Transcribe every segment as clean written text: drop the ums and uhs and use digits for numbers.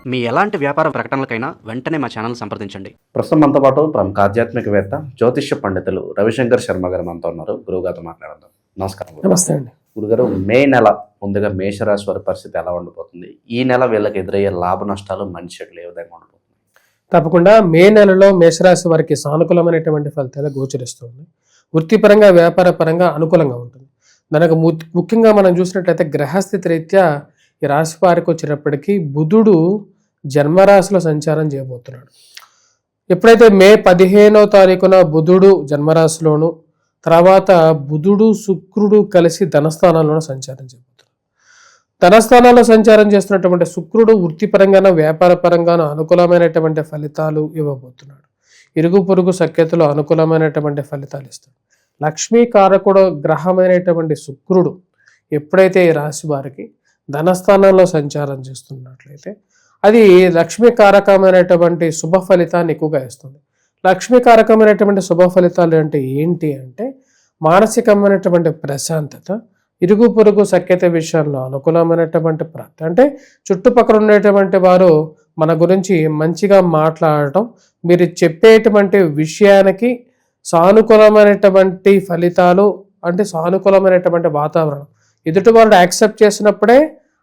మీ ఎలాంటి వ్యాపార ప్రకటనలకైనా వెంటనే మా ఛానల్ సంప్రదించండి. ప్రస్తుతం మనతో పాటు ప్రముఖ ఆధ్యాత్మికవేత్త జ్యోతిష్య పండితులు రవిశంకర్ శర్మ గారు మనతో ఉన్నారు. గురువుగారితో మాట్లాడదాం. నమస్కారం. నమస్తే అండి. గురుగారు, మే నెల ముందుగా మేషరాశి వారి పరిస్థితి ఎలా ఉండిపోతుంది? ఈ నెల వీళ్ళకి ఎదురయ్యే లాభ నష్టాలు మంచి చెడులు ఏ విధంగా ఉండిపోతుంది? తప్పకుండా మే నెలలో మేషరాశి వారికి సానుకూలమైనటువంటి ఫలితాలు గోచరిస్తుంది. వృత్తిపరంగా వ్యాపార పరంగా అనుకూలంగా ఉంటుంది. దానికి ముఖ్యంగా మనం చూసినట్లయితే గ్రహస్థితి రీత్యా ఈ రాశి వారికి వచ్చేటప్పటికీ బుధుడు జన్మరాశిలో సంచారం చేయబోతున్నాడు. ఎప్పుడైతే మే 15వ తారీఖున బుధుడు జన్మరాశిలోను, తర్వాత బుధుడు శుక్రుడు కలిసి ధనస్థానంలోనూ సంచారం చేయబోతున్నాడు. ధనస్థానాల్లో సంచారం చేస్తున్నటువంటి శుక్రుడు వృత్తిపరంగానూ వ్యాపార పరంగానూ అనుకూలమైనటువంటి ఫలితాలు ఇవ్వబోతున్నాడు. ఇరుగు పొరుగు సఖ్యతలో అనుకూలమైనటువంటి ఫలితాలు ఇస్తాడు. లక్ష్మీ కారకుడు గ్రహమైనటువంటి శుక్రుడు ఎప్పుడైతే ఈ రాశి వారికి ధనస్థానంలో సంచారం చేస్తున్నట్లయితే అది లక్ష్మీకారకమైనటువంటి శుభ ఫలితాన్ని ఎక్కువగా ఇస్తుంది. లక్ష్మీకారకమైనటువంటి శుభ ఫలితాలు అంటే ఏంటి అంటే మానసికమైనటువంటి ప్రశాంతత, ఇరుగు పొరుగు సఖ్యత విషయంలో అనుకూలమైనటువంటి ప్రాప్తి. అంటే చుట్టుపక్కల ఉండేటువంటి వారు మన గురించి మంచిగా మాట్లాడటం, మీరు చెప్పేటువంటి విషయానికి సానుకూలమైనటువంటి ఫలితాలు, అంటే సానుకూలమైనటువంటి వాతావరణం ఎదుటి వాళ్ళు యాక్సెప్ట్ చేసినప్పుడే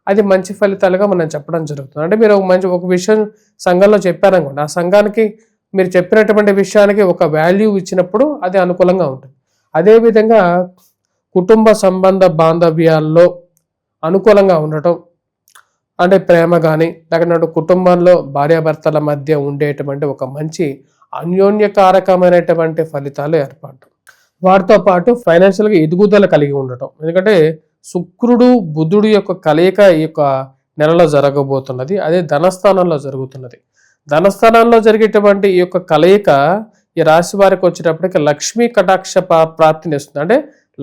అది మంచి ఫలితాలుగా మనం చెప్పడం జరుగుతుంది. అంటే మీరు ఒక విషయం సంఘంలో చెప్పారనుకోండి, ఆ సంఘానికి మీరు చెప్పినటువంటి విషయానికి ఒక వాల్యూ ఇచ్చినప్పుడు అది అనుకూలంగా ఉంటుంది. అదేవిధంగా కుటుంబ సంబంధ బాంధవ్యాల్లో అనుకూలంగా ఉండటం, అంటే ప్రేమ కానీ లేకపోతే కుటుంబంలో భార్యాభర్తల మధ్య ఉండేటువంటి ఒక మంచి అన్యోన్యకారకమైనటువంటి ఫలితాలు ఏర్పడటం, వాటితో పాటు ఫైనాన్షియల్గా ఎదుగుదల కలిగి ఉండటం. ఎందుకంటే శుక్రుడు బుధుడు యొక్క కలయిక ఈ యొక్క నెలలో జరగబోతున్నది. అదే ధనస్థానంలో జరుగుతున్నది. ధనస్థానంలో జరిగేటువంటి ఈ యొక్క కలయిక ఈ రాశి వారికి వచ్చేటప్పటికి లక్ష్మీ కటాక్ష ప్రాప్తిని ఇస్తుంది. అంటే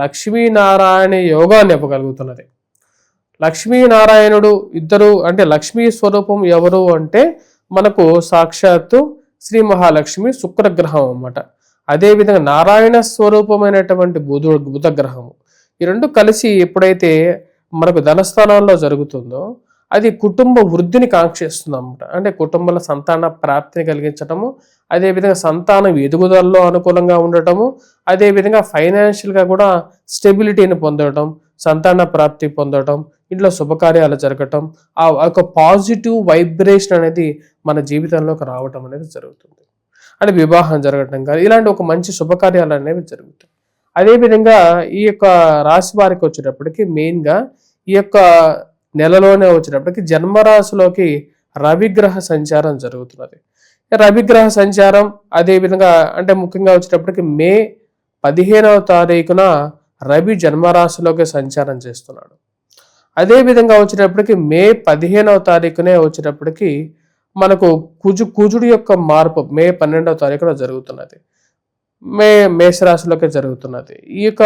లక్ష్మీనారాయణ యోగాన్ని ఇవ్వగలుగుతున్నది. లక్ష్మీనారాయణుడు ఇద్దరు, అంటే లక్ష్మీ స్వరూపం ఎవరు అంటే మనకు సాక్షాత్తు శ్రీ మహాలక్ష్మి శుక్రగ్రహం అన్నమాట. అదేవిధంగా నారాయణ స్వరూపమైనటువంటి బుధ గ్రహము. ఈ రెండు కలిసి ఎప్పుడైతే మనకు ధనస్థానాల్లో జరుగుతుందో అది కుటుంబ వృద్ధిని కాంక్షిస్తుంది అన్నమాట. అంటే కుటుంబంలో సంతాన ప్రాప్తిని కలిగించటము, అదేవిధంగా సంతానం ఎదుగుదలలో అనుకూలంగా ఉండటము, అదేవిధంగా ఫైనాన్షియల్గా కూడా స్టెబిలిటీని పొందడం, సంతాన ప్రాప్తి పొందడం, ఇంట్లో శుభకార్యాలు జరగటం, ఆ ఒక పాజిటివ్ వైబ్రేషన్ అనేది మన జీవితంలోకి రావటం అనేది జరుగుతుంది. అంటే వివాహం జరగటం కానీ ఇలాంటి ఒక మంచి శుభకార్యాలు అనేవి జరుగుతాయి. అదేవిధంగా ఈ యొక్క రాశి వారికి వచ్చేటప్పటికి మెయిన్గా ఈ యొక్క నెలలోనే వచ్చేటప్పటికి జన్మరాశిలోకి రవిగ్రహ సంచారం జరుగుతున్నది. రవిగ్రహ సంచారం అదేవిధంగా అంటే ముఖ్యంగా వచ్చేటప్పటికి మే 15వ తారీఖున రవి జన్మరాశిలోకి సంచారం చేస్తున్నాడు. అదేవిధంగా వచ్చేటప్పటికి మే 15వ తారీఖునే వచ్చేటప్పటికి మనకు కుజుడు యొక్క మార్పు మే 12వ తారీఖున జరుగుతున్నది. మేషరాశిలోకి జరుగుతున్నది. ఈ యొక్క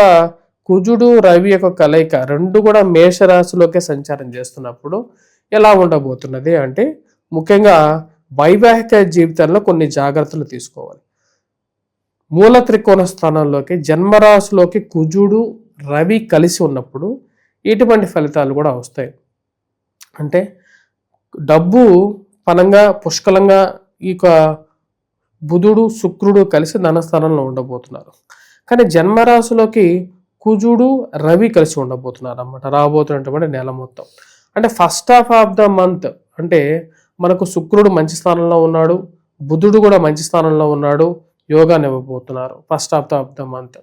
కుజుడు రవి యొక్క కలయిక రెండు కూడా మేషరాశిలోకే సంచారం చేస్తున్నప్పుడు ఎలా ఉండబోతున్నది అంటే ముఖ్యంగా వైవాహిక జీవితంలో కొన్ని జాగ్రత్తలు తీసుకోవాలి. మూల త్రికోణ స్థానంలోకి జన్మరాశిలోకి కుజుడు రవి కలిసి ఉన్నప్పుడు ఇటువంటి ఫలితాలు కూడా వస్తాయి. అంటే డబ్బు పనంగా పుష్కలంగా ఈ బుధుడు శుక్రుడు కలిసి ధనస్థానంలో ఉండబోతున్నారు. కానీ జన్మరాశిలోకి కుజుడు రవి కలిసి ఉండబోతున్నారు అన్నమాట రాబోతున్నటువంటి నెల మొత్తం. అంటే first half of the month అంటే మనకు శుక్రుడు మంచి స్థానంలో ఉన్నాడు, బుధుడు కూడా మంచి స్థానంలో ఉన్నాడు, యోగాన్ని ఇవ్వబోతున్నారు first half of the month.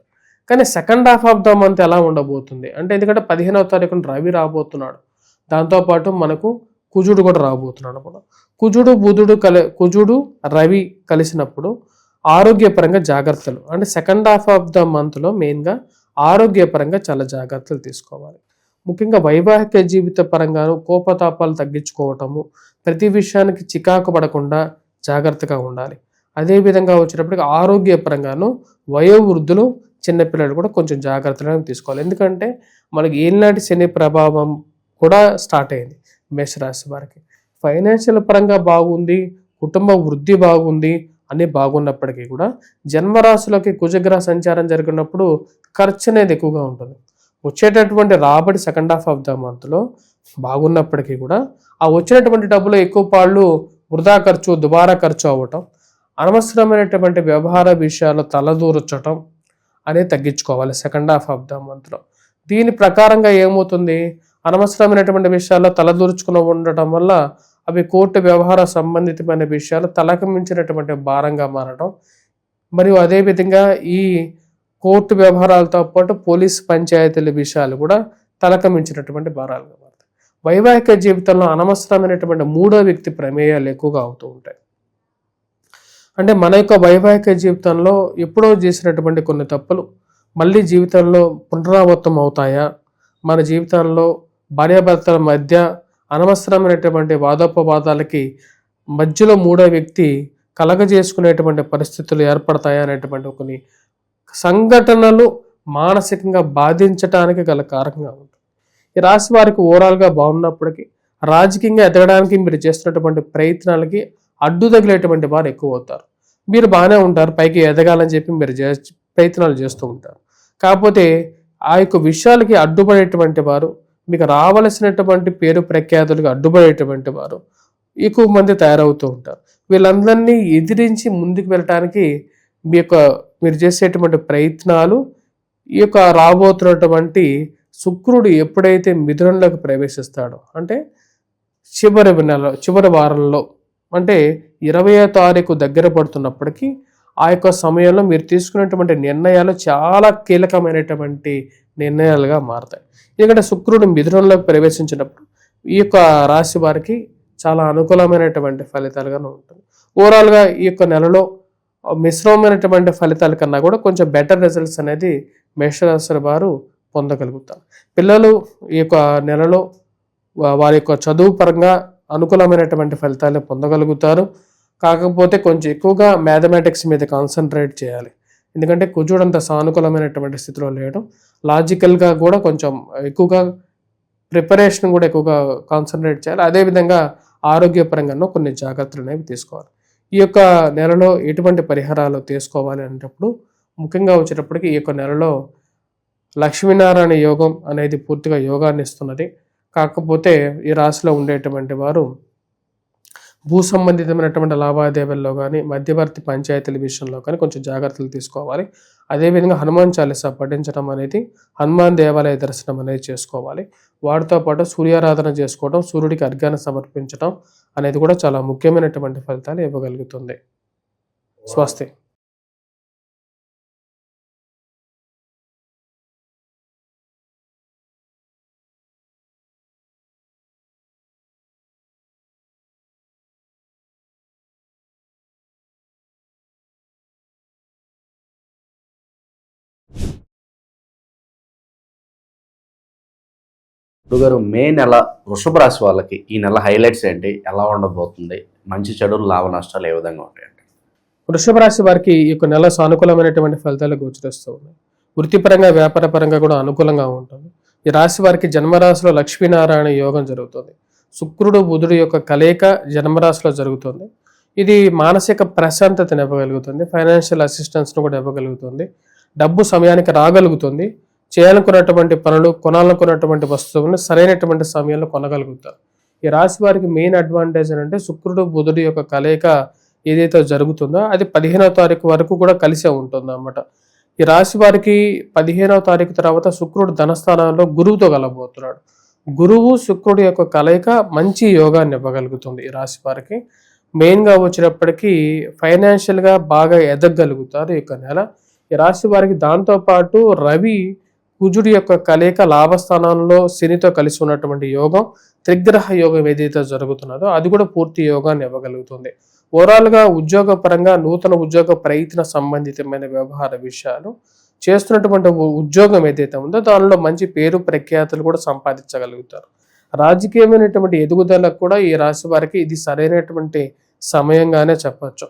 కానీ second half of the month ఎలా ఉండబోతుంది అంటే ఎందుకంటే 15వ తారీఖున రవి రాబోతున్నాడు, దాంతోపాటు మనకు కుజుడు కూడా రాబోతున్నాడు కూడా. కుజుడు రవి కలిసినప్పుడు ఆరోగ్యపరంగా జాగ్రత్తలు, అంటే సెకండ్ హాఫ్ ఆఫ్ ద మంత్లో మెయిన్గా ఆరోగ్యపరంగా చాలా జాగ్రత్తలు తీసుకోవాలి. ముఖ్యంగా వైవాహిక జీవిత పరంగాను కోపతాపాలు తగ్గించుకోవటము, ప్రతి విషయానికి చికాకు పడకుండా జాగ్రత్తగా ఉండాలి. అదేవిధంగా వచ్చేటప్పటికి ఆరోగ్యపరంగాను వయోవృద్ధులు చిన్నపిల్లలు కూడా కొంచెం జాగ్రత్తగా తీసుకోవాలి. ఎందుకంటే మనకి ఏలినాటి శని ప్రభావం కూడా స్టార్ట్ అయింది మేషరాశి వారికి. ఫైనాన్షియల్ పరంగా బాగుంది, కుటుంబ వృద్ధి బాగుంది, అన్నీ బాగున్నప్పటికీ కూడా జన్మరాశిలోకి కుజగ్రహ సంచారం జరిగినప్పుడు ఖర్చు అనేది ఎక్కువగా ఉంటుంది. వచ్చేటటువంటి రాబడి సెకండ్ హాఫ్ ఆఫ్ ద మంత్లో బాగున్నప్పటికీ కూడా ఆ వచ్చినటువంటి డబ్బులు ఎక్కువ పాళ్ళు వృధా ఖర్చు, దుబారా ఖర్చు అవ్వటం, అనవసరమైనటువంటి వ్యవహార విషయాలు తలదూర్చటం అనేది తగ్గించుకోవాలి సెకండ్ హాఫ్ ఆఫ్ ద మంత్లో. దీని ప్రకారంగా ఏమవుతుంది, అనవసరమైనటువంటి విషయాల్లో తలదూర్చుకుని ఉండటం వల్ల అవి కోర్టు వ్యవహార సంబంధితమైన విషయాలు తలకు మించినటువంటి భారంగా మారడం, మరియు అదేవిధంగా ఈ కోర్టు వ్యవహారాలతో పాటు పోలీస్ పంచాయతీల విషయాలు కూడా తలకు మించినటువంటి భారాలుగా మారుతాయి. వైవాహిక జీవితంలో అనవసరమైనటువంటి మూడో వ్యక్తి ప్రమేయాలు ఎక్కువగా అవుతూ ఉంటాయి. అంటే మన యొక్క వైవాహిక జీవితంలో ఎప్పుడో చేసినటువంటి కొన్ని తప్పులు మళ్ళీ జీవితంలో పునరావృతం అవుతాయా, మన జీవితంలో భార్యాభర్తల మధ్య అనవసరమైనటువంటి వాదోపవాదాలకి మధ్యలో మూడో వ్యక్తి కలగజేసుకునేటువంటి పరిస్థితులు ఏర్పడతాయా అనేటువంటి కొన్ని సంఘటనలు మానసికంగా బాధించటానికి గల కారణంగా ఉంటుంది. ఈ రాశి వారికి ఓవరాల్గా బాగున్నప్పటికీ రాజకీయంగా ఎదగడానికి మీరు చేస్తున్నటువంటి ప్రయత్నాలకి అడ్డు తగిలేటువంటి వారు ఎక్కువ అవుతారు. మీరు బాగానే ఉంటారు, పైకి ఎదగాలని చెప్పి మీరు ప్రయత్నాలు చేస్తూ ఉంటారు. కాకపోతే ఆ యొక్క విషయాలకి అడ్డుపడేటువంటి వారు, మీకు రావలసినటువంటి పేరు ప్రఖ్యాతులకు అడ్డుపడేటువంటి వారు ఎక్కువ మంది తయారవుతూ ఉంటారు. వీళ్ళందరినీ ఎదిరించి ముందుకు వెళ్ళటానికి మీరు చేసేటువంటి ప్రయత్నాలు ఈ యొక్క రాబోతున్నటువంటి శుక్రుడు ఎప్పుడైతే మిథునంలోకి ప్రవేశిస్తాడో, అంటే చివరి వారంలో, అంటే 20వ తారీఖు దగ్గర పడుతున్నప్పటికీ ఆ యొక్క సమయంలో మీరు తీసుకునేటువంటి నిర్ణయాలు చాలా కీలకమైనటువంటి నిర్ణయాలుగా మారతాయి. ఎందుకంటే శుక్రుడు మిథునంలోకి ప్రవేశించినప్పుడు ఈ యొక్క రాశి వారికి చాలా అనుకూలమైనటువంటి ఫలితాలుగానే ఉంటుంది. ఓవరాల్గా ఈ యొక్క నెలలో మిశ్రమమైనటువంటి ఫలితాల కన్నా కూడా కొంచెం బెటర్ రిజల్ట్స్ అనేది మేషరాశి వారు పొందగలుగుతారు. పిల్లలు ఈ యొక్క నెలలో వారి యొక్క చదువు పరంగా అనుకూలమైనటువంటి ఫలితాలు పొందగలుగుతారు. కాకపోతే కొంచెం ఎక్కువగా మ్యాథమెటిక్స్ మీద కాన్సన్ట్రేట్ చేయాలి. ఎందుకంటే కుజుడు అంత సానుకూలమైనటువంటి స్థితిలో లేడు. లాజికల్గా కూడా కొంచెం ఎక్కువగా ప్రిపరేషన్ కూడా ఎక్కువగా కాన్సన్ట్రేట్ చేయాలి. అదేవిధంగా ఆరోగ్యపరంగానూ కొన్ని జాగ్రత్తలు అనేవి తీసుకోవాలి. ఈ యొక్క నెలలో ఎటువంటి పరిహారాలు తీసుకోవాలి అనేటప్పుడు ముఖ్యంగా వచ్చేటప్పటికి ఈ యొక్క నెలలో లక్ష్మీనారాయణ యోగం అనేది పూర్తిగా యోగాన్ని ఇస్తున్నది. కాకపోతే ఈ రాశిలో ఉండేటువంటి వారు భూ సంబంధితమైనటువంటి లావాదేవీల్లో కానీ, మధ్యవర్తి పంచాయతీల విషయంలో కానీ కొంచెం జాగ్రత్తలు తీసుకోవాలి. అదేవిధంగా హనుమాన్ చాలీసా పఠించడం అనేది, హనుమాన్ దేవాలయ దర్శనం అనేది చేసుకోవాలి. వాటితో పాటు సూర్యారాధన చేసుకోవడం, సూర్యుడికి అర్ఘ్యాన్ని సమర్పించడం అనేది కూడా చాలా ముఖ్యమైనటువంటి ఫలితాలు ఇవ్వగలుగుతుంది. స్వస్తి. గురుగారు, మే నెల వృషభ రాశి వాళ్ళకి ఈ నెల హైలైట్స్ ఏంటి, ఎలా ఉండబోతుంది, మంచి చెడు లాభ నష్టాలు ఏ విధంగా ఉంటాయండి? వృషభ రాశి వారికి ఈ యొక్క నెల సానుకూలమైనటువంటి ఫలితాలు గోచరిస్తూ ఉన్నాయి. వృత్తిపరంగా, వ్యాపారపరంగా కూడా అనుకూలంగా ఉంటుంది. ఈ రాశి వారికి జన్మరాశిలో లక్ష్మీనారాయణ యోగం జరుగుతుంది. శుక్రుడు బుధుడు యొక్క కలయిక జన్మరాశిలో జరుగుతుంది. ఇది మానసిక ప్రశాంతతను ఇవ్వగలుగుతుంది. ఫైనాన్షియల్ అసిస్టెన్స్ను కూడా ఇవ్వగలుగుతుంది. డబ్బు సమయానికి రాగలుగుతుంది. చేయాలనుకున్నటువంటి పనులు, కొనాలనుకున్నటువంటి వస్తువులను సరైనటువంటి సమయంలో కొనగలుగుతారు. ఈ రాశి వారికి మెయిన్ అడ్వాంటేజ్ అంటే శుక్రుడు బుధుడు యొక్క కలయిక ఏదైతే జరుగుతుందో అది 15వ తారీఖు వరకు కూడా కలిసే ఉంటుంది అన్నమాట. ఈ రాశి వారికి 15వ తారీఖు తర్వాత శుక్రుడు ధనస్థానంలో గురువుతో కలబోతున్నాడు. గురువు శుక్రుడు యొక్క కలయిక మంచి యోగాన్ని ఇవ్వగలుగుతుంది. ఈ రాశి వారికి మెయిన్గా వచ్చినప్పటికీ ఫైనాన్షియల్గా బాగా ఎదగలుగుతారు ఈ యొక్క నెల. ఈ రాశి వారికి దాంతోపాటు రవి కుజుడి యొక్క కలయిక లాభస్థానంలో శనితో కలిసి ఉన్నటువంటి యోగం, త్రిగ్రహ యోగం ఏదైతే జరుగుతున్నదో అది కూడా పూర్తి యోగాన్ని ఇవ్వగలుగుతుంది. ఓవరాల్గా ఉద్యోగ పరంగా నూతన ఉద్యోగ ప్రయత్న సంబంధితమైన వ్యవహార విషయాలు, చేస్తున్నటువంటి ఉద్యోగం ఏదైతే ఉందో దానిలో మంచి పేరు ప్రఖ్యాతులు కూడా సంపాదించగలుగుతారు. రాజకీయమైనటువంటి ఎదుగుదలకు కూడా ఈ రాశి వారికి ఇది సరైనటువంటి సమయంగానే చెప్పచ్చు.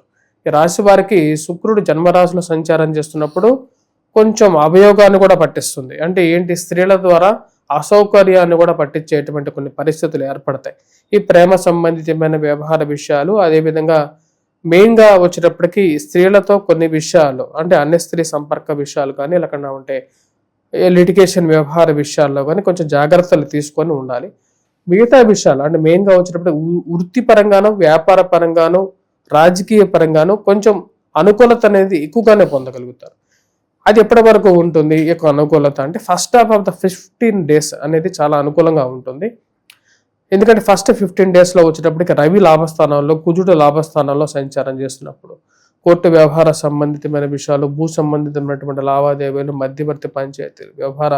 ఈ రాశి వారికి శుక్రుడు జన్మరాశిలో సంచారం చేస్తున్నప్పుడు కొంచెం అవయోగాన్ని కూడా పట్టిస్తుంది. అంటే ఏంటి, స్త్రీల ద్వారా అసౌకర్యాన్ని కూడా పట్టించేటువంటి కొన్ని పరిస్థితులు ఏర్పడతాయి. ఈ ప్రేమ సంబంధితమైన వ్యవహార విషయాలు, అదేవిధంగా మెయిన్గా వచ్చేటప్పటికి స్త్రీలతో కొన్ని విషయాలు, అంటే అన్ని స్త్రీ సంపర్క విషయాలు కానీ లేకుండా ఉంటే లిటిగేషన్ వ్యవహార విషయాల్లో కానీ కొంచెం జాగ్రత్తలు తీసుకొని ఉండాలి. మిగతా విషయాలు అంటే మెయిన్గా వచ్చినప్పుడు వృత్తిపరంగాను, వ్యాపార పరంగాను, రాజకీయ పరంగాను కొంచెం అనుకూలత అనేది ఎక్కువగానే పొందగలుగుతారు. అది ఎప్పటి వరకు ఉంటుంది ఈ యొక్క అనుకూలత అంటే first half of the 15 days అనేది చాలా అనుకూలంగా ఉంటుంది. ఎందుకంటే ఫస్ట్ 15 daysలో వచ్చేటప్పటికి రవి లాభస్థానాల్లో, కుజుడు లాభస్థానాల్లో సంచారం చేస్తున్నప్పుడు కోర్టు వ్యవహార సంబంధితమైన విషయాలు, భూ సంబంధితమైనటువంటి లావాదేవీలు, మధ్యవర్తి పంచాయతీలు, వ్యవహార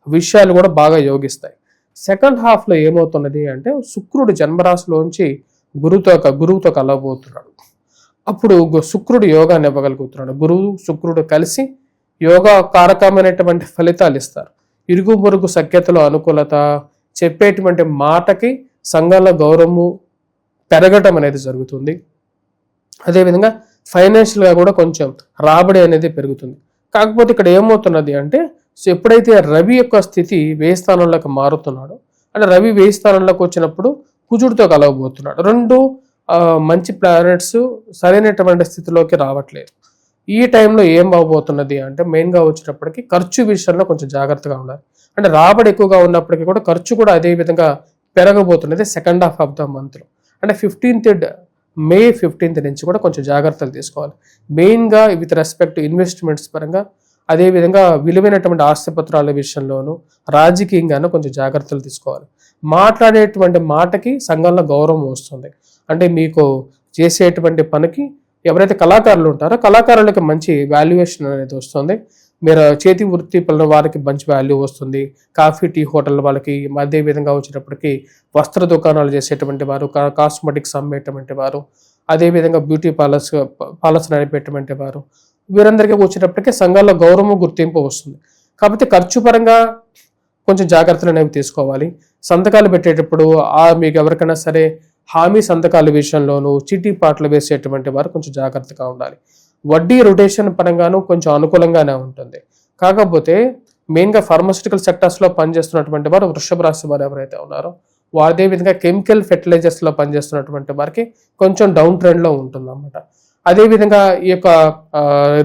విషయాలు కూడా బాగా యోగిస్తాయి. సెకండ్ హాఫ్లో ఏమవుతున్నది అంటే శుక్రుడు జన్మరాశిలోంచి గురువుతో కలవబోతున్నాడు. అప్పుడు శుక్రుడు యోగాన్ని ఇవ్వగలుగుతున్నాడు. గురువు శుక్రుడు కలిసి యోగా కారకమైనటువంటి ఫలితాలు ఇస్తారు. ఇరుగు పొరుగు సఖ్యతలో అనుకూలత, చెప్పేటువంటి మాటకి సంఘంలో గౌరవము పెరగటం అనేది జరుగుతుంది. అదేవిధంగా ఫైనాన్షియల్గా కూడా కొంచెం రాబడి అనేది పెరుగుతుంది. కాకపోతే ఇక్కడ ఏమవుతున్నది అంటే ఎప్పుడైతే రవి యొక్క స్థితి వ్యయ స్థానంలోకి మారుతున్నాడో అంటే రవి వ్యయ స్థానంలోకి వచ్చినప్పుడు కుజుడితో కలవబోతున్నాడు. రెండు మంచి ప్లానెట్స్ సరైనటువంటి స్థితిలోకి రావట్లేదు. ఈ టైంలో ఏం అవబోతున్నది అంటే మెయిన్గా వచ్చేటప్పటికి ఖర్చు విషయంలో కొంచెం జాగ్రత్తగా ఉండాలి. అంటే రాబడి ఎక్కువగా ఉన్నప్పటికీ కూడా ఖర్చు కూడా అదే విధంగా పెరగబోతున్నది సెకండ్ హాఫ్ ఆఫ్ ద మంత్లో. అంటే మే 15th నుంచి కూడా కొంచెం జాగ్రత్తలు తీసుకోవాలి. మెయిన్గా విత్ రెస్పెక్ట్ ఇన్వెస్ట్మెంట్స్ పరంగా, అదేవిధంగా విలువైనటువంటి ఆస్తిపత్రాల విషయంలోనూ రాజకీయంగానూ కొంచెం జాగ్రత్తలు తీసుకోవాలి. మాట్లాడేటువంటి మాటకి సంఘంలో గౌరవం వస్తుంది. అంటే మీకు చేసేటువంటి పనికి ఎవరైతే కళాకారులు ఉంటారో కళాకారులకి మంచి వాల్యుయేషన్ అనేది వస్తుంది. మీరు చేతి వృత్తి పనుల వారికి మంచి వాల్యూ వస్తుంది. కాఫీ టీ హోటల్ వాళ్ళకి, అదే విధంగా వచ్చేటప్పటికి వస్త్ర దుకాణాలు చేసేటువంటి వారు, కాస్మెటిక్స్ అమ్మేటువంటి వారు, అదేవిధంగా బ్యూటీ పార్లర్స్ నడిపేటువంటి వారు, వీరందరికీ వచ్చేటప్పటికి సంఘాల్లో గౌరవం గుర్తింపు వస్తుంది. కాబట్టి ఖర్చు పరంగా కొంచెం జాగ్రత్తలు అనేవి తీసుకోవాలి. సంతకాలు పెట్టేటప్పుడు మీకు ఎవరికైనా సరే హామీ సంతకాల విషయంలోనూ చిట్టి పాటలు వేసేటువంటి వారు కొంచెం జాగ్రత్తగా ఉండాలి. వడ్డీ రొటేషన్ పరంగాను కొంచెం అనుకూలంగానే ఉంటుంది. కాకపోతే మెయిన్గా ఫార్మాస్యూటికల్ సెక్టర్స్లో పనిచేస్తున్నటువంటి వారు, వృషభ రాశి వారు ఎవరైతే ఉన్నారో అదే విధంగా కెమికల్ ఫెర్టిలైజర్స్లో పనిచేస్తున్నటువంటి వారికి కొంచెం డౌన్ ట్రెండ్లో ఉంటుంది అన్నమాట. అదేవిధంగా ఈ యొక్క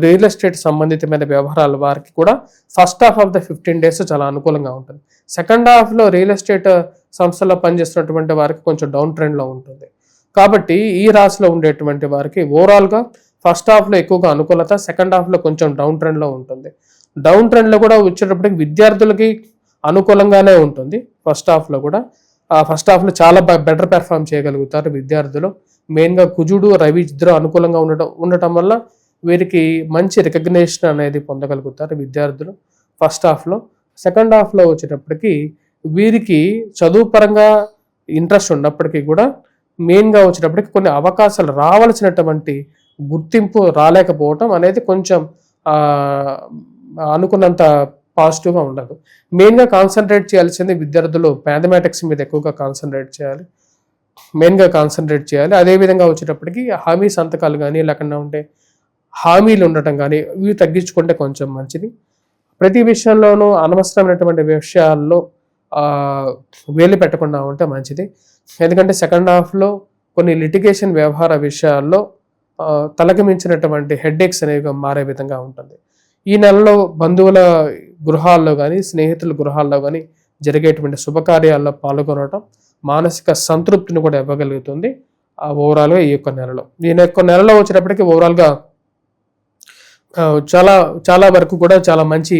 రియల్ ఎస్టేట్ సంబంధితమైన వ్యవహారాల వారికి కూడా first half of the 15 days చాలా అనుకూలంగా ఉంటుంది. సెకండ్ హాఫ్లో రియల్ ఎస్టేట్ సంస్థల్లో పనిచేస్తున్నటువంటి వారికి కొంచెం డౌన్ ట్రెండ్లో ఉంటుంది. కాబట్టి ఈ రాశిలో ఉండేటువంటి వారికి ఓవరాల్గా ఫస్ట్ హాఫ్లో ఎక్కువగా అనుకూలత, సెకండ్ హాఫ్లో కొంచెం డౌన్ ట్రెండ్లో ఉంటుంది. డౌన్ ట్రెండ్లో కూడా వచ్చేటప్పటికి విద్యార్థులకి అనుకూలంగానే ఉంటుంది. ఫస్ట్ హాఫ్లో కూడా ఫస్ట్ హాఫ్లో చాలా బెటర్ పెర్ఫామ్ చేయగలుగుతారు విద్యార్థులు. మెయిన్గా కుజుడు రవి ఇద్దరు అనుకూలంగా ఉండటం వల్ల వీరికి మంచి రికగ్నేషన్ అనేది పొందగలుగుతారు విద్యార్థులు ఫస్ట్ హాఫ్లో. సెకండ్ హాఫ్లో వచ్చేటప్పటికి వీరికి చదువు పరంగా ఇంట్రెస్ట్ ఉన్నప్పటికీ కూడా మెయిన్గా వచ్చేటప్పటికి కొన్ని అవకాశాలు రావాల్సినటువంటి గుర్తింపు రాలేకపోవటం అనేది కొంచెం అనుకున్నంత పాజిటివ్గా ఉండదు. మెయిన్గా కాన్సన్ట్రేట్ చేయాల్సింది విద్యార్థులు మ్యాథమెటిక్స్ మీద ఎక్కువగా కాన్సన్ట్రేట్ చేయాలి. అదేవిధంగా వచ్చేటప్పటికి హామీ సంతకాలు కానీ లేకుండా ఉంటే హామీలు ఉండటం కానీ ఇవి తగ్గించుకుంటే కొంచెం మంచిది. ప్రతి విషయంలోనూ అనవసరమైనటువంటి విషయాల్లో వేలు పెట్టకుండా ఉంటే మంచిది. ఎందుకంటే సెకండ్ హాఫ్లో కొన్ని లిటిగేషన్ వ్యవహార విషయాల్లో తలకి మించినటువంటి హెడ్ఏక్స్ అనేవి మారే విధంగా ఉంటుంది. ఈ నెలలో బంధువుల గృహాల్లో కానీ స్నేహితుల గృహాల్లో కానీ జరిగేటువంటి శుభకార్యాల్లో పాల్గొనడం మానసిక సంతృప్తిని కూడా ఇవ్వగలుగుతుంది ఓవరాల్గా ఈ యొక్క నెలలో. ఈ యొక్క నెలలో వచ్చేటప్పటికి ఓవరాల్గా చాలా వరకు కూడా చాలా మంచి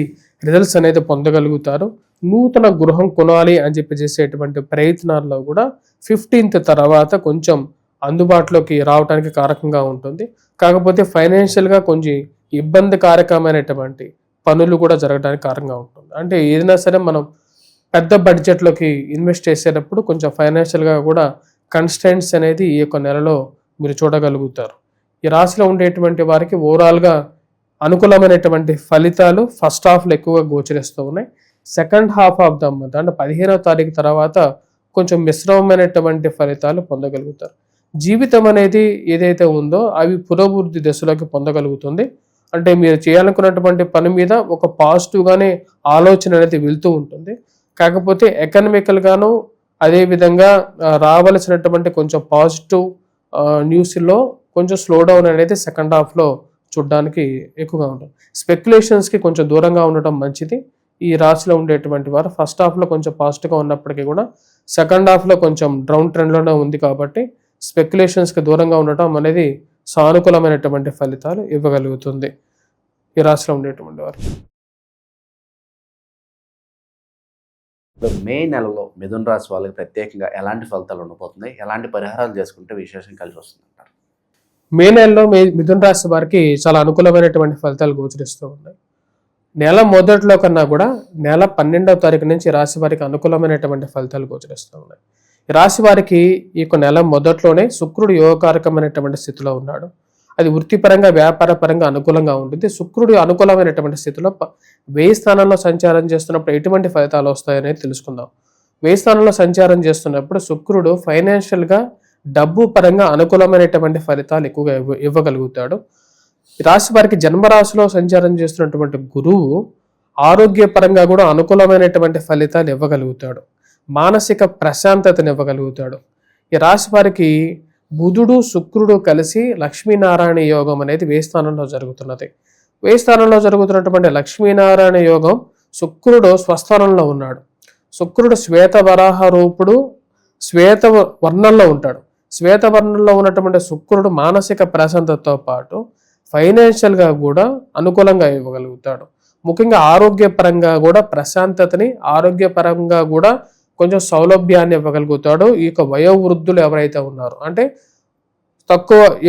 రిజల్ట్స్ అనేది పొందగలుగుతారు. నూతన గృహం కొనాలి అని చెప్పి చేసేటువంటి ప్రయత్నాల్లో కూడా 15th తర్వాత కొంచెం అందుబాటులోకి రావడానికి కారకంగా ఉంటుంది. కాకపోతే ఫైనాన్షియల్గా కొంచెం ఇబ్బందికారకమైనటువంటి పనులు కూడా జరగడానికి కారణంగా ఉంటుంది. అంటే ఏదైనా సరే మనం పెద్ద బడ్జెట్లోకి ఇన్వెస్ట్ చేసేటప్పుడు కొంచెం ఫైనాన్షియల్గా కూడా కన్స్టెంట్స్ అనేది ఈ యొక్క నెలలో మీరు చూడగలుగుతారు. ఈ రాశిలో ఉండేటువంటి వారికి ఓవరాల్గా అనుకూలమైనటువంటి ఫలితాలు ఫస్ట్ హాఫ్లో ఎక్కువగా గోచరిస్తూ ఉన్నాయి. Second half of the month అంటే 15వ తారీఖు తర్వాత కొంచెం మిశ్రమమైనటువంటి ఫలితాలు పొందగలుగుతారు. జీవితం అనేది ఏదైతే ఉందో అవి పురోభివృద్ధి దశలోకి పొందగలుగుతుంది. అంటే మీరు చేయాలనుకున్నటువంటి పని మీద ఒక పాజిటివ్గానే ఆలోచన అనేది వెళ్తూ ఉంటుంది. కాకపోతే ఎకనామికల్గాను అదేవిధంగా రావలసినటువంటి కొంచెం పాజిటివ్ న్యూస్లో కొంచెం స్లో డౌన్ అనేది సెకండ్ హాఫ్లో చూడడానికి ఎక్కువగా ఉంటుంది. స్పెక్యులేషన్స్కి కొంచెం దూరంగా ఉండటం మంచిది. ఈ రాశిలో ఉండేటువంటి వారు ఫస్ట్ హాఫ్లో కొంచెం పాజిటివ్గా ఉన్నప్పటికీ కూడా సెకండ్ హాఫ్లో కొంచెం డౌన్ ట్రెండ్లోనే ఉంది కాబట్టి స్పెక్యులేషన్స్కి దూరంగా ఉండటం అనేది సానుకూలమైనటువంటి ఫలితాలు ఇవ్వగలుగుతుంది ఈ రాశిలో ఉండేటువంటి వారు. ఇప్పుడు మే నెలలో మిథున రాశి వాళ్ళకి ప్రత్యేకంగా ఎలాంటి ఫలితాలు ఉండబోతున్నాయి, ఎలాంటి పరిహారాలు చేసుకుంటే విశేషం కలిసి వస్తుంది అంటారు? మే నెలలో మిథున రాశి వారికి చాలా అనుకూలమైనటువంటి ఫలితాలు గోచరిస్తూ ఉన్నాయి. నెల మొదట్లో కన్నా కూడా నెల 12వ తారీఖు నుంచి ఈ రాశి వారికి అనుకూలమైనటువంటి ఫలితాలు గోచరిస్తూ ఉన్నాయి. ఈ రాశి వారికి ఈ నెల మొదట్లోనే శుక్రుడు యోగకారకమైనటువంటి స్థితిలో ఉన్నాడు. అది వృత్తిపరంగా వ్యాపార పరంగా అనుకూలంగా ఉంటుంది. శుక్రుడు అనుకూలమైనటువంటి స్థితిలో 1000 స్థానంలో సంచారం చేస్తున్నప్పుడు ఎటువంటి ఫలితాలు వస్తాయనేది తెలుసుకుందాం. 1000 స్థానంలో సంచారం చేస్తున్నప్పుడు శుక్రుడు ఫైనాన్షియల్గా డబ్బు పరంగా అనుకూలమైనటువంటి ఫలితాలు ఎక్కువగా ఇవ్వగలుగుతాడు. రాశి వారికి జన్మరాశిలో సంచారం చేస్తున్నటువంటి గురువు ఆరోగ్యపరంగా కూడా అనుకూలమైనటువంటి ఫలితాలు ఇవ్వగలుగుతాడు. మానసిక ప్రశాంతతను ఇవ్వగలుగుతాడు. ఈ రాశి వారికి బుధుడు శుక్రుడు కలిసి లక్ష్మీనారాయణ యోగం అనేది 1000 స్థానంలో జరుగుతున్నది. 1000 స్థానంలో జరుగుతున్నటువంటి లక్ష్మీనారాయణ యోగం శుక్రుడు స్వస్థానంలో ఉన్నాడు. శుక్రుడు శ్వేత వరాహ రూపుడు, శ్వేత వర్ణంలో ఉంటాడు. శ్వేత వర్ణంలో ఉన్నటువంటి శుక్రుడు మానసిక ప్రశాంతతతో పాటు ఫైనాన్షియల్గా కూడా అనుకూలంగా ఇవ్వగలుగుతాడు. ముఖ్యంగా ఆరోగ్యపరంగా కూడా ప్రశాంతతని, ఆరోగ్యపరంగా కూడా కొంచెం సౌలభ్యాన్ని ఇవ్వగలుగుతాడు. ఈ వయోవృద్ధులు ఎవరైతే ఉన్నారో, అంటే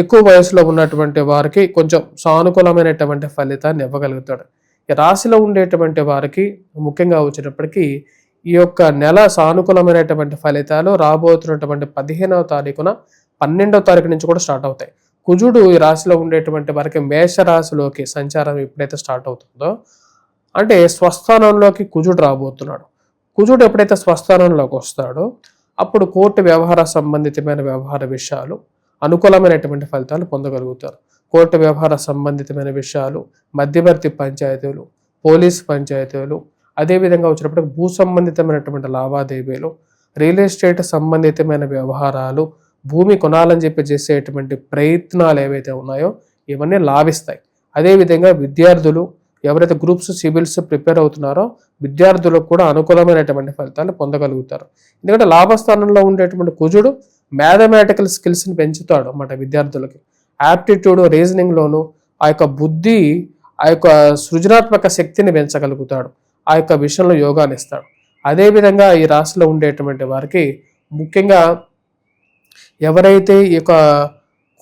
ఎక్కువ వయసులో ఉన్నటువంటి వారికి కొంచెం సానుకూలమైనటువంటి ఫలితాన్ని ఇవ్వగలుగుతాడు. ఈ రాశిలో ఉండేటువంటి వారికి ముఖ్యంగా వచ్చేటప్పటికీ ఈ నెల సానుకూలమైనటువంటి ఫలితాలు రాబోతున్నటువంటి 15వ తారీఖున 12వ తారీఖు నుంచి కూడా స్టార్ట్ అవుతాయి. కుజుడు ఈ రాశిలో ఉండేటువంటి వారికి మేష రాశిలోకి సంచారం ఎప్పుడైతే స్టార్ట్ అవుతుందో, అంటే స్వస్థానంలోకి కుజుడు రాబోతున్నాడు. కుజుడు ఎప్పుడైతే స్వస్థానంలోకి వస్తాడో అప్పుడు కోర్టు వ్యవహార సంబంధితమైన వ్యవహార విషయాలు అనుకూలమైనటువంటి ఫలితాలు పొందగలుగుతారు. కోర్టు వ్యవహార సంబంధితమైన విషయాలు, మధ్యవర్తి పంచాయతీలు, పోలీస్ పంచాయతీలు, అదేవిధంగా వచ్చినప్పుడు భూ సంబంధితమైనటువంటి లావాదేవీలు, రియల్ ఎస్టేట్ సంబంధితమైన వ్యవహారాలు, భూమి కొనాలని చెప్పి చేసేటువంటి ప్రయత్నాలు ఏవైతే ఉన్నాయో ఇవన్నీ లాభిస్తాయి. అదేవిధంగా విద్యార్థులు ఎవరైతే గ్రూప్స్ సివిల్స్ ప్రిపేర్ అవుతున్నారో విద్యార్థులకు కూడా అనుకూలమైనటువంటి ఫలితాలు పొందగలుగుతారు. ఎందుకంటే లాభస్థానంలో ఉండేటువంటి కుజుడు మ్యాథమెటికల్ స్కిల్స్ని పెంచుతాడు అన్నమాట విద్యార్థులకి. యాప్టిట్యూడ్, రీజనింగ్లోను ఆ బుద్ధి, ఆ సృజనాత్మక శక్తిని పెంచగలుగుతాడు. ఆ విషయంలో యోగాన్ని ఇస్తాడు. అదేవిధంగా ఈ రాశిలో ఉండేటువంటి వారికి ముఖ్యంగా ఎవరైతే ఈ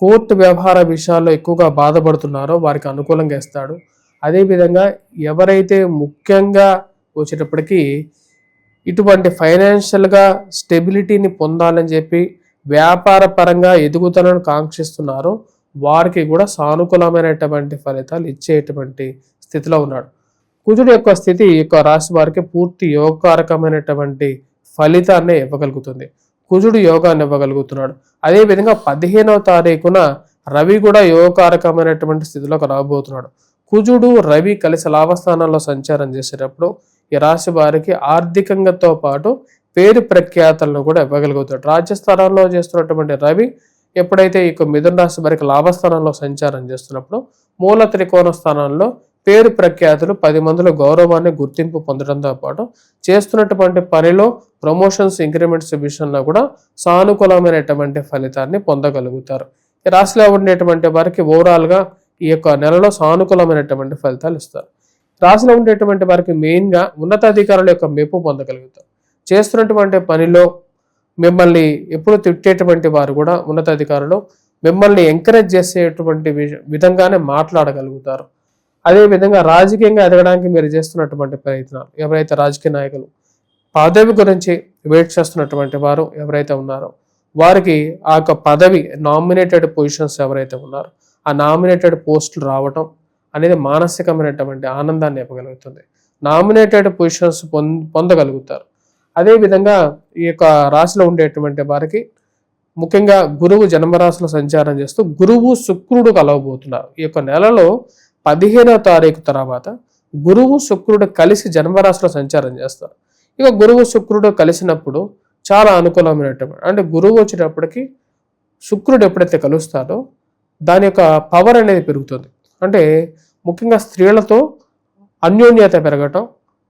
కోర్టు వ్యవహార విషయాల్లో ఎక్కువగా బాధపడుతున్నారో వారికి అనుకూలంగా ఇస్తాడు. అదేవిధంగా ఎవరైతే ముఖ్యంగా వచ్చేటప్పటికీ ఇటువంటి ఫైనాన్షియల్గా స్టెబిలిటీని పొందాలని చెప్పి వ్యాపార పరంగా ఎదుగుదలను కాంక్షిస్తున్నారో వారికి కూడా సానుకూలమైనటువంటి ఫలితాలు ఇచ్చేటువంటి స్థితిలో ఉన్నాడు. కుజుడు స్థితి రాశి వారికి పూర్తి యోగకారకమైనటువంటి ఫలితాన్ని ఇవ్వగలుగుతుంది. కుజుడు యోగాన్ని ఇవ్వగలుగుతున్నాడు. అదేవిధంగా 15వ తారీఖున రవి కూడా యోగకారకమైనటువంటి స్థితిలోకి రాబోతున్నాడు. కుజుడు రవి కలిసి లాభస్థానాల్లో సంచారం చేసేటప్పుడు ఈ రాశి వారికి ఆర్థికంగాతో పాటు పేరు ప్రఖ్యాతలను కూడా ఇవ్వగలుగుతాడు. రాజ్యస్థానంలో చేస్తున్నటువంటి రవి ఎప్పుడైతే మిథున రాశి వారికి లాభస్థానంలో సంచారం చేస్తున్నప్పుడు మూల త్రికోణ స్థానంలో పేరు ప్రఖ్యాతులు 10 మందిలో గౌరవాన్ని, గుర్తింపు పొందడంతో పాటు చేస్తున్నటువంటి పనిలో ప్రమోషన్స్, ఇంక్రిమెంట్స్ విషయంలో కూడా సానుకూలమైనటువంటి ఫలితాన్ని పొందగలుగుతారు. ఈ రాశిలో ఉండేటువంటి వారికి ఓవరాల్గా ఈ నెలలో సానుకూలమైనటువంటి ఫలితాలు ఇస్తారు. రాశిలో ఉండేటువంటి వారికి మెయిన్గా ఉన్నతాధికారుల యొక్క మెప్పు పొందగలుగుతారు. చేస్తున్నటువంటి పనిలో మిమ్మల్ని ఎప్పుడు తిట్టేటువంటి వారు కూడా ఉన్నతాధికారులు మిమ్మల్ని ఎంకరేజ్ చేసేటువంటి విధంగానే మాట్లాడగలుగుతారు. అదేవిధంగా రాజకీయంగా ఎదగడానికి మీరు చేస్తున్నటువంటి ప్రయత్నాలు, ఎవరైతే రాజకీయ నాయకులు పదవి గురించి వెయిట్ చేస్తున్నటువంటి వారు ఎవరైతే ఉన్నారో వారికి ఆ పదవి నామినేటెడ్ పొజిషన్స్ ఎవరైతే ఉన్నారో ఆ నామినేటెడ్ పోస్టులు రావటం అనేది మానసికమైనటువంటి ఆనందాన్ని ఇవ్వగలుగుతుంది. నామినేటెడ్ పొజిషన్స్ పొందగలుగుతారు. అదేవిధంగా ఈ రాశిలో ఉండేటువంటి వారికి ముఖ్యంగా గురువు జన్మరాశిలో సంచారం చేస్తూ గురువు శుక్రుడు కలవబోతున్నారు. ఈ నెలలో 15వ తారీఖు తర్వాత గురువు శుక్రుడు కలిసి జన్మరాశిలో సంచారం చేస్తారు. గురువు శుక్రుడు కలిసినప్పుడు చాలా అనుకూలమైనటువంటి, అంటే గురువు వచ్చేటప్పటికి శుక్రుడు ఎప్పుడైతే కలుస్తాడో దాని యొక్క పవర్ అనేది పెరుగుతుంది. అంటే ముఖ్యంగా స్త్రీలతో అన్యోన్యత పెరగటం,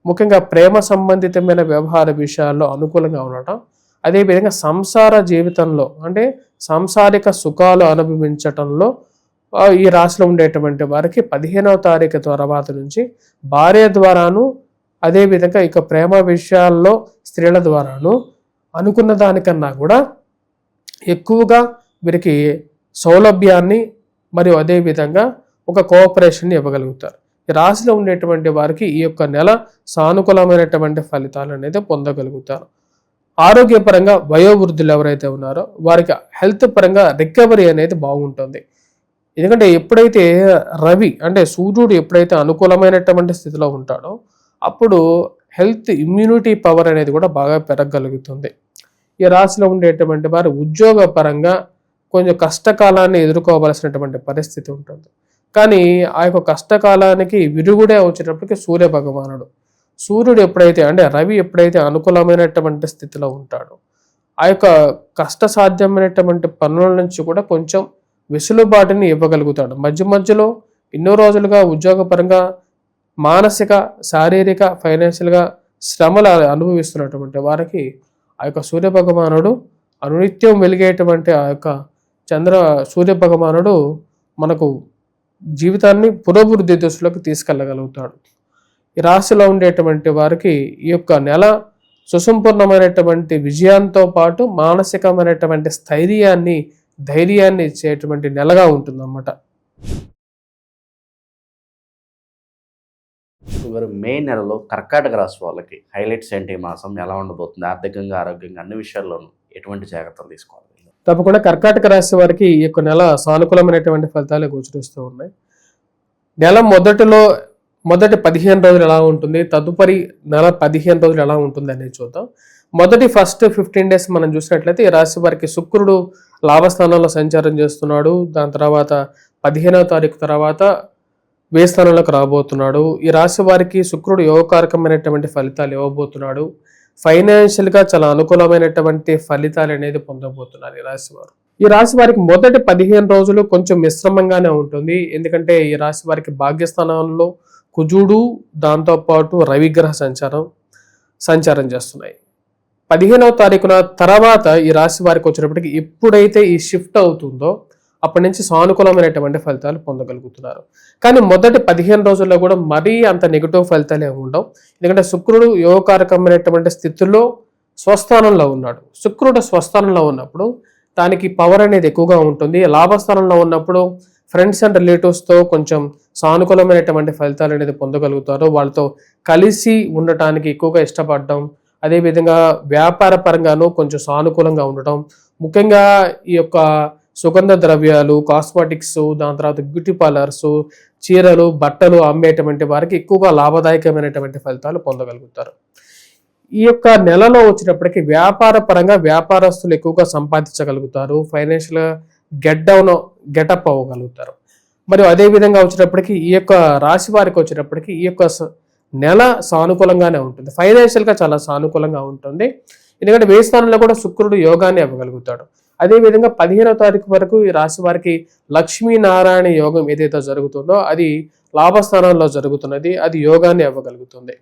ముఖ్యంగా ప్రేమ సంబంధితమైన వ్యవహార విషయాల్లో అనుకూలంగా ఉండటం, అదేవిధంగా సంసార జీవితంలో అంటే సాంసారిక సుఖాలు అనుభవించటంలో ఈ రాశిలో ఉండేటువంటి వారికి 15వ తారీఖు తర్వాత నుంచి భార్య ద్వారాను అదేవిధంగా ఇక ప్రేమ విషయాల్లో స్త్రీల ద్వారాను అనుకున్న దానికన్నా కూడా ఎక్కువగా వీరికి సౌలభ్యాన్ని మరియు అదేవిధంగా ఒక కోఆపరేషన్ ఇవ్వగలుగుతారు. ఈ రాశిలో ఉండేటువంటి వారికి ఈ యొక్క నెల సానుకూలమైనటువంటి ఫలితాలు అనేది పొందగలుగుతారు. ఆరోగ్యపరంగా వయోవృద్ధులు ఎవరైతే ఉన్నారో వారికి హెల్త్ పరంగా రికవరీ అనేది బాగుంటుంది. ఎందుకంటే ఎప్పుడైతే రవి అంటే సూర్యుడు ఎప్పుడైతే అనుకూలమైనటువంటి స్థితిలో ఉంటాడో అప్పుడు హెల్త్ ఇమ్యూనిటీ పవర్ అనేది కూడా బాగా పెరగగలుగుతుంది. ఈ రాశిలో ఉండేటువంటి వారు ఉద్యోగ పరంగా కొంచెం కష్టకాలాన్ని ఎదుర్కోవలసినటువంటి పరిస్థితి ఉంటుంది. కానీ ఆ యొక్క కష్టకాలానికి విరుగుడే వచ్చేటప్పటికి సూర్య భగవానుడు సూర్యుడు ఎప్పుడైతే అంటే రవి ఎప్పుడైతే అనుకూలమైనటువంటి స్థితిలో ఉంటాడో ఆ యొక్క కష్టసాధ్యమైనటువంటి పనుల నుంచి కూడా కొంచెం వెసులుబాటుని ఇవ్వగలుగుతాడు. మధ్య మధ్యలో ఎన్నో రోజులుగా ఉద్యోగపరంగా మానసిక శారీరక ఫైనాన్షియల్గా శ్రమలు అనుభవిస్తున్నటువంటి వారికి ఆ యొక్క సూర్య భగవానుడు అనునిత్యం వెలిగేటువంటి ఆ యొక్క సూర్య భగవానుడు మనకు జీవితాన్ని పురోభివృద్ధి దశలోకి తీసుకెళ్ళగలుగుతాడు. ఈ రాశిలో ఉండేటువంటి వారికి ఈ యొక్క నెల సుసంపూర్ణమైనటువంటి విజయంతో పాటు మానసికమైనటువంటి ధైర్యాన్ని ఇచ్చేటువంటి నెలగా ఉంటుందన్నమాట. మరి మే నెలలో కర్కాటక రాశి వాళ్ళకి హైలైట్స్ ఏంటి? ఈ మాసం ఎలా ఉండబోతుంది? ఆర్థికంగా, ఆరోగ్యంగా అన్ని విషయాల్లోనూ ఎటువంటి జాగ్రత్తలు తీసుకోవాలి? తప్పకుండా కర్కాటక రాశి వారికి ఈ యొక్క నెల సానుకూలమైనటువంటి ఫలితాలు గోచరిస్తూ ఉన్నాయి. నెల మొదటి 15 రోజులు ఎలా ఉంటుంది, తదుపరి నెల 15 రోజులు ఎలా ఉంటుంది అనేది చూద్దాం. ఫస్ట్ 15 డేస్ మనం చూసినట్లయితే ఈ రాశి వారికి శుక్రుడు లాభస్థానంలో సంచారం చేస్తున్నాడు. దాని తర్వాత 15వ తారీఖు తర్వాత వ్యయ స్థానంలోకి రాబోతున్నాడు. ఈ రాశి వారికి శుక్రుడు యోగకారకమైనటువంటి ఫలితాలు ఇవ్వబోతున్నాడు. ఫైనాన్షియల్గా చాలా అనుకూలమైనటువంటి ఫలితాలు అనేది పొందబోతున్నారు ఈ రాశి వారికి మొదటి 15 రోజులు కొంచెం మిశ్రమంగానే ఉంటుంది. ఎందుకంటే ఈ రాశి వారికి భాగ్యస్థానంలో కుజుడు దాంతోపాటు రవిగ్రహ సంచారం చేస్తున్నాయి. 15వ తారీఖున తర్వాత ఈ రాశి వారికి వచ్చినప్పటికీ ఎప్పుడైతే ఈ షిఫ్ట్ అవుతుందో అప్పటి నుంచి సానుకూలమైనటువంటి ఫలితాలు పొందగలుగుతున్నారు. కానీ మొదటి 15 రోజుల్లో కూడా మరీ అంత నెగిటివ్ ఫలితాలు ఏమి ఉండవు. ఎందుకంటే శుక్రుడు యోగకారకమైనటువంటి స్థితిలో స్వస్థానంలో ఉన్నాడు. శుక్రుడు స్వస్థానంలో ఉన్నప్పుడు దానికి పవర్ అనేది ఎక్కువగా ఉంటుంది. లాభస్థానంలో ఉన్నప్పుడు ఫ్రెండ్స్ అండ్ రిలేటివ్స్తో కొంచెం సానుకూలమైనటువంటి ఫలితాలు అనేది పొందగలుగుతారు. వాళ్ళతో కలిసి ఉండటానికి ఎక్కువగా ఇష్టపడడం, అదేవిధంగా వ్యాపార పరంగాను కొంచెం సానుకూలంగా ఉండటం, ముఖ్యంగా ఈ యొక్క సుగంధ ద్రవ్యాలు, కాస్మెటిక్స్, దాని తర్వాత బ్యూటీ పార్లర్స్, చీరలు, బట్టలు అమ్మేటువంటి వారికి ఎక్కువగా లాభదాయకమైనటువంటి ఫలితాలు పొందగలుగుతారు. ఈ యొక్క నెలలో వచ్చినప్పటికీ వ్యాపార పరంగా వ్యాపారస్తులు ఎక్కువగా సంపాదించగలుగుతారు. ఫైనాన్షియల్గా గెటప్ అవ్వగలుగుతారు. మరియు అదేవిధంగా వచ్చినప్పటికీ ఈ యొక్క రాశి వారికి వచ్చినప్పటికీ ఈ యొక్క నెల సానుకూలంగానే ఉంటుంది. ఫైనాన్షియల్గా చాలా సానుకూలంగా ఉంటుంది. ఎందుకంటే వ్యయ స్థానంలో కూడా శుక్రుడు యోగాన్ని ఇవ్వగలుగుతాడు. అదేవిధంగా 15వ తారీఖు వరకు ఈ రాశి వారికి లక్ష్మీనారాయణ యోగం ఏదైతే జరుగుతుందో అది లాభస్థానంలో జరుగుతున్నది, అది యోగాన్ని ఇవ్వగలుగుతుంది.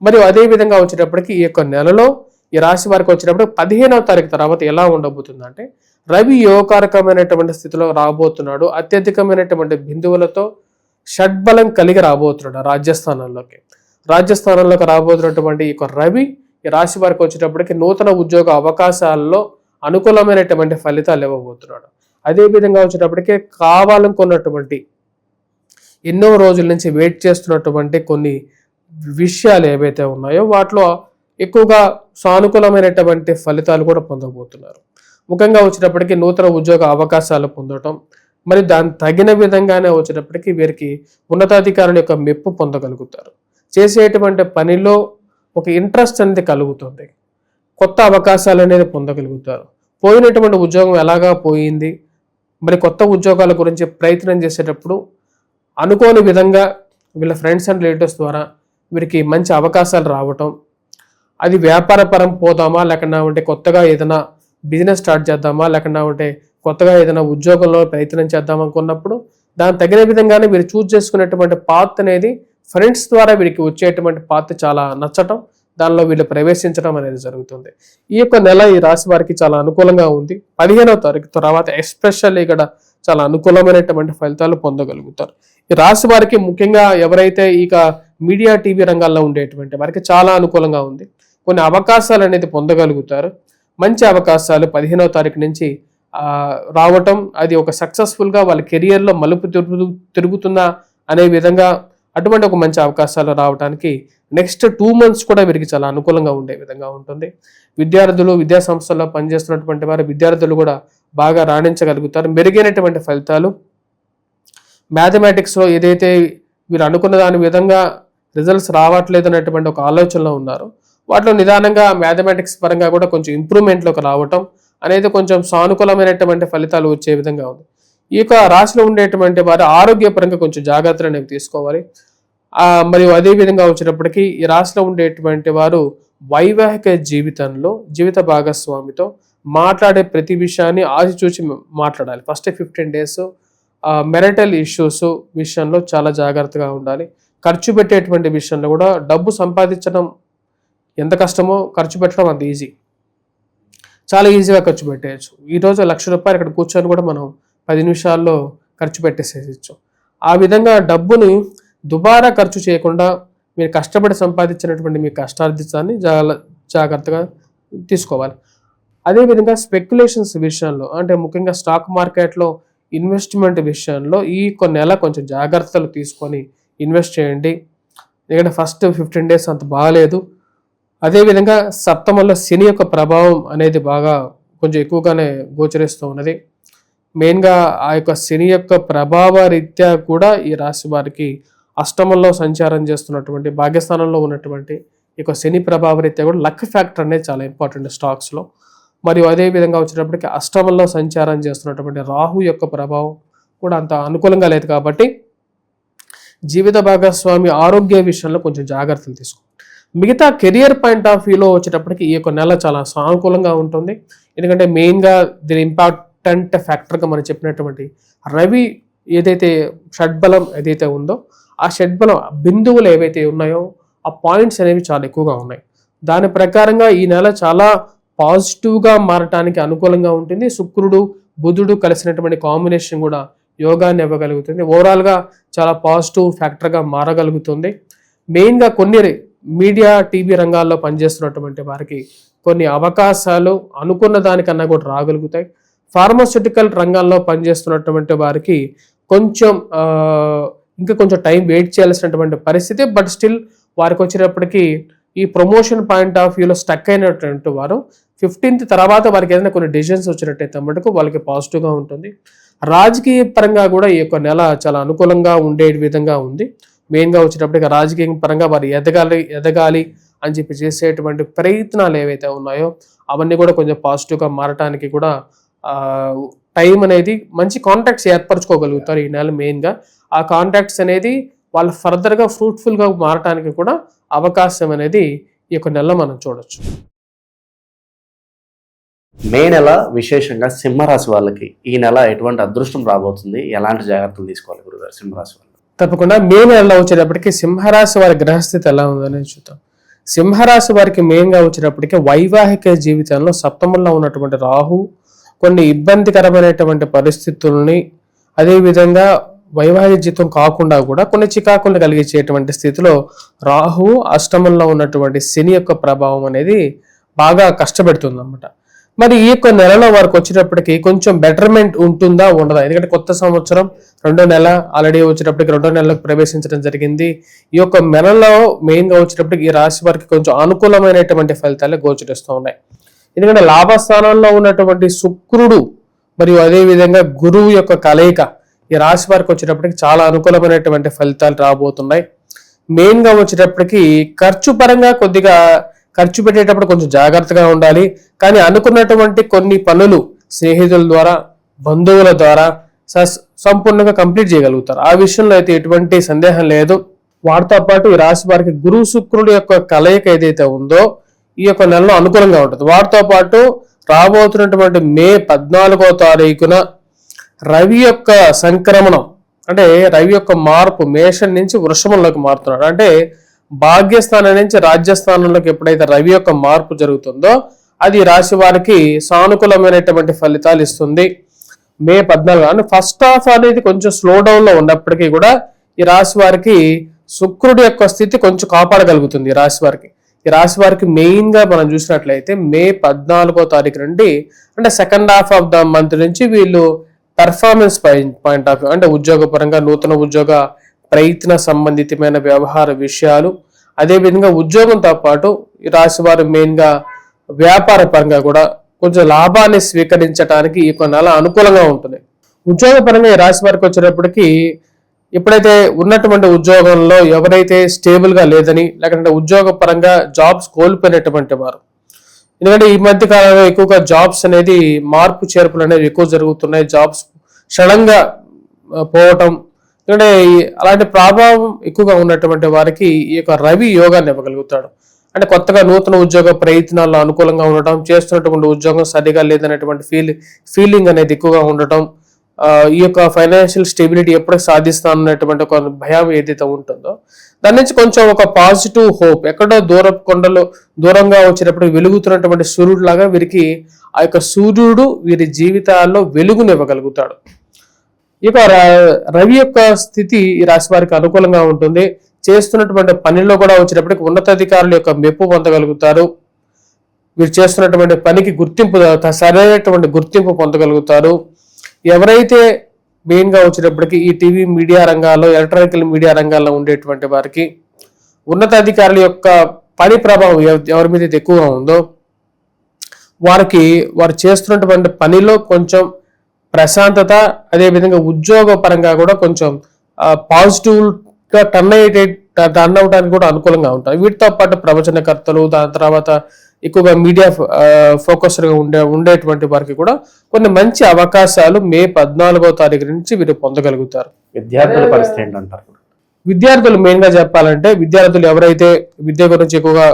మరియు అదేవిధంగా వచ్చేటప్పటికి ఈ యొక్క నెలలో ఈ రాశి వారికి వచ్చేటప్పుడు 15వ తారీఖు తర్వాత ఎలా ఉండబోతుందంటే రవి యోగకారకమైనటువంటి స్థితిలో రాబోతున్నాడు. అత్యధికమైనటువంటి బిందువులతో షడ్బలం కలిగి రాబోతున్నాడు రాజ్యస్థానంలోకి రాబోతున్నటువంటి ఈ యొక్క రవి ఈ రాశి వారికి వచ్చేటప్పటికి నూతన ఉద్యోగ అవకాశాల్లో అనుకూలమైనటువంటి ఫలితాలు ఇవ్వబోతున్నాడు. అదేవిధంగా వచ్చేటప్పటికే కావాలనుకున్నటువంటి ఎన్నో రోజుల నుంచి వెయిట్ చేస్తున్నటువంటి కొన్ని విషయాలు ఏవైతే ఉన్నాయో వాటిలో ఎక్కువగా సానుకూలమైనటువంటి ఫలితాలు కూడా పొందబోతున్నారు. ముఖ్యంగా వచ్చేటప్పటికి నూతన ఉద్యోగ అవకాశాలు పొందడం, మరి దాని తగిన విధంగానే వచ్చేటప్పటికి వీరికి ఉన్నతాధికారుల యొక్క మెప్పు పొందగలుగుతారు. చేసేటువంటి పనిలో ఒక ఇంట్రెస్ట్ అనేది కలుగుతుంది. కొత్త అవకాశాలు అనేది పొందగలుగుతారు. పోయినటువంటి ఉద్యోగం ఎలాగా పోయింది, మరి కొత్త ఉద్యోగాల గురించి ప్రయత్నం చేసేటప్పుడు అనుకోని విధంగా వీళ్ళ ఫ్రెండ్స్ అండ్ రిలేటివ్స్ ద్వారా వీరికి మంచి అవకాశాలు రావటం, అది వ్యాపార పరం పోదామా, లేకుండా ఉంటే కొత్తగా ఏదైనా బిజినెస్ స్టార్ట్ చేద్దామా, లేకుండా ఉంటే కొత్తగా ఏదైనా ఉద్యోగంలో ప్రయత్నం చేద్దాం అనుకున్నప్పుడు దాని తగిన విధంగానే వీరు చూస్ చేసుకునేటువంటి పాత్ అనేది ఫ్రెండ్స్ ద్వారా వీరికి వచ్చేటువంటి పాత్ చాలా నచ్చటం, దానిలో వీళ్ళు ప్రవేశించడం అనేది జరుగుతుంది. ఈ యొక్క నెల ఈ రాశి వారికి చాలా అనుకూలంగా ఉంది. 15వ తారీఖు తర్వాత ఎస్పెషల్లీ ఇక్కడ చాలా అనుకూలమైనటువంటి ఫలితాలు పొందగలుగుతారు. ఈ రాశి వారికి ముఖ్యంగా ఎవరైతే ఇక మీడియా టీవీ రంగాల్లో ఉండేటువంటి వారికి చాలా అనుకూలంగా ఉంది. కొన్ని అవకాశాలు అనేది పొందగలుగుతారు. మంచి అవకాశాలు 15వ తారీఖు నుంచి రావటం, అది ఒక సక్సెస్ఫుల్గా వాళ్ళ కెరియర్లో మలుపు తిరుగుతుందా అనే విధంగా అటువంటి ఒక మంచి అవకాశాలు రావడానికి నెక్స్ట్ 2 months కూడా వీరికి చాలా అనుకూలంగా ఉండే విధంగా ఉంటుంది. విద్యార్థులు, విద్యా సంస్థల్లో పనిచేస్తున్నటువంటి వారు విద్యార్థులు కూడా బాగా రాణించగలుగుతారు. మెరుగైనటువంటి ఫలితాలు మ్యాథమెటిక్స్లో ఏదైతే వీరు అనుకున్న దాని విధంగా రిజల్ట్స్ రావట్లేదు అనేటువంటి ఒక ఆలోచనలో ఉన్నారు, వాటిలో నిదానంగా మ్యాథమెటిక్స్ పరంగా కూడా కొంచెం ఇంప్రూవ్మెంట్లోకి రావటం అనేది కొంచెం సానుకూలమైనటువంటి ఫలితాలు వచ్చే విధంగా ఉంది. ఈ యొక్క రాశిలో ఉండేటువంటి వారు ఆరోగ్యపరంగా కొంచెం జాగ్రత్తలు అనేవి తీసుకోవాలి. మరియు అదే విధంగా వచ్చేటప్పటికీ ఈ రాశిలో ఉండేటువంటి వారు వైవాహిక జీవితంలో జీవిత భాగస్వామితో మాట్లాడే ప్రతి విషయాన్ని ఆచిచూచి మాట్లాడాలి. ఫస్ట్ 15 days మెరిటల్ ఇష్యూస్ విషయంలో చాలా జాగ్రత్తగా ఉండాలి. ఖర్చు పెట్టేటువంటి విషయంలో కూడా డబ్బు సంపాదించడం ఎంత కష్టమో ఖర్చు పెట్టడం అంత ఈజీ. చాలా ఈజీగా ఖర్చు పెట్టేయచ్చు. ఈరోజు ₹1,00,000 ఇక్కడ కూర్చొని కూడా మనం 10 నిమిషాల్లో ఖర్చు పెట్టేసేయచ్చు. ఆ విధంగా డబ్బుని దుబారా ఖర్చు చేయకుండా మీరు కష్టపడి సంపాదించినటువంటి మీ కష్టార్జితాన్ని జాగ్రత్తగా తీసుకోవాలి. అదేవిధంగా స్పెక్యులేషన్స్ విషయంలో, అంటే ముఖ్యంగా స్టాక్ మార్కెట్లో ఇన్వెస్ట్మెంట్ విషయంలో ఈ కొన్ని నెల కొంచెం జాగ్రత్తలు తీసుకొని ఇన్వెస్ట్ చేయండి. ఎందుకంటే ఫస్ట్ 15 days అంత బాగాలేదు. అదేవిధంగా సప్తమంలో శని యొక్క ప్రభావం అనేది బాగా కొంచెం ఎక్కువగానే గోచరిస్తూ ఉన్నది. మెయిన్గా ఆ యొక్క శని యొక్క ప్రభావ రీత్యా కూడా ఈ రాశి వారికి అష్టమంలో సంచారం చేస్తున్నటువంటి భాగ్యస్థానంలో ఉన్నటువంటి ఈ యొక్క శని ప్రభావ రీత్యా కూడా లక్ ఫ్యాక్టర్ అనేది చాలా ఇంపార్టెంట్ స్టాక్స్లో. మరియు అదేవిధంగా వచ్చేటప్పటికి అష్టమంలో సంచారం చేస్తున్నటువంటి రాహు యొక్క ప్రభావం కూడా అంత అనుకూలంగా లేదు కాబట్టి జీవిత భాగస్వామి ఆరోగ్య విషయంలో కొంచెం జాగ్రత్తలు తీసుకోండి. మిగతా కెరియర్ పాయింట్ ఆఫ్ వ్యూలో వచ్చేటప్పటికి ఈ యొక్క నెల చాలా సానుకూలంగా ఉంటుంది. ఎందుకంటే మెయిన్గా దీని ఇంపార్టెంట్ ఫ్యాక్టర్గా మనం చెప్పినటువంటి రవి ఏదైతే షడ్బలం ఏదైతే ఉందో ఆ షడ్బలం బిందువులు ఏవైతే ఉన్నాయో ఆ పాయింట్స్ అనేవి చాలా ఎక్కువగా ఉన్నాయి. దాని ప్రకారంగా ఈ నెల చాలా పాజిటివ్గా మారటానికి అనుకూలంగా ఉంటుంది. శుక్రుడు బుధుడు కలిసినటువంటి కాంబినేషన్ కూడా యోగాన్ని ఇవ్వగలుగుతుంది. ఓవరాల్గా చాలా పాజిటివ్ ఫ్యాక్టర్గా మారగలుగుతుంది. మెయిన్గా కొన్ని మీడియా టీవీ రంగాల్లో పనిచేస్తున్నటువంటి వారికి కొన్ని అవకాశాలు అనుకున్న దానికన్నా కూడా రాగలుగుతాయి. ఫార్మాస్యూటికల్ రంగాల్లో పనిచేస్తున్నటువంటి వారికి కొంచెం ఇంకా కొంచెం టైం వెయిట్ చేయాల్సినటువంటి పరిస్థితి. బట్ స్టిల్ వారికి వచ్చేటప్పటికి ఈ ప్రమోషన్ పాయింట్ ఆఫ్ వ్యూలో స్టక్ అయినటువంటి వారు 15th తర్వాత వారికి ఏదైనా కొన్ని డిసిషన్స్ వచ్చినట్టయితే మటుకు వాళ్ళకి పాజిటివ్గా ఉంటుంది. రాజకీయ పరంగా కూడా ఈ యొక్క నెల చాలా అనుకూలంగా ఉండే విధంగా ఉంది. మెయిన్గా వచ్చేటప్పటికి రాజకీయ పరంగా వారు ఎదగాలి అని చెప్పి చేసేటువంటి ప్రయత్నాలు ఏవైతే ఉన్నాయో అవన్నీ కూడా కొంచెం పాజిటివ్గా మారటానికి కూడా టైం అనేది మంచి కాంటాక్ట్స్ ఏర్పరచుకోగలుగుతారు ఈ నెల. మెయిన్గా ఆ కాంటాక్ట్స్ అనేది వాళ్ళు ఫర్దర్గా ఫ్రూట్ఫుల్గా మారటానికి కూడా అవకాశం అనేది ఈ యొక్క నెలలో మనం చూడొచ్చు. మే నెల విశేషంగా సింహరాశి వాళ్ళకి ఈ నెల ఎటువంటి అదృష్టం రాబోతుంది, ఎలాంటి జాగ్రత్తలు తీసుకోవాలి గురుగారు సింహరాశి వాళ్ళు? తప్పకుండా మే నెలలో వచ్చేటప్పటికి సింహరాశి వారి గ్రహస్థితి ఎలా ఉందనేది చూద్దాం. సింహరాశి వారికి మెయిన్గా వచ్చేటప్పటికి వైవాహిక జీవితంలో సప్తమంలో ఉన్నటువంటి రాహు కొన్ని ఇబ్బందికరమైనటువంటి పరిస్థితుల్ని, అదేవిధంగా వైవాహిక జీవితం కాకుండా కూడా కొన్ని చికాకులను కలిగించేటువంటి స్థితిలో రాహు అష్టమంలో ఉన్నటువంటి శని యొక్క ప్రభావం అనేది బాగా కష్టపెడుతుంది అన్నమాట. మరి ఈ యొక్క నెలలో వారికి వచ్చేటప్పటికి కొంచెం బెటర్మెంట్ ఉంటుందా ఉండదా? ఎందుకంటే కొత్త సంవత్సరం 2వ నెల ఆల్రెడీ వచ్చేటప్పటికి 2వ నెలలోకి ప్రవేశించడం జరిగింది. ఈ యొక్క నెలలో మెయిన్గా వచ్చేటప్పటికి ఈ రాశి వారికి కొంచెం అనుకూలమైనటువంటి ఫలితాలు గోచరిస్తూ ఉన్నాయి. ఎందుకంటే లాభస్థానంలో ఉన్నటువంటి శుక్రుడు మరియు అదేవిధంగా గురువు యొక్క కలయిక ఈ రాశి వారికి వచ్చేటప్పటికి చాలా అనుకూలమైనటువంటి ఫలితాలు రాబోతున్నాయి. మెయిన్గా వచ్చేటప్పటికి ఖర్చు పరంగా కొద్దిగా ఖర్చు పెట్టేటప్పుడు కొంచెం జాగ్రత్తగా ఉండాలి. కానీ అనుకున్నటువంటి కొన్ని పనులు స్నేహితుల ద్వారా, బంధువుల ద్వారా సంపూర్ణంగా కంప్లీట్ చేయగలుగుతారు. ఆ విషయంలో అయితే ఎటువంటి సందేహం లేదు. వాటితో పాటు ఈ రాశి వారికి గురు శుక్రుడు యొక్క కలయిక ఏదైతే ఉందో ఈ యొక్క నెలలో అనుకూలంగా ఉంటుంది. వాటితో పాటు రాబోతున్నటువంటి మే 14వ తారీఖున రవి యొక్క సంక్రమణం, అంటే రవి యొక్క మార్పు మేషం నుంచి వృషభంలోకి మారుతున్నాడు. అంటే భాగ్యస్థానం నుంచి రాజ్యస్థానంలోకి ఎప్పుడైతే రవి యొక్క మార్పు జరుగుతుందో అది ఈ రాశి వారికి సానుకూలమైనటువంటి ఫలితాలు ఇస్తుంది. మే 14 ఫస్ట్ హాఫ్ అనేది కొంచెం స్లో డౌన్ లో ఉన్నప్పటికీ కూడా ఈ రాశి వారికి శుక్రుడి యొక్క స్థితి కొంచెం కాపాడగలుగుతుంది. ఈ రాశి వారికి మెయిన్ గా మనం చూసినట్లయితే మే 14 నుండి అంటే second half of the month నుంచి వీళ్ళు పెర్ఫార్మెన్స్ పాయింట్ ఆఫ్ వ్యూ అంటే ఉద్యోగపరంగా నూతన ఉద్యోగ ప్రయత్న సంబంధితమైన వ్యవహార విషయాలు, అదేవిధంగా ఉద్యోగంతో పాటు ఈ రాశి వారు మెయిన్ గా వ్యాపార పరంగా కూడా కొంచెం లాభాన్ని స్వీకరించడానికి ఈ యొక్క నెల అనుకూలంగా ఉంటుంది. ఉద్యోగపరంగా ఈ రాశి వారికి వచ్చేటప్పటికి ఎప్పుడైతే ఉన్నటువంటి ఉద్యోగంలో ఎవరైతే స్టేబుల్ గా లేదని లేకుంటే ఉద్యోగ పరంగా జాబ్స్ కోల్పోయినటువంటి వారు, ఎందుకంటే ఈ మధ్య కాలంలో ఎక్కువగా జాబ్స్ అనేది మార్పు చేర్పులు అనేవి ఎక్కువ జరుగుతున్నాయి. జాబ్స్ సడన్గా పోవటం, ఎందుకంటే అలాంటి ప్రభావం ఎక్కువగా ఉన్నటువంటి వారికి ఈ యొక్క రవి యోగాన్ని ఇవ్వగలుగుతాడు. అంటే కొత్తగా నూతన ఉద్యోగ ప్రయత్నాల్లో అనుకూలంగా ఉండటం, చేస్తున్నటువంటి ఉద్యోగం సరిగా లేదనేటువంటి ఫీలింగ్ అనేది ఎక్కువగా ఉండటం, ఈ యొక్క ఫైనాన్షియల్ స్టెబిలిటీ ఎప్పుడు సాధిస్తానన్నటువంటి ఒక భయం ఏదైతే ఉంటుందో దాని నుంచి కొంచెం ఒక పాజిటివ్ హోప్, ఎక్కడో దూరంగా వచ్చేటప్పుడు వెలుగుతున్నటువంటి సూర్యుడు లాగా వీరికి ఆ యొక్క సూర్యుడు వీరి జీవితాల్లో వెలుగునివ్వగలుగుతాడు. ఈ యొక్క రవి యొక్క స్థితి ఈ రాశి వారికి అనుకూలంగా ఉంటుంది. చేస్తున్నటువంటి పనిలో కూడా వచ్చేటప్పటికి ఉన్నతాధికారుల యొక్క మెప్పు పొందగలుగుతారు. వీరు చేస్తున్నటువంటి పనికి సరైనటువంటి గుర్తింపు పొందగలుగుతారు. ఎవరైతే మెయిన్ గా వచ్చేటప్పటికి ఈ టీవీ మీడియా రంగాల్లో, ఎలక్ట్రానికల్ మీడియా రంగాల్లో ఉండేటువంటి వారికి ఉన్నతాధికారుల యొక్క పని ప్రభావం ఎవరి మీద ఎక్కువగా ఉందో వారు చేస్తున్నటువంటి పనిలో కొంచెం ప్రశాంతత, అదేవిధంగా ఉద్యోగ పరంగా కూడా కొంచెం పాజిటివ్ గా టర్న్ అవడానికి కూడా అనుకూలంగా ఉంటాయి. వీటితో పాటు ప్రవచనకర్తలు, దాని తర్వాత ఎక్కువగా మీడియా ఫోకస్డ్ గా ఉండేటువంటి వారికి కూడా కొన్ని మంచి అవకాశాలు మే 14 నుంచి వీరు పొందగలుగుతారు. విద్యార్థుల పరిస్థితి ఏంటంటారు? విద్యార్థులు మెయిన్ గా చెప్పాలంటే విద్యార్థులు ఎవరైతే విద్య గురించి ఎక్కువగా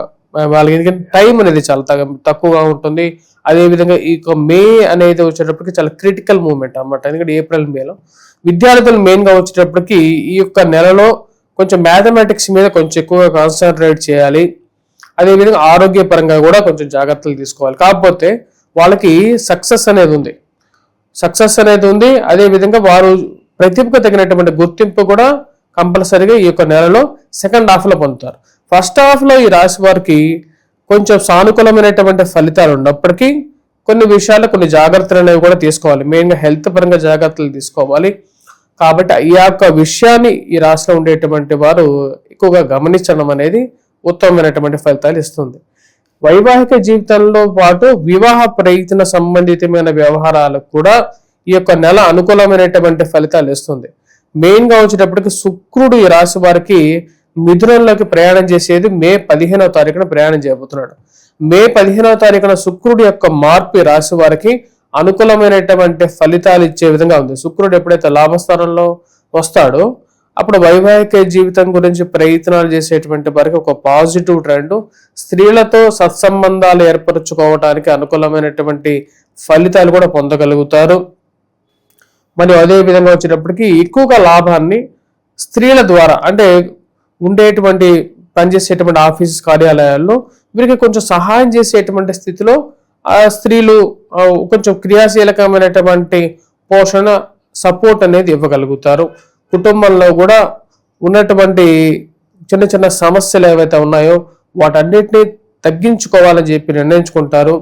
వాళ్ళకి ఎందుకంటే టైం అనేది చాలా తక్కువగా ఉంటుంది. అదేవిధంగా ఈ మే అనేది వచ్చేటప్పటికి చాలా క్రిటికల్ మూమెంట్ అన్నమాట. ఎందుకంటే ఏప్రిల్ మేలో విద్యార్థులు మెయిన్ గా వచ్చేటప్పటికి ఈ యొక్క నెలలో కొంచెం మ్యాథమెటిక్స్ మీద కొంచెం ఎక్కువగా కాన్సన్ట్రేట్ చేయాలి. అదేవిధంగా ఆరోగ్యపరంగా కూడా కొంచెం జాగ్రత్తలు తీసుకోవాలి. కాకపోతే వాళ్ళకి సక్సెస్ అనేది ఉంది. అదేవిధంగా వారు ప్రతిభకు తగినటువంటి గుర్తింపు కూడా కంపల్సరీగా ఈ యొక్క నెలలో సెకండ్ హాఫ్ లో పొందుతారు. ఫస్ట్ హాఫ్ లో ఈ రాశి వారికి కొంచెం సానుకూలమైనటువంటి ఫలితాలు ఉన్నప్పటికీ కొన్ని విషయాల్లో కొన్ని జాగ్రత్తలు అనేవి కూడా తీసుకోవాలి. మెయిన్గా హెల్త్ పరంగా జాగ్రత్తలు తీసుకోవాలి. కాబట్టి ఈ యొక్క విషయాన్ని ఈ రాశిలో ఉండేటువంటి వారు ఎక్కువగా గమనించడం అనేది ఉత్తమమైనటువంటి ఫలితాలు ఇస్తుంది. వైవాహిక జీవితంలో పాటు వివాహ ప్రయత్న సంబంధితమైన వ్యవహారాలకు కూడా ఈ యొక్క నెల అనుకూలమైనటువంటి ఫలితాలు ఇస్తుంది. మెయిన్ గా వచ్చేటప్పటికి శుక్రుడు ఈ రాశి వారికి మిథునంలోకి ప్రయాణం చేసేది మే 15 ప్రయాణం చేయబోతున్నాడు. మే 15 శుక్రుడు యొక్క మార్పు ఈ రాశి వారికి అనుకూలమైనటువంటి ఫలితాలు ఇచ్చే విధంగా ఉంది. శుక్రుడు ఎప్పుడైతే లాభస్థానంలో వస్తాడో అప్పుడు వైవాహిక జీవితం గురించి ప్రయత్నాలు చేసేటువంటి వారికి ఒక పాజిటివ్ ట్రెండ్, స్త్రీలతో సత్సంబంధాలు ఏర్పరచుకోవడానికి అనుకూలమైనటువంటి ఫలితాలు కూడా పొందగలుగుతారు. మరియు అదే విధంగా వచ్చేటప్పటికి ఎక్కువగా లాభాన్ని స్త్రీల ద్వారా అంటే ఉండేటువంటి పనిచేసేటువంటి ఆఫీస్ కార్యాలయాల్లో వీరికి కొంచెం సహాయం చేసేటువంటి స్థితిలో ఆ స్త్రీలు కొంచెం క్రియాశీలకమైనటువంటి పోషణ సపోర్ట్ అనేది ఇవ్వగలుగుతారు. కుటుంబంలో కూడా ఉన్నటువంటి చిన్న చిన్న సమస్యలు ఏవైతే ఉన్నాయో వాటన్నిటిని తగ్గించుకోవాలని చెప్పి నిర్ణయించుకుంటారు.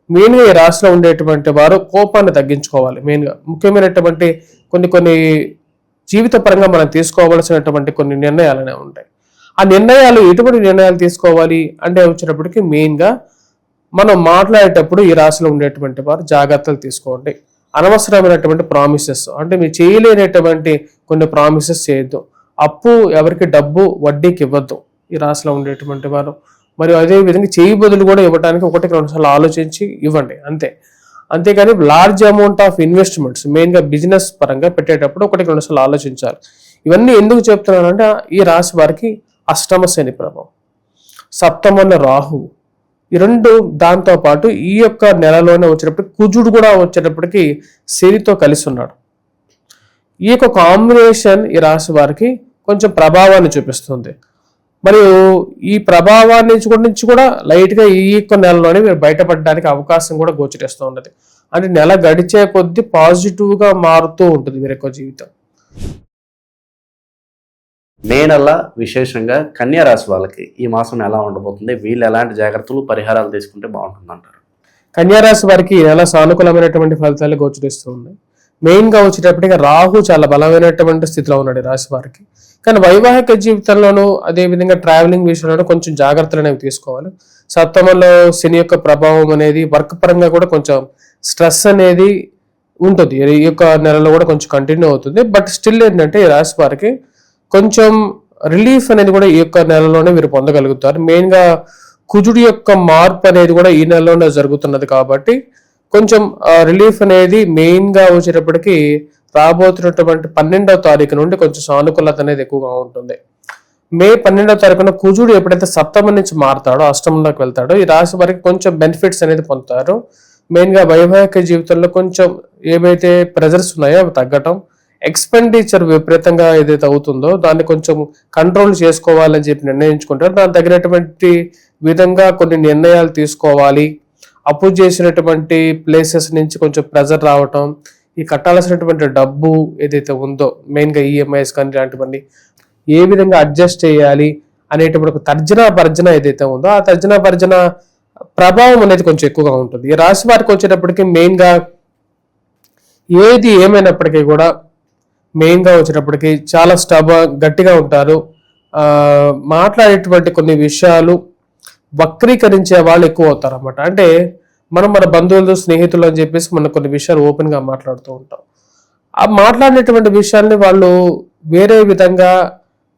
మెయిన్గా ఈ రాశిలో ఉండేటువంటి వారు కోపాన్ని తగ్గించుకోవాలి. మెయిన్గా ముఖ్యమైనటువంటి కొన్ని జీవిత పరంగా మనం తీసుకోవాల్సినటువంటి కొన్ని నిర్ణయాలు అనేవి ఉంటాయి. ఆ నిర్ణయాలు ఎటువంటి నిర్ణయాలు తీసుకోవాలి అంటే వచ్చేటప్పటికి మెయిన్గా మనం మాట్లాడేటప్పుడు ఈ రాశిలో ఉండేటువంటి వారు జాగ్రత్తలు తీసుకోండి. అనవసరమైనటువంటి ప్రామిసెస్ అంటే మీరు చేయలేనటువంటి కొన్ని ప్రామిసెస్ చేయొద్దు. అప్పు ఎవరికి డబ్బు వడ్డీకి ఇవ్వద్దు ఈ రాశిలో ఉండేటువంటి వారు. మరియు అదే విధంగా చేయి బదులు కూడా ఇవ్వడానికి 1-2 సార్లు ఆలోచించి ఇవ్వండి అంతేకాని లార్జ్ అమౌంట్ ఆఫ్ ఇన్వెస్ట్మెంట్స్ మెయిన్గా బిజినెస్ పరంగా పెట్టేటప్పుడు 1-2 సార్లు ఆలోచించాలి. ఇవన్నీ ఎందుకు చెప్తున్నానంటే ఈ రాశి వారికి అష్టమ శని ప్రభావం, సప్తమంలో రాహు, ఈ రెండు దాంతో పాటు ఈ యొక్క నెలలోనే వచ్చేటప్పటికి కుజుడు కూడా వచ్చేటప్పటికి శనితో కలిసి ఉన్నాడు. ఈ యొక్క కాంబినేషన్ ఈ రాశి వారికి కొంచెం ప్రభావాన్ని చూపిస్తుంది. మరియు ఈ ప్రభావాన్ని నుంచి కూడా లైట్గా ఈ యొక్క నెలలోనే మీరు బయటపడడానికి అవకాశం కూడా గోచరిస్తూ ఉన్నది. అంటే నెల గడిచే కొద్దీ పాజిటివ్గా మారుతూ ఉంటుంది వీరి యొక్క జీవితం. మే నెల విశేషంగా కన్యా రాశి వాళ్ళకి ఈ మాసం ఎలా ఉండబోతుంది, వీళ్ళు ఎలాంటి జాగ్రత్తలు పరిహారాలు తీసుకుంటే బాగుంటుంది అంటారు? కన్యారాశి వారికి ఈ నెల సానుకూలమైనటువంటి ఫలితాలు గోచరిస్తూ ఉన్నాయి. మెయిన్గా వచ్చేటప్పటికి రాహు చాలా బలమైనటువంటి స్థితిలో ఉన్నాడు ఈ రాశి వారికి. కానీ వైవాహిక జీవితంలోనూ అదేవిధంగా ట్రావెలింగ్ విషయంలో కొంచెం జాగ్రత్తలు అనేవి తీసుకోవాలి. సప్తమంలో శని యొక్క ప్రభావం అనేది వర్క్ పరంగా కూడా కొంచెం స్ట్రెస్ అనేది ఉంటుంది. ఈ యొక్క నెలలో కూడా కొంచెం కంటిన్యూ అవుతుంది. బట్ స్టిల్ ఏంటంటే ఈ రాశి వారికి కొంచెం రిలీఫ్ అనేది కూడా ఈ యొక్క నెలలోనే మీరు పొందగలుగుతారు. మెయిన్గా కుజుడి యొక్క మార్పు అనేది కూడా ఈ నెలలోనే జరుగుతున్నది కాబట్టి కొంచెం రిలీఫ్ అనేది మెయిన్గా వచ్చేటప్పటికి రాబోతున్నటువంటి 12వ తారీఖు నుండి కొంచెం సానుకూలత అనేది ఎక్కువగా ఉంటుంది. మే 12వ తారీఖున కుజుడు ఎప్పుడైతే సప్తమం నుంచి మారుతాడో అష్టమంలోకి వెళ్తాడో ఈ రాశి వారికి కొంచెం బెనిఫిట్స్ అనేది పొందుతారు. మెయిన్గా వైవాహిక జీవితంలో కొంచెం ఏవైతే ప్రెజర్స్ ఉన్నాయో అవి తగ్గటం, ఎక్స్పెండిచర్ విపరీతంగా ఏదైతే అవుతుందో దాన్ని కొంచెం కంట్రోల్ చేసుకోవాలని చెప్పి నిర్ణయించుకుంటారు. దానికి తగినటువంటి విధంగా కొన్ని నిర్ణయాలు తీసుకోవాలి. అప్పు చేసినటువంటి ప్లేసెస్ నుంచి కొంచెం ప్రెజర్ రావటం, ఈ కట్టాల్సినటువంటి డబ్బు ఏదైతే ఉందో మెయిన్గా ఈఎంఐస్ కానీ ఇలాంటివన్నీ ఏ విధంగా అడ్జస్ట్ చేయాలి అనేటప్పుడు ఒక తర్జన భర్జన ఏదైతే ఉందో ఆ తర్జన భర్జన ప్రభావం అనేది కొంచెం ఎక్కువగా ఉంటుంది. ఈ రాశి వారికి వచ్చేటప్పటికి మెయిన్గా ఏది ఏమైనప్పటికీ కూడా మెయిన్గా వచ్చేటప్పటికి చాలా గట్టిగా ఉంటారు. మాట్లాడేటువంటి కొన్ని విషయాలు వక్రీకరించే వాళ్ళు ఎక్కువ అవుతారు అన్నమాట. అంటే మనం మన బంధువులు స్నేహితులు అని చెప్పేసి మనం కొన్ని విషయాలు ఓపెన్గా మాట్లాడుతూ ఉంటాం. ఆ మాట్లాడినటువంటి విషయాల్ని వాళ్ళు వేరే విధంగా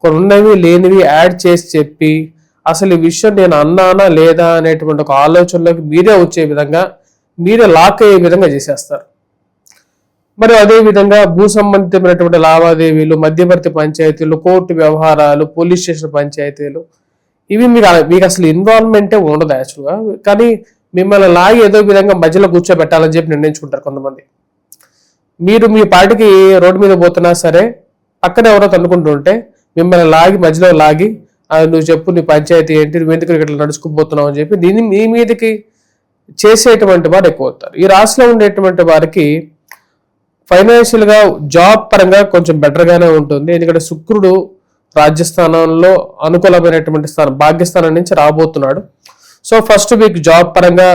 కొన్ని ఉన్నవి లేనివి యాడ్ చేసి చెప్పి అసలు ఈ విషయం నేను అన్నానా లేదా అనేటువంటి ఒక ఆలోచనలోకి మీరే వచ్చే విధంగా మీరే లాక్ అయ్యే విధంగా చేసేస్తారు. మరి అదేవిధంగా భూ సంబంధితమైనటువంటి లావాదేవీలు, మధ్యవర్తి పంచాయతీలు, కోర్టు వ్యవహారాలు, పోలీస్ స్టేషన్ పంచాయతీలు ఇవి మీకు అసలు ఇన్వాల్వ్మెంటే ఉండదు యాక్చువల్గా. కానీ మిమ్మల్ని లాగి ఏదో విధంగా మధ్యలో కూర్చోబెట్టాలని చెప్పి నిర్ణయించుకుంటారు కొంతమంది. మీరు మీ పార్టీకి రోడ్డు మీద పోతున్నా సరే పక్కన ఎవరో తన్నుకుంటుంటే మిమ్మల్ని లాగి మధ్యలో లాగి నువ్వు చెప్పు నీ పంచాయతీ ఏంటి, నువ్వు ఎందుకు ఇట్లా నడుచుకుపోతున్నావు అని చెప్పి దీన్ని మీ మీదకి చేసేటువంటి వారు ఎక్కువ అవుతారు. ఈ రాశిలో ఉండేటువంటి వారికి ఫైనాన్షియల్గా జాబ్ పరంగా కొంచెం బెటర్గానే ఉంటుంది. ఎందుకంటే శుక్రుడు రాజ్యస్థానంలో అనుకూలమైనటువంటి స్థానం భాగ్యస్థానం నుంచి రాబోతున్నాడు. సో ఫస్ట్ వీక్ జాబ్ పరంగా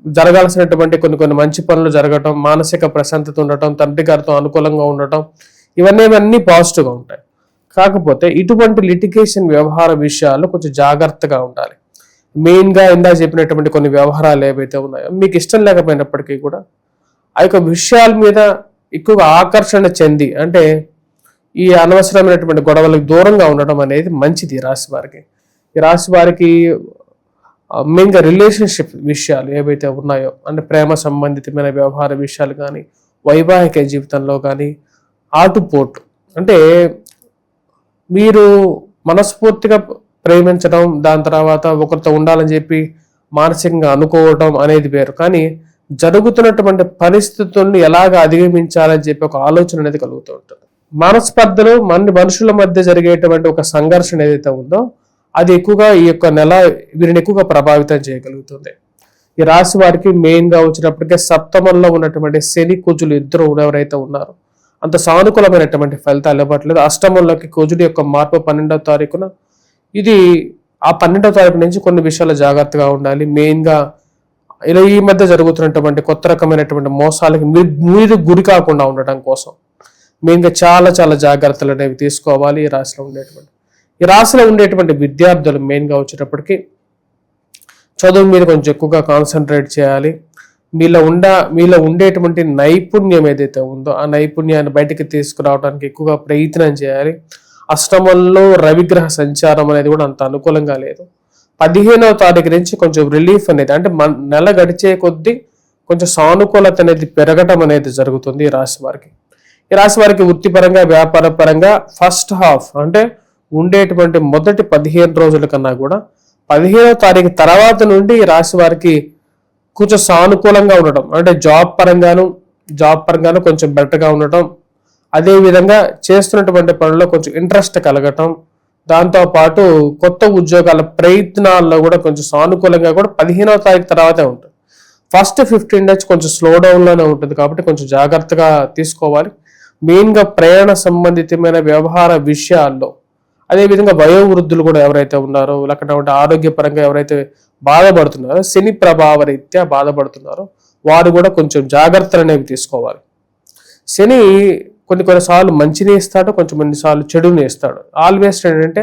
జరగాల్సినటువంటి కొన్ని మంచి పనులు జరగటం, మానసిక ప్రశాంతత ఉండటం, తండ్రి గారితో అనుకూలంగా ఉండటం ఇవన్నీ పాజిటివ్గా ఉంటాయి. కాకపోతే ఇటువంటి లిటిగేషన్ వ్యవహార విషయాలు కొంచెం జాగ్రత్తగా ఉండాలి. మెయిన్గా ఇందా చెప్పినటువంటి కొన్ని వ్యవహారాలు ఏవైతే ఉన్నాయో మీకు ఇష్టం లేకపోయినప్పటికీ కూడా ఆ యొక్క విషయాల మీద ఎక్కువగా ఆకర్షణ చెంది అంటే ఈ అనవసరమైనటువంటి గొడవలకు దూరంగా ఉండడం అనేది మంచిది ఈ రాశి వారికి. ఈ రాశి వారికి మెయిన్గా రిలేషన్షిప్ విషయాలు ఏవైతే ఉన్నాయో అంటే ప్రేమ సంబంధితమైన వ్యవహార విషయాలు కానీ వైవాహిక జీవితంలో కానీ ఆటుపోటు అంటే మీరు మనస్ఫూర్తిగా ప్రేమించడం, దాని తర్వాత ఒకరితో ఉండాలని చెప్పి మానసికంగా అనుకోవడం అనేది వేరు. కానీ జరుగుతున్నటువంటి పరిస్థితులను ఎలాగ అధిగమించాలని చెప్పి ఒక ఆలోచన అనేది కలుగుతూ ఉంటుంది. మనస్పర్ధలు మనుషుల మధ్య జరిగేటువంటి ఒక సంఘర్షణ ఏదైతే ఉందో అది ఎక్కువగా ఈ యొక్క నెల వీరిని ఎక్కువగా ప్రభావితం చేయగలుగుతుంది. ఈ రాశి వారికి మెయిన్గా వచ్చినప్పటికే సప్తమంలో ఉన్నటువంటి శని కుజులు ఇద్దరు ఎవరైతే ఉన్నారో అంత సానుకూలమైనటువంటి ఫలితాలు ఇవ్వట్లేదు. అష్టమంలోకి కుజుడి యొక్క మార్పు 12వ తారీఖున ఇది ఆ 12వ తారీఖు నుంచి కొన్ని విషయాలు జాగ్రత్తగా ఉండాలి. మెయిన్గా ఇలా ఈ మధ్య జరుగుతున్నటువంటి కొత్త రకమైనటువంటి మోసాలకి మీరు గురి కాకుండా ఉండటం కోసం మెయిన్గా చాలా జాగ్రత్తలు అనేవి తీసుకోవాలి. ఈ రాశిలో ఉండేటువంటి విద్యార్థులు మెయిన్గా వచ్చేటప్పటికి చదువు మీద కొంచెం ఎక్కువగా కాన్సన్ట్రేట్ చేయాలి. మీలో ఉండేటువంటి నైపుణ్యం ఏదైతే ఉందో ఆ నైపుణ్యాన్ని బయటికి తీసుకురావడానికి ఎక్కువగా ప్రయత్నం చేయాలి. అష్టమంలో రవిగ్రహ సంచారం అనేది కూడా అంత అనుకూలంగా లేదు. 15వ తారీఖు నుంచి కొంచెం రిలీఫ్ అనేది అంటే నెల గడిచే కొద్దీ కొంచెం సానుకూలత అనేది పెరగటం అనేది జరుగుతుంది ఈ రాశి వారికి. ఈ రాశి వారికి వృత్తిపరంగా వ్యాపార పరంగా ఫస్ట్ హాఫ్ అంటే ఉండేటువంటి మొదటి 15 రోజుల కన్నా కూడా 15వ తారీఖు తర్వాత నుండి ఈ రాశి వారికి కొంచెం సానుకూలంగా ఉండటం అంటే జాబ్ పరంగాను కొంచెం బెటర్గా ఉండటం, అదేవిధంగా చేస్తున్నటువంటి పనుల్లో కొంచెం ఇంట్రెస్ట్ కలగటం, దాంతోపాటు కొత్త ఉద్యోగాల ప్రయత్నాల్లో కూడా కొంచెం సానుకూలంగా కూడా 15వ తారీఖు తర్వాతే ఉంటుంది. ఫస్ట్ 15 డేస్ కొంచెం స్లో డౌన్లోనే ఉంటుంది కాబట్టి కొంచెం జాగ్రత్తగా తీసుకోవాలి. మెయిన్గా ప్రయాణ సంబంధితమైన వ్యవహార విషయాల్లో, అదేవిధంగా వయోవృద్ధులు కూడా ఎవరైతే ఉన్నారో, లేకపోతే ఆరోగ్యపరంగా ఎవరైతే బాధపడుతున్నారో, శని ప్రభావ రీత్యా బాధపడుతున్నారో వారు కూడా కొంచెం జాగ్రత్తలు అనేవి తీసుకోవాలి. శని కొన్నిసార్లు మంచిని ఇస్తాడు, కొన్నిసార్లు చెడుని ఇస్తాడు. ఆల్వేస్ ఏంటంటే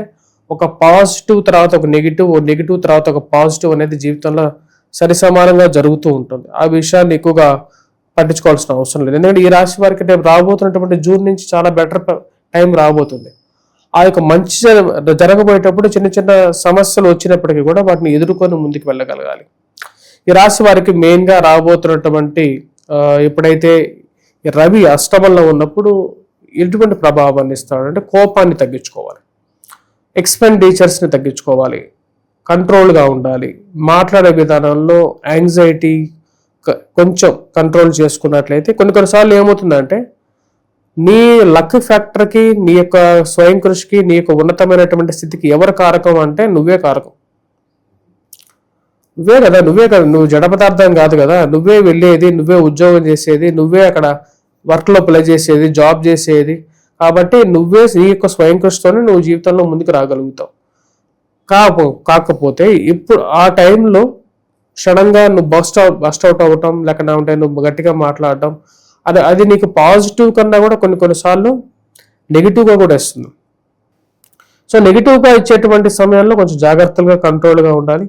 ఒక పాజిటివ్ తర్వాత ఒక నెగిటివ్ తర్వాత ఒక పాజిటివ్ అనేది జీవితంలో సరిసమానంగా జరుగుతూ ఉంటుంది. ఆ విషయాన్ని ఎక్కువగా పట్టించుకోవాల్సిన అవసరం లేదు. ఎందుకంటే ఈ రాశి వారికి రేపు రాబోతున్నటువంటి జూన్ నుంచి చాలా బెటర్ టైం రాబోతుంది. ఆ యొక్క మంచి జరగబోయేటప్పుడు చిన్న చిన్న సమస్యలు వచ్చినప్పటికీ కూడా వాటిని ఎదుర్కొని ముందుకు వెళ్ళగలగాలి. ఈ రాశి వారికి మెయిన్గా రాబోతున్నటువంటి ఎప్పుడైతే రవి అష్టమంలో ఉన్నప్పుడు ఎటువంటి ప్రభావాన్ని ఇస్తాడు అంటే కోపాన్ని తగ్గించుకోవాలి, ఎక్స్పెండిచర్స్ని తగ్గించుకోవాలి, కంట్రోల్గా ఉండాలి. మాట్లాడే విధానంలో యాంగ్జైటీ కొంచెం కంట్రోల్ చేసుకున్నట్లయితే కొన్నిసార్లు ఏమవుతుందంటే నీ లక్ ఫ్యాక్టర్కి, నీ యొక్క స్వయం కృషికి, నీ యొక్క ఉన్నతమైనటువంటి స్థితికి ఎవరు కారకం అంటే నువ్వే కారకం. నువ్వే కదా, నువ్వు జడ పదార్థం కాదు కదా. నువ్వే వెళ్ళేది, నువ్వే ఉద్యోగం చేసేది, నువ్వే అక్కడ వర్క్లో ప్లే చేసేది, జాబ్ చేసేది. కాబట్టి నువ్వే నీ యొక్క స్వయం కృషితోనే నువ్వు జీవితంలో ముందుకు రాగలుగుతావు. కాకపోతే ఇప్పుడు ఆ టైంలో సడన్గా నువ్వు బస్ట్ అవుట్ అవ్వటం, లేకపోతే నువ్వు గట్టిగా మాట్లాడటం, అది నీకు పాజిటివ్ కన్నా కూడా కొన్నిసార్లు నెగిటివ్గా కూడా ఇస్తుంది. సో నెగిటివ్గా ఇచ్చేటువంటి సమయంలో కొంచెం జాగ్రత్తగా కంట్రోల్గా ఉండాలి.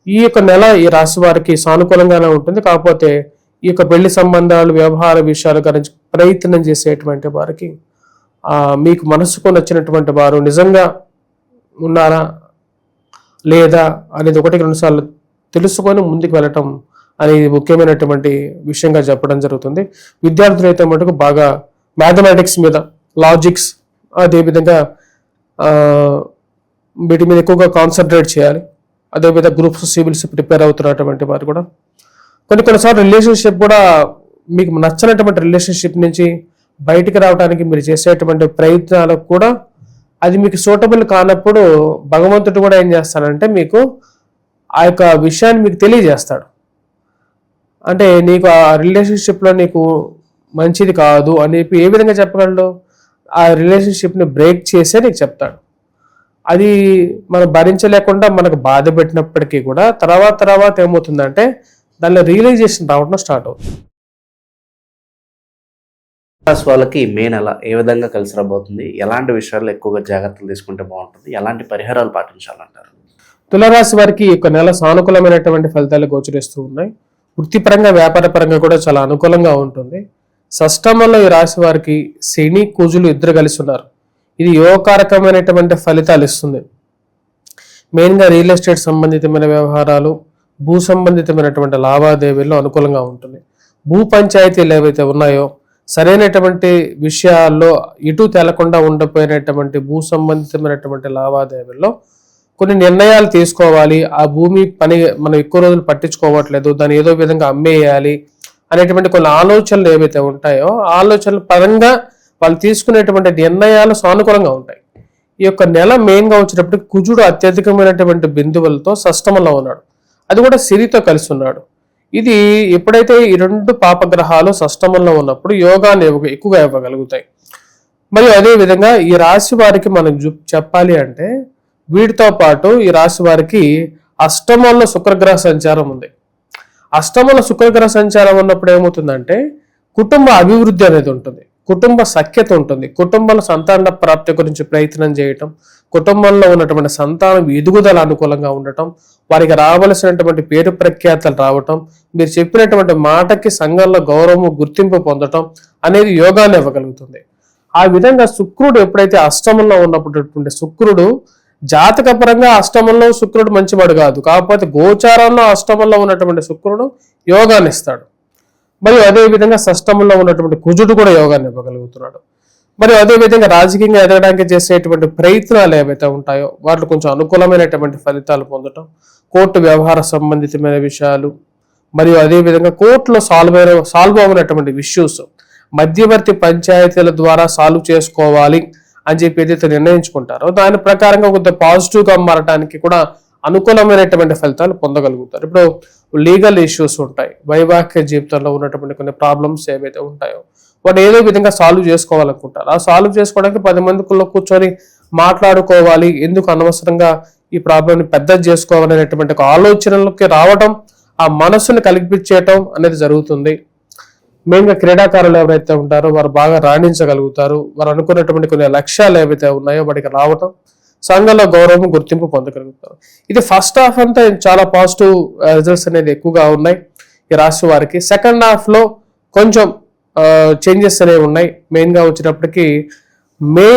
ఈ యొక్క నెల ఈ రాశి వారికి సానుకూలంగానే ఉంటుంది. కాకపోతే ఈ యొక్క పెళ్లి సంబంధాలు, వ్యవహార విషయాల గురించి ప్రయత్నం చేసేటువంటి వారికి మీకు మనసుకు నచ్చినటువంటి వారు నిజంగా ఉన్నారా లేదా అనేది 1-2 సార్లు తెలుసుకొని ముందుకు వెళ్ళటం అనేది ముఖ్యమైనటువంటి విషయంగా చెప్పడం జరుగుతుంది. విద్యార్థులు అయితే మటుకు బాగా మ్యాథమెటిక్స్ మీద, లాజిక్స్, అదేవిధంగా వీటి మీద ఎక్కువగా కాన్సన్ట్రేట్ చేయాలి. అదేవిధంగా గ్రూప్స్, సివిల్స్ ప్రిపేర్ అవుతున్నటువంటి వారు కూడా కొన్నిసార్లు రిలేషన్షిప్ కూడా మీకు నచ్చినటువంటి రిలేషన్షిప్ నుంచి బయటికి రావడానికి మీరు చేసేటువంటి ప్రయత్నాలకు కూడా అది మీకు సూటబుల్ కానప్పుడు భగవంతుడు కూడా ఏం చేస్తాడంటే మీకు ఆ యొక్క విషయాన్ని మీకు తెలియజేస్తాడు. అంటే నీకు ఆ రిలేషన్షిప్లో నీకు మంచిది కాదు అని ఏ విధంగా చెప్పగలడు? ఆ రిలేషన్షిప్ని బ్రేక్ చేసే నీకు చెప్తాడు. అది మనం భరించలేకుండా మనకు బాధ పెట్టినప్పటికీ కూడా తర్వాత ఏమవుతుందంటే దానిలో రియలైజేషన్ రావడం స్టార్ట్ అవుతుంది. రాశి వాళ్ళకి మే నెల ఏ విధంగా కలిసి రాబోతుంది? ఎలాంటి విషయాల్లో ఎక్కువగా జాగ్రత్తలు తీసుకుంటే బాగుంటుంది? ఎలాంటి పరిహారాలు పాటించాలంటారు? తులారాశి వారికి ఈ యొక్క నెల సానుకూలమైనటువంటి ఫలితాలు గోచరిస్తూ ఉన్నాయి. వృత్తిపరంగా, వ్యాపారపరంగా కూడా చాలా అనుకూలంగా ఉంటుంది. షష్టమంలో ఈ రాశి వారికి శని, కుజులు ఇద్దరు కలిసి ఉన్నారు. ఇది యోగకారకమైనటువంటి ఫలితాలు ఇస్తుంది. మెయిన్గా రియల్ ఎస్టేట్ సంబంధితమైన వ్యవహారాలు, భూ సంబంధితమైనటువంటి లావాదేవీల్లో అనుకూలంగా ఉంటుంది. భూ పంచాయతీలు ఏవైతే ఉన్నాయో సరైనటువంటి విషయాల్లో ఇటు తేలకుండా ఉండిపోయినటువంటి భూ సంబంధితమైనటువంటి లావాదేవీల్లో కొన్ని నిర్ణయాలు తీసుకోవాలి. ఆ భూమి పని మనం ఎక్కువ రోజులు పట్టించుకోవట్లేదు, దాన్ని ఏదో విధంగా అమ్మేయాలి అనేటువంటి కొన్ని ఆలోచనలు ఏవైతే ఉంటాయో ఆలోచనల పరంగా వాళ్ళు తీసుకునేటువంటి నిర్ణయాలు సానుకూలంగా ఉంటాయి. ఈ యొక్క నెల మెయిన్గా వచ్చేటప్పటికి కుజుడు అత్యధికమైనటువంటి బిందువులతో షష్టమంలో ఉన్నాడు. అది కూడా శనితో కలిసి ఉన్నాడు. ఇది ఎప్పుడైతే ఈ 2 పాపగ్రహాలు షష్టమంలో ఉన్నప్పుడు యోగాన్ని ఎక్కువగా ఇవ్వగలుగుతాయి. మరియు అదేవిధంగా ఈ రాశి వారికి మనం చెప్పాలి అంటే వీటితో పాటు ఈ రాశి వారికి అష్టమంలో శుక్రగ్రహ సంచారం ఉంది. అష్టమంలో శుక్రగ్రహ సంచారం ఉన్నప్పుడు ఏమవుతుందంటే కుటుంబ అభివృద్ధి అనేది ఉంటుంది, కుటుంబ సఖ్యత ఉంటుంది, కుటుంబంలో సంతాన ప్రాప్తి గురించి ప్రయత్నం చేయటం, కుటుంబంలో ఉన్నటువంటి సంతానం ఎదుగుదల అనుకూలంగా ఉండటం, వారికి రావలసినటువంటి పేరు ప్రఖ్యాతలు రావటం, మీరు చెప్పినటువంటి మాటకి సంఘంలో గౌరవము, గుర్తింపు పొందటం అనేది యోగాన్ని ఇవ్వగలుగుతుంది. ఆ విధంగా శుక్రుడు ఎప్పుడైతే అష్టమంలో ఉన్నప్పుడు శుక్రుడు జాతకపరంగా అష్టమంలో శుక్రుడు మంచివాడు కాదు, కాకపోతే గోచారంలో అష్టమంలో ఉన్నటువంటి శుక్రుడు యోగాన్ని ఇస్తాడు. మరియు అదేవిధంగా షష్టమంలో ఉన్నటువంటి కుజుడు కూడా యోగాన్ని ఇవ్వగలుగుతున్నాడు. మరియు అదేవిధంగా రాజకీయంగా ఎదగడానికి చేసేటువంటి ప్రయత్నాలు ఏవైతే ఉంటాయో వాటిలో కొంచెం అనుకూలమైనటువంటి ఫలితాలు పొందటం, కోర్టు వ్యవహార సంబంధితమైన విషయాలు, మరియు అదేవిధంగా కోర్టులో సాల్వ్ అయినటువంటి ఇష్యూస్ మధ్యవర్తి పంచాయతీల ద్వారా సాల్వ్ చేసుకోవాలి అని చెప్పి ఏదైతే నిర్ణయించుకుంటారో దాని ప్రకారంగా కొంత పాజిటివ్గా మారడానికి కూడా అనుకూలమైనటువంటి ఫలితాలు పొందగలుగుతారు. ఇప్పుడు లీగల్ ఇష్యూస్ ఉంటాయి, వైవాహిక జీవితంలో ఉన్నటువంటి కొన్ని ప్రాబ్లమ్స్ ఏవైతే ఉంటాయో వాటి ఏదో విధంగా సాల్వ్ చేసుకోవాలనుకుంటారు. ఆ సాల్వ్ చేసుకోవడానికి 10 మందిలో కూర్చొని మాట్లాడుకోవాలి, ఎందుకు అనవసరంగా ఈ ప్రాబ్లంని పెద్ద చేసుకోవాలనేటువంటి ఒక ఆలోచనలకి రావటం, ఆ మనసుని కలిపించేయటం అనేది జరుగుతుంది. మెయిన్గా క్రీడాకారులు ఎవరైతే ఉంటారో వారు బాగా రాణించగలుగుతారు. వారు అనుకున్నటువంటి కొన్ని లక్ష్యాలు ఏవైతే ఉన్నాయో వాటికి రావటం, సంఘంలో గౌరవం గుర్తింపు పొందగలుగుతారు. ఇది ఫస్ట్ హాఫ్ అంతా చాలా పాజిటివ్ రిజల్ట్స్ అనేది ఎక్కువగా ఉన్నాయి ఈ రాశి వారికి. సెకండ్ హాఫ్ లో కొంచెం చేంజెస్ అనేవి ఉన్నాయి. మెయిన్గా వచ్చినప్పటికీ మే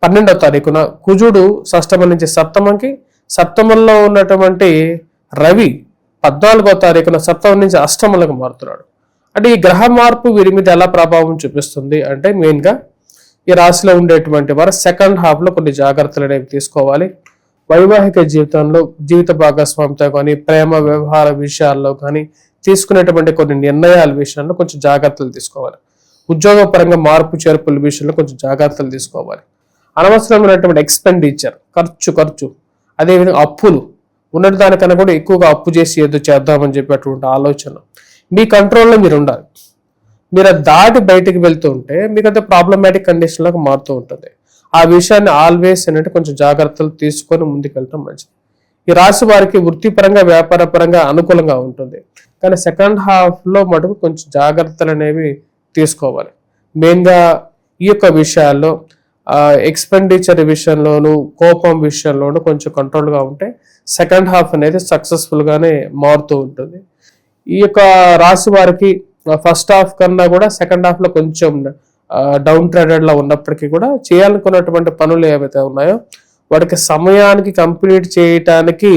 12వ తారీఖున కుజుడు షష్టమం నుంచి సప్తమంకి, సప్తమంలో ఉన్నటువంటి రవి 14వ తారీఖున సప్తమం నుంచి అష్టమంలోకి మారుతున్నాడు. అంటే ఈ గ్రహ మార్పు వీరి మీద ఎలా ప్రభావం చూపిస్తుంది అంటే మెయిన్గా ఈ రాశిలో ఉండేటువంటి వారు సెకండ్ హాఫ్ లో కొన్ని జాగ్రత్తలు అనేవి తీసుకోవాలి. వైవాహిక జీవితంలో జీవిత భాగస్వామితో కానీ ప్రేమ వ్యవహార విషయాల్లో కానీ తీసుకునేటువంటి కొన్ని నిర్ణయాల విషయంలో కొంచెం జాగ్రత్తలు తీసుకోవాలి. ఉద్యోగపరంగా మార్పు చేర్పుల విషయంలో కొంచెం జాగ్రత్తలు తీసుకోవాలి. అనవసరమైనటువంటి ఎక్స్పెండిచర్ ఖర్చు అదేవిధంగా అప్పులు ఉన్నటి దానికన్నా కూడా ఎక్కువగా అప్పు చేసి ఏదో చేద్దామని చెప్పేటువంటి ఆలోచన మీ కంట్రోల్లో మీరు ఉండాలి. మీరు దాటి బయటికి వెళ్తూ ఉంటే మీకు అంత ప్రాబ్లమాటిక్ కండిషన్లోకి మారుతూ ఉంటుంది. ఆ విషయాన్ని ఆల్వేస్ ఏంటంటే కొంచెం జాగ్రత్తలు తీసుకొని ముందుకు వెళ్ళటం మంచిది. ఈ రాశి వారికి వృత్తిపరంగా వ్యాపార పరంగా అనుకూలంగా ఉంటుంది, కానీ సెకండ్ హాఫ్ లో మటుకు కొంచెం జాగ్రత్తలు అనేవి తీసుకోవాలి. మెయిన్గా ఈ యొక్క విషయాల్లో ఎక్స్పెండిచర్ విషయంలోను కోపం విషయంలోను కొంచెం కంట్రోల్గా ఉంటే సెకండ్ హాఫ్ అనేది సక్సెస్ఫుల్ గానే మారుతూ ఉంటుంది. ఈ యొక్క రాశి వారికి ఫస్ట్ హాఫ్ కన్నా కూడా సెకండ్ హాఫ్ లో కొంచెం డౌన్ ట్రెండెడ్ లో ఉన్నప్పటికీ కూడా చేయాలనుకున్నటువంటి పనులు ఏవైతే ఉన్నాయో వాటికి సమయానికి కంప్లీట్ చేయటానికి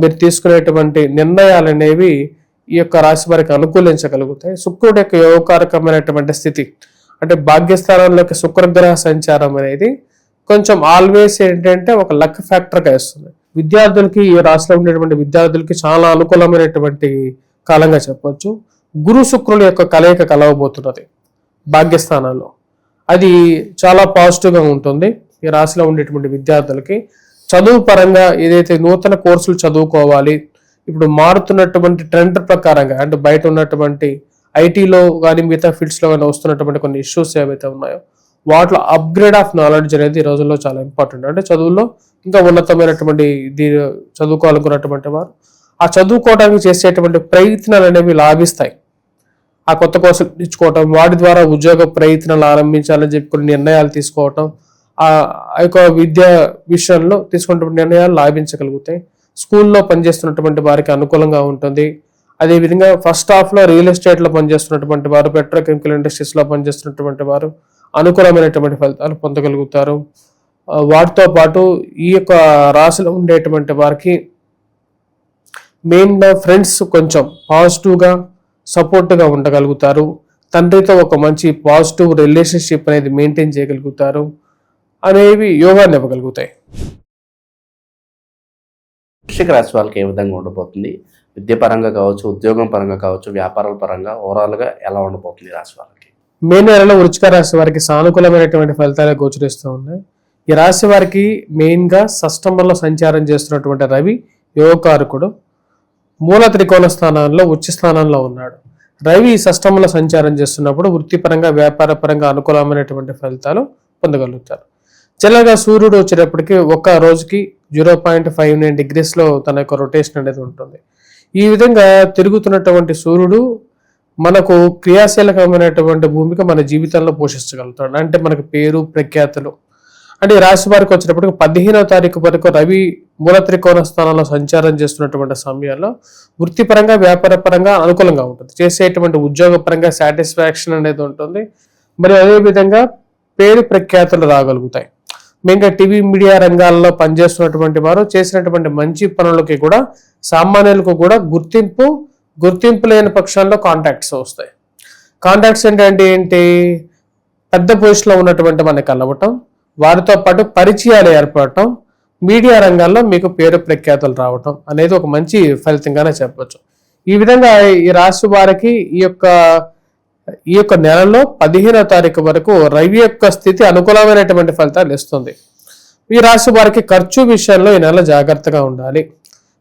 మీరు తీసుకునేటువంటి నిర్ణయాలు అనేవి ఈ యొక్క రాశి వారికి అనుకూలించగలుగుతాయి. శుక్రుడు యొక్క యోగకారకమైనటువంటి స్థితి అంటే భాగ్యస్థానంలోకి శుక్రగ్రహ సంచారం అనేది కొంచెం ఆల్వేస్ ఏంటంటే ఒక లక్ ఫ్యాక్టర్గా ఇస్తుంది. విద్యార్థులకి ఈ రాశిలో ఉండేటువంటి విద్యార్థులకి చాలా అనుకూలమైనటువంటి కాలంగా చెప్పొచ్చు. గురు శుక్రుల యొక్క కలయిక కలవబోతున్నది భాగ్యస్థానంలో. అది చాలా పాజిటివ్గా ఉంటుంది ఈ రాశిలో ఉండేటువంటి విద్యార్థులకి. చదువు పరంగా ఏదైతే నూతన కోర్సులు చదువుకోవాలి, ఇప్పుడు మారుతున్నటువంటి ట్రెండ్ ప్రకారంగా అంటే బయట ఉన్నటువంటి ఐటీలో కానీ మిగతా ఫీల్డ్స్లో కానీ వస్తున్నటువంటి కొన్ని ఇష్యూస్ ఏవైతే ఉన్నాయో వాటిలో అప్గ్రేడ్ ఆఫ్ నాలెడ్జ్ అనేది ఈ రోజుల్లో చాలా ఇంపార్టెంట్. అంటే చదువుల్లో ఇంకా ఉన్నతమైనటువంటి చదువుకోవాలనుకున్నటువంటి వారు ఆ చదువుకోవడానికి చేసేటువంటి ప్రయత్నాలు అనేవి లాభిస్తాయి. ఆ కొత్త కోర్సులు తెచ్చుకోవటం, వాటి ద్వారా ఉద్యోగ ప్రయత్నాలు ఆరంభించాలని చెప్పి కొన్ని నిర్ణయాలు తీసుకోవటం, ఆ యొక్క విద్యా విషయంలో తీసుకున్నటువంటి నిర్ణయాలు లాభించగలుగుతాయి. స్కూల్లో పనిచేస్తున్నటువంటి వారికి అనుకూలంగా ఉంటుంది. అదేవిధంగా ఫస్ట్ హాఫ్ లో రియల్ ఎస్టేట్ లో పనిచేస్తున్నటువంటి వారు, పెట్రోకెమికల్ ఇండస్ట్రీస్ లో పనిచేస్తున్నటువంటి వారు అనుకూలమైనటువంటి ఫలితాలు పొందగలుగుతారు. వాటితో పాటు ఈ యొక్క రాశిలో ఉండేటువంటి వారికి మెయిన్గా ఫ్రెండ్స్ కొంచెం పాజిటివ్గా సపోర్ట్గా ఉండగలుగుతారు. తండ్రితో ఒక మంచి పాజిటివ్ రిలేషన్షిప్ అనేది మెయింటైన్ చేయగలుగుతారు అనేవి యోగాన్ని ఇవ్వగలుగుతాయి. వృశ్చిక రాశి వాళ్ళకి ఏ విధంగా ఉండబోతుంది? విద్యాపరంగా కావచ్చు, ఉద్యోగం పరంగా కావచ్చు, వ్యాపారాల పరంగా ఓవరాల్గా ఎలా ఉండబోతుంది రాశి వాళ్ళకి? మే నెలలో వృశ్చిక రాశి వారికి సానుకూలమైనటువంటి ఫలితాలు గోచరిస్తూ ఉన్నాయి. ఈ రాశి వారికి మెయిన్గా షష్టమంలో సంచారం చేస్తున్నటువంటి రవి యోగకారకుడు మూల త్రికోణ స్థానంలో ఉచ్చ స్థానంలో ఉన్నాడు. రవి షష్టమంలో సంచారం చేస్తున్నప్పుడు వృత్తిపరంగా వ్యాపార పరంగా అనుకూలమైనటువంటి ఫలితాలు పొందగలుగుతారు. చిన్నగా సూర్యుడు వచ్చేటప్పటికి ఒక్క రోజుకి 0.59 డిగ్రీస్లో తన యొక్క రొటేషన్ అనేది ఉంటుంది. ఈ విధంగా తిరుగుతున్నటువంటి సూర్యుడు మనకు క్రియాశీలకమైనటువంటి భూమిక మన జీవితంలో పోషించగలుగుతాడు. అంటే మనకు పేరు ప్రఖ్యాతులు. అంటే ఈ రాశి వారికి వచ్చేటప్పటికి 15వ తారీఖు వరకు రవి మూల త్రికోణ స్థానంలో సంచారం చేస్తున్నటువంటి సమయాల్లో వృత్తిపరంగా వ్యాపార పరంగా అనుకూలంగా ఉంటుంది. చేసేటువంటి ఉద్యోగ పరంగా సాటిస్ఫాక్షన్ అనేది ఉంటుంది. మరి అదేవిధంగా పేరు ప్రఖ్యాతులు రాగలుగుతాయి. మెయిన్గా టీవీ మీడియా రంగాల్లో పనిచేస్తున్నటువంటి వారు చేసినటువంటి మంచి పనులకి కూడా సామాన్యులకు కూడా గుర్తింపు లేని పక్షంలో కాంటాక్ట్స్ వస్తాయి. కాంటాక్ట్స్ ఏంటి పెద్ద పొజిషన్లో ఉన్నటువంటి మనకి కలవటం, వారితో పాటు పరిచయాలు ఏర్పడటం, మీడియా రంగాల్లో మీకు పేరు ప్రఖ్యాతులు రావటం అనేది ఒక మంచి ఫలితంగానే చెప్పొచ్చు. ఈ విధంగా ఈ రాశి వారికి ఈ యొక్క ఈ యొక్క నెలలో 15వ తారీఖు వరకు రవి యొక్క స్థితి అనుకూలమైనటువంటి ఫలితాలు ఇస్తుంది. ఈ రాశి వారికి ఖర్చు విషయంలో ఈ నెల జాగ్రత్తగా ఉండాలి.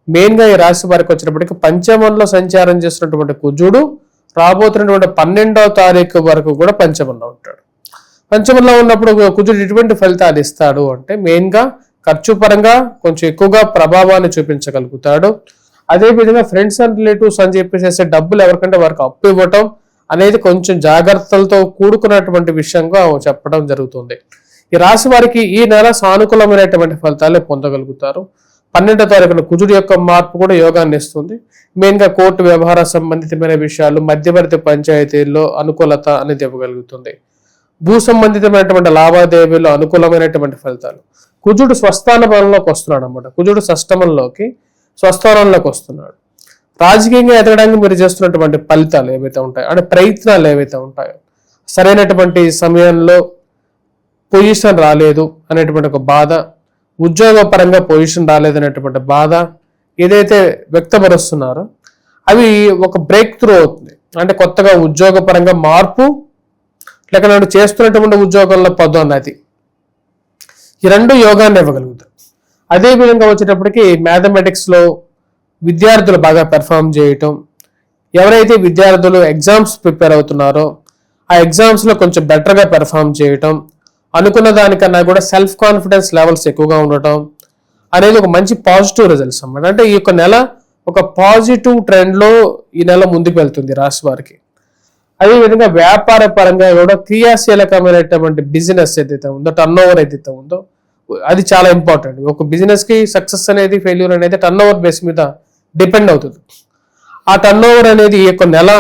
మెయిన్గా ఈ రాశి వారికి వచ్చినప్పటికీ పంచమంలో సంచారం చేస్తున్నటువంటి కుజుడు రాబోతున్నటువంటి 12వ తారీఖు వరకు కూడా పంచమంలో ఉంటాడు. పంచమంలో ఉన్నప్పుడు కుజుడు ఎటువంటి ఫలితాలు ఇస్తాడు అంటే మెయిన్గా ఖర్చు పరంగా కొంచెం ఎక్కువగా ప్రభావాన్ని చూపించగలుగుతాడు. అదేవిధంగా ఫ్రెండ్స్ అండ్ రిలేటివ్స్ అని చెప్పేసి డబ్బులు ఎవరికంటే వారికి అప్పు ఇవ్వటం అనేది కొంచెం జాగ్రత్తలతో కూడుకున్నటువంటి విషయంగా చెప్పడం జరుగుతుంది. ఈ రాశి వారికి ఈ నెల సానుకూలమైనటువంటి ఫలితాలే పొందగలుగుతారు. 12వ తారీఖున కుజుడు యొక్క మార్పు కూడా యోగాన్ని ఇస్తుంది. మెయిన్గా కోర్టు వ్యవహార సంబంధితమైన విషయాలు, మధ్యవర్తి పంచాయతీల్లో అనుకూలత అనేది ఇవ్వగలుగుతుంది. భూ సంబంధితమైనటువంటి లావాదేవీల్లో అనుకూలమైనటువంటి ఫలితాలు. కుజుడు స్వస్థాన బలంలోకి వస్తున్నాడు అన్నమాట. కుజుడు షష్టమంలోకి స్వస్థానంలోకి వస్తున్నాడు. రాజకీయంగా ఎదగడానికి మీరు చేస్తున్నటువంటి ఫలితాలు ఏవైతే ఉంటాయో అంటే ప్రయత్నాలు ఏవైతే ఉంటాయో సరైనటువంటి సమయంలో పొజిషన్ రాలేదు అనేటువంటి ఒక బాధ, ఉద్యోగపరంగా పొజిషన్ రాలేదు అనేటువంటి బాధ ఏదైతే వ్యక్తపరుస్తున్నారో అవి ఒక బ్రేక్ త్రూ అవుతుంది. అంటే కొత్తగా ఉద్యోగపరంగా మార్పు లేక చేస్తున్నటువంటి ఉద్యోగంలో పదోన్నతి, ఈ రెండు యోగాన్ని ఇవ్వగలుగుతారు. అదేవిధంగా వచ్చేటప్పటికి మ్యాథమెటిక్స్లో విద్యార్థులు బాగా పెర్ఫామ్ చేయటం, ఎవరైతే విద్యార్థులు ఎగ్జామ్స్ ప్రిపేర్ అవుతున్నారో ఆ ఎగ్జామ్స్లో కొంచెం బెటర్గా పెర్ఫామ్ చేయటం, అనుకున్న దానికన్నా కూడా సెల్ఫ్ కాన్ఫిడెన్స్ లెవెల్స్ ఎక్కువగా ఉండటం అనేది ఒక మంచి పాజిటివ్ రిజల్ట్స్ అన్నమాట. అంటే ఈ యొక్క నెల ఒక పాజిటివ్ ట్రెండ్లో ఈ నెల ముందుకు వెళ్తుంది రాశి వారికి. అదేవిధంగా వ్యాపార పరంగా కూడా క్రియాశీలకమైనటువంటి బిజినెస్ ఏదైతే ఉందో, టర్న్ ఓవర్ ఏదైతే ఉందో అది చాలా ఇంపార్టెంట్. ఒక బిజినెస్కి సక్సెస్ అనేది ఫెయిల్యూర్ అనేది టర్న్ ఓవర్ బేస్ మీద డిపెండ్ అవుతుంది. ఆ టర్న్ ఓవర్ అనేది ఈ యొక్క నెల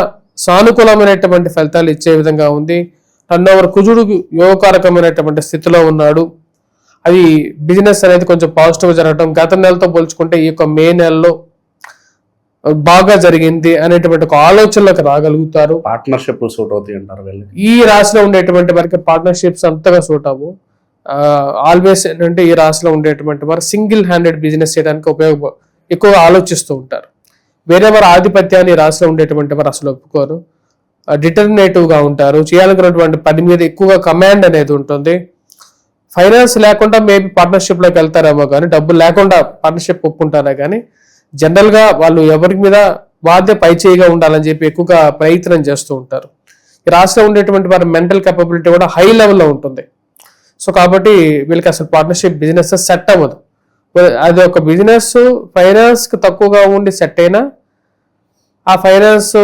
సానుకూలమైనటువంటి ఫలితాలు ఇచ్చే విధంగా ఉంది. టర్న్ ఓవర్ కుజుడు యోగకారకమైనటువంటి స్థితిలో ఉన్నాడు. అది బిజినెస్ అనేది కొంచెం పాజిటివ్ జరగడం, గత నెలతో పోల్చుకుంటే ఈ యొక్క మే నెలలో బాగా జరిగింది అనేటువంటి ఒక ఆలోచనలకు రాగలుగుతారు. పార్ట్నర్షిప్ సూట్ అవుతాయి అంటారు వీళ్ళకి. ఈ రాశిలో ఉండేటువంటి వారికి పార్ట్నర్షిప్స్ అంతగా సూట్ అవ్వు. ఆల్వేస్ ఏంటంటే ఈ రాశిలో ఉండేటువంటి వారు సింగిల్ హ్యాండెడ్ బిజినెస్ చేయడానికి ఎక్కువగా ఆలోచిస్తూ ఉంటారు. వేరే వారి ఆధిపత్యాన్ని ఈ రాశిలో ఉండేటువంటి వారు అసలు ఒప్పుకోరు. డిటర్మినేటివ్గా ఉంటారు. చేయాలనుకున్నటువంటి పని మీద ఎక్కువగా కమాండ్ అనేది ఉంటుంది. ఫైనాన్స్ లేకుండా మేబీ పార్ట్నర్షిప్లోకి వెళ్తారేమో కానీ డబ్బులు లేకుండా పార్ట్నర్షిప్ ఒప్పుకుంటారే కానీ జనరల్గా వాళ్ళు ఎవరి మీద వాదే పై చేయిగా ఉండాలని చెప్పి ఎక్కువగా ప్రయత్నం చేస్తూ ఉంటారు. ఈ రాశిలో ఉండేటువంటి వారి మెంటల్ కెపబిలిటీ కూడా హై లెవెల్లో ఉంటుంది. సో కాబట్టి వీళ్ళకి అసలు పార్ట్నర్షిప్ బిజినెస్ సెట్ అవ్వదు. అది ఒక బిజినెస్ ఫైనాన్స్కి తక్కువగా ఉండి సెట్ అయినా ఆ ఫైనాన్స్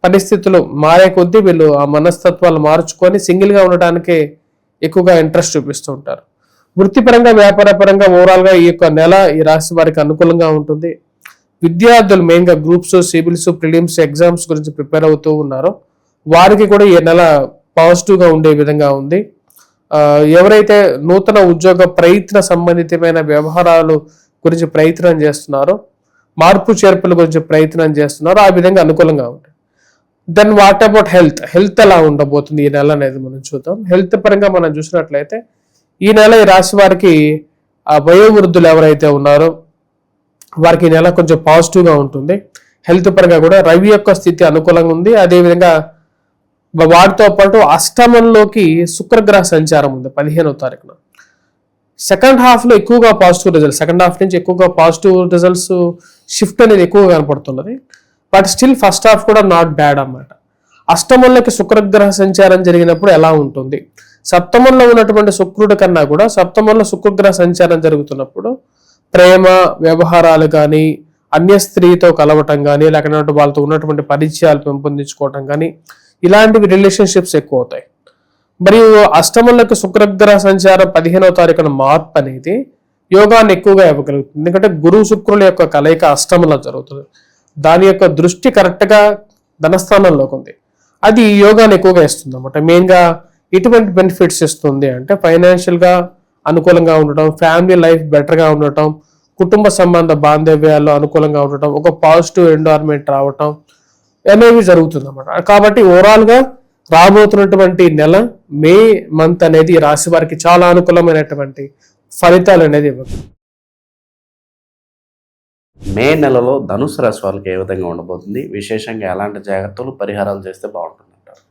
పరిస్థితులు మారే కొద్దీ వీళ్ళు ఆ మనస్తత్వాలు మార్చుకొని సింగిల్గా ఉండటానికి ఎక్కువగా ఇంట్రెస్ట్ చూపిస్తూ ఉంటారు. వృత్తిపరంగా వ్యాపారపరంగా ఓవరాల్గా ఈ యొక్క నెల ఈ రాశి వారికి అనుకూలంగా ఉంటుంది. విద్యార్థులు మెయిన్గా గ్రూప్స్, సిబిల్స్, ప్రిలిమ్స్ ఎగ్జామ్స్ గురించి ప్రిపేర్ అవుతూ ఉన్నారో వారికి కూడా ఈ నెల పాజిటివ్గా ఉండే విధంగా ఉంది. ఎవరైతే నూతన ఉద్యోగ ప్రయత్న సంబంధితమైన వ్యవహారాలు గురించి ప్రయత్నం చేస్తున్నారో, మార్పు చేర్పుల గురించి ప్రయత్నం చేస్తున్నారో ఆ విధంగా అనుకూలంగా ఉంటుంది. దెన్ వాట్ అబౌట్ హెల్త్ ఎలా ఉండబోతుంది ఈ నెల అనేది మనం చూద్దాం. హెల్త్ పరంగా మనం చూసినట్లయితే ఈ నెల ఈ రాశి వారికి ఆ వయోవృద్ధులు ఎవరైతే ఉన్నారో వారికి ఈ నెల కొంచెం పాజిటివ్గా ఉంటుంది. హెల్త్ పరంగా కూడా రవి యొక్క స్థితి అనుకూలంగా ఉంది. అదేవిధంగా వాటితో పాటు అష్టమంలోకి శుక్రగ్రహ సంచారం ఉంది 15వ తారీఖున. సెకండ్ హాఫ్లో ఎక్కువగా పాజిటివ్ రిజల్ట్స్, సెకండ్ హాఫ్ నుంచి ఎక్కువగా పాజిటివ్ రిజల్ట్స్ షిఫ్ట్ అనేది ఎక్కువగా కనపడుతున్నది. బట్ స్టిల్ ఫస్ట్ హాఫ్ కూడా నాట్ బ్యాడ్ అన్నమాట. అష్టమంలోకి శుక్రగ్రహ సంచారం జరిగినప్పుడు ఎలా ఉంటుంది, సప్తమంలో ఉన్నటువంటి శుక్రుడి కన్నా కూడా సప్తమంలో శుక్రగ్రహ సంచారం జరుగుతున్నప్పుడు ప్రేమ వ్యవహారాలు కానీ, అన్య స్త్రీతో కలవటం కానీ, లేకపోతే వాళ్ళతో ఉన్నటువంటి పరిచయాలు పెంపొందించుకోవటం కానీ ఇలాంటివి రిలేషన్షిప్స్ ఎక్కువ అవుతాయి. మరియు అష్టమంలోకి శుక్రగ్రహ సంచారం 15వ తారీఖున మార్పు అనేది యోగాన్ని ఎక్కువగా ఇవ్వగలుగుతుంది. ఎందుకంటే గురువు శుక్రుల యొక్క కలయిక అష్టమంలో జరుగుతుంది. దాని యొక్క దృష్టి కరెక్ట్గా ధనస్థానంలోకి ఉంది. అది యోగాన్ని ఎక్కువగా ఇస్తుంది అన్నమాట. మెయిన్గా ఎటువంటి బెనిఫిట్స్ ఇస్తుంది అంటే ఫైనాన్షియల్గా అనుకూలంగా ఉండటం, ఫ్యామిలీ లైఫ్ బెటర్గా ఉండటం, కుటుంబ సంబంధ బాంధవ్యాల్లో అనుకూలంగా ఉండటం, ఒక పాజిటివ్ ఎన్వైరన్మెంట్ రావటం అనేవి జరుగుతుంది అన్నమాట. కాబట్టి ఓవరాల్గా రాబోతున్నటువంటి నెల మే మంత్ అనేది రాశి వారికి చాలా అనుకూలమైనటువంటి ఫలితాలు అనేది ఇవ్వదు. మే నెలలో ధనుసు రాశి వాళ్ళకి ఏ విధంగా ఉండబోతుంది, విశేషంగా ఎలాంటి జాగ్రత్తలు పరిహారాలు చేస్తే బాగుంటుంది అంటారు?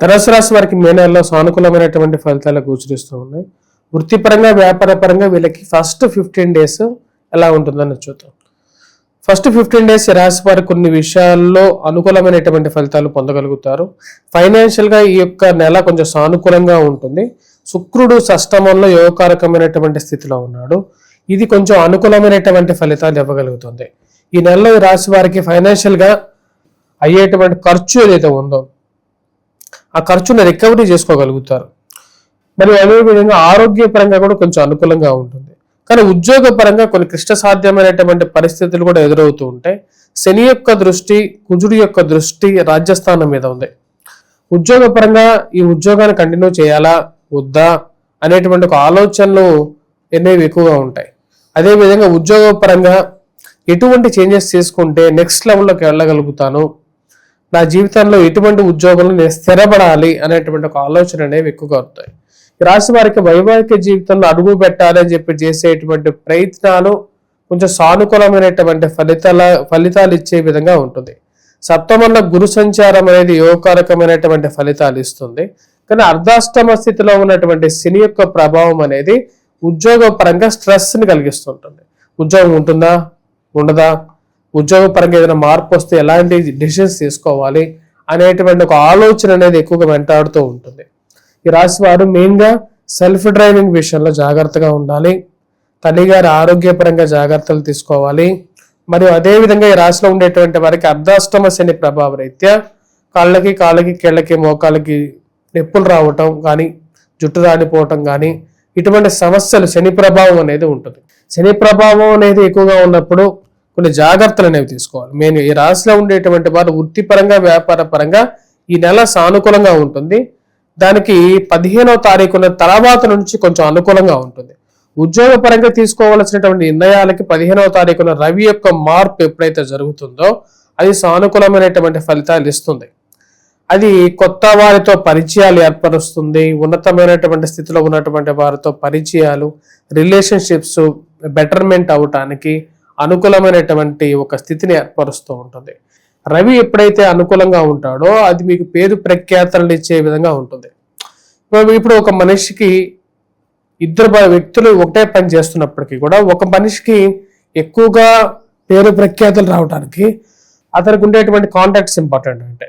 ధనుసు రాశి వారికి మే నెలలో సానుకూలమైనటువంటి ఫలితాలు గోచరిస్తూ ఉన్నాయి. వృత్తిపరంగా వ్యాపార పరంగా వీళ్ళకి ఫస్ట్ 15 డేస్ ఎలా ఉంటుందని చూద్దాం. ఫస్ట్ 15 డేస్ రాశి వారు కొన్ని విషయాల్లో అనుకూలమైనటువంటి ఫలితాలు పొందగలుగుతారు. ఫైనాన్షియల్గా ఈ యొక్క నెల కొంచెం సానుకూలంగా ఉంటుంది. శుక్రుడు షష్టమంలో యోగకారకమైనటువంటి స్థితిలో ఉన్నాడు. ఇది కొంచెం అనుకూలమైనటువంటి ఫలితాలు ఇవ్వగలుగుతుంది. ఈ నెలలో ఈ రాశి వారికి ఫైనాన్షియల్గా అయ్యేటువంటి ఖర్చు ఏదైతే ఉందో ఆ ఖర్చును రికవరీ చేసుకోగలుగుతారు. మరియు అదేవిధంగా ఆరోగ్యపరంగా కూడా కొంచెం అనుకూలంగా ఉంటుంది. కానీ ఉద్యోగపరంగా కొన్ని కష్టసాధ్యమైనటువంటి పరిస్థితులు కూడా ఎదురవుతూ ఉంటాయి. శని యొక్క దృష్టి, కుజుడి యొక్క దృష్టి రాజ్యస్థానం మీద ఉంది. ఉద్యోగపరంగా ఈ ఉద్యోగాన్ని కంటిన్యూ చేయాలా వద్దా అనేటువంటి ఒక ఆలోచనలు అనేవి ఎక్కువగా ఉంటాయి. అదేవిధంగా ఉద్యోగపరంగా ఎటువంటి చేంజెస్ చేసుకుంటే నెక్స్ట్ లెవెల్లోకి వెళ్ళగలుగుతాను, నా జీవితంలో ఎటువంటి ఉద్యోగంలో నేను స్థిరపడాలి అనేటువంటి ఒక ఆలోచన అనేవి ఎక్కువగా అవుతాయి. ఈ రాశి వారికి వైవాహిక జీవితంలో అడుగు పెట్టాలి అని చెప్పి చేసేటువంటి ప్రయత్నాలు కొంచెం సానుకూలమైనటువంటి ఫలితాలు ఇచ్చే విధంగా ఉంటుంది. సప్తమంలో గురు సంచారం అనేది యోగకారకమైనటువంటి ఫలితాలు ఇస్తుంది. కానీ అర్ధాష్టమ స్థితిలో ఉన్నటువంటి శని యొక్క ప్రభావం అనేది ఉద్యోగ పరంగా స్ట్రెస్ని కలిగిస్తుంటుంది. ఉద్యోగం ఉంటుందా ఉండదా, ఉద్యోగ పరంగా ఏదైనా మార్పు వస్తే ఎలాంటి డిసిషన్స్ తీసుకోవాలి అనేటువంటి ఒక ఆలోచన అనేది ఎక్కువగా వెంటాడుతూ ఉంటుంది. ఈ రాశి వారు మెయిన్గా సెల్ఫ్ డ్రైవింగ్ విషయంలో జాగ్రత్తగా ఉండాలి. తల్లిగారి ఆరోగ్యపరంగా జాగ్రత్తలు తీసుకోవాలి. మరియు అదేవిధంగా ఈ రాశిలో ఉండేటువంటి వారికి అర్ధాష్టమ శని ప్రభావ రీత్యా కాళ్ళకి కీళ్ళకి మోకాళ్ళకి నొప్పులు రావటం కానీ, జుట్టు రాలిపోవటం కానీ, ఇటువంటి సమస్యలు శని ప్రభావం అనేది ఉంటుంది. శని ప్రభావం అనేది ఎక్కువగా ఉన్నప్పుడు కొన్ని జాగ్రత్తలు అనేవి తీసుకోవాలి. మెయిన్ ఈ రాశిలో ఉండేటువంటి వారు వృత్తిపరంగా వ్యాపార పరంగా ఈ నెల సానుకూలంగా ఉంటుంది. దానికి 15వ తారీఖున తర్వాత నుంచి కొంచెం అనుకూలంగా ఉంటుంది. ఉద్యోగ పరంగా తీసుకోవాల్సినటువంటి నిర్ణయాలకి 15వ తారీఖున రవి యొక్క మార్పు ఎప్పుడైతే జరుగుతుందో అది సానుకూలమైనటువంటి ఫలితాలు ఇస్తుంది. అది కొత్త వారితో పరిచయాలు ఏర్పరుస్తుంది. ఉన్నతమైనటువంటి స్థితిలో ఉన్నటువంటి వారితో పరిచయాలు, రిలేషన్షిప్స్ బెటర్మెంట్ అవటానికి అనుకూలమైనటువంటి ఒక స్థితిని ఏర్పరుస్తూ ఉంటుంది. రవి ఎప్పుడైతే అనుకూలంగా ఉంటాడో అది మీకు పేరు ప్రఖ్యాతలు ఇచ్చే విధంగా ఉంటుంది. ఇప్పుడు ఒక మనిషికి ఇద్దరు వ్యక్తులు ఒకటే పని చేస్తున్నప్పటికీ కూడా ఒక మనిషికి ఎక్కువగా పేరు ప్రఖ్యాతలు రావడానికి అతనికి ఉండేటువంటి కాంటాక్ట్స్ ఇంపార్టెంట్. అంటే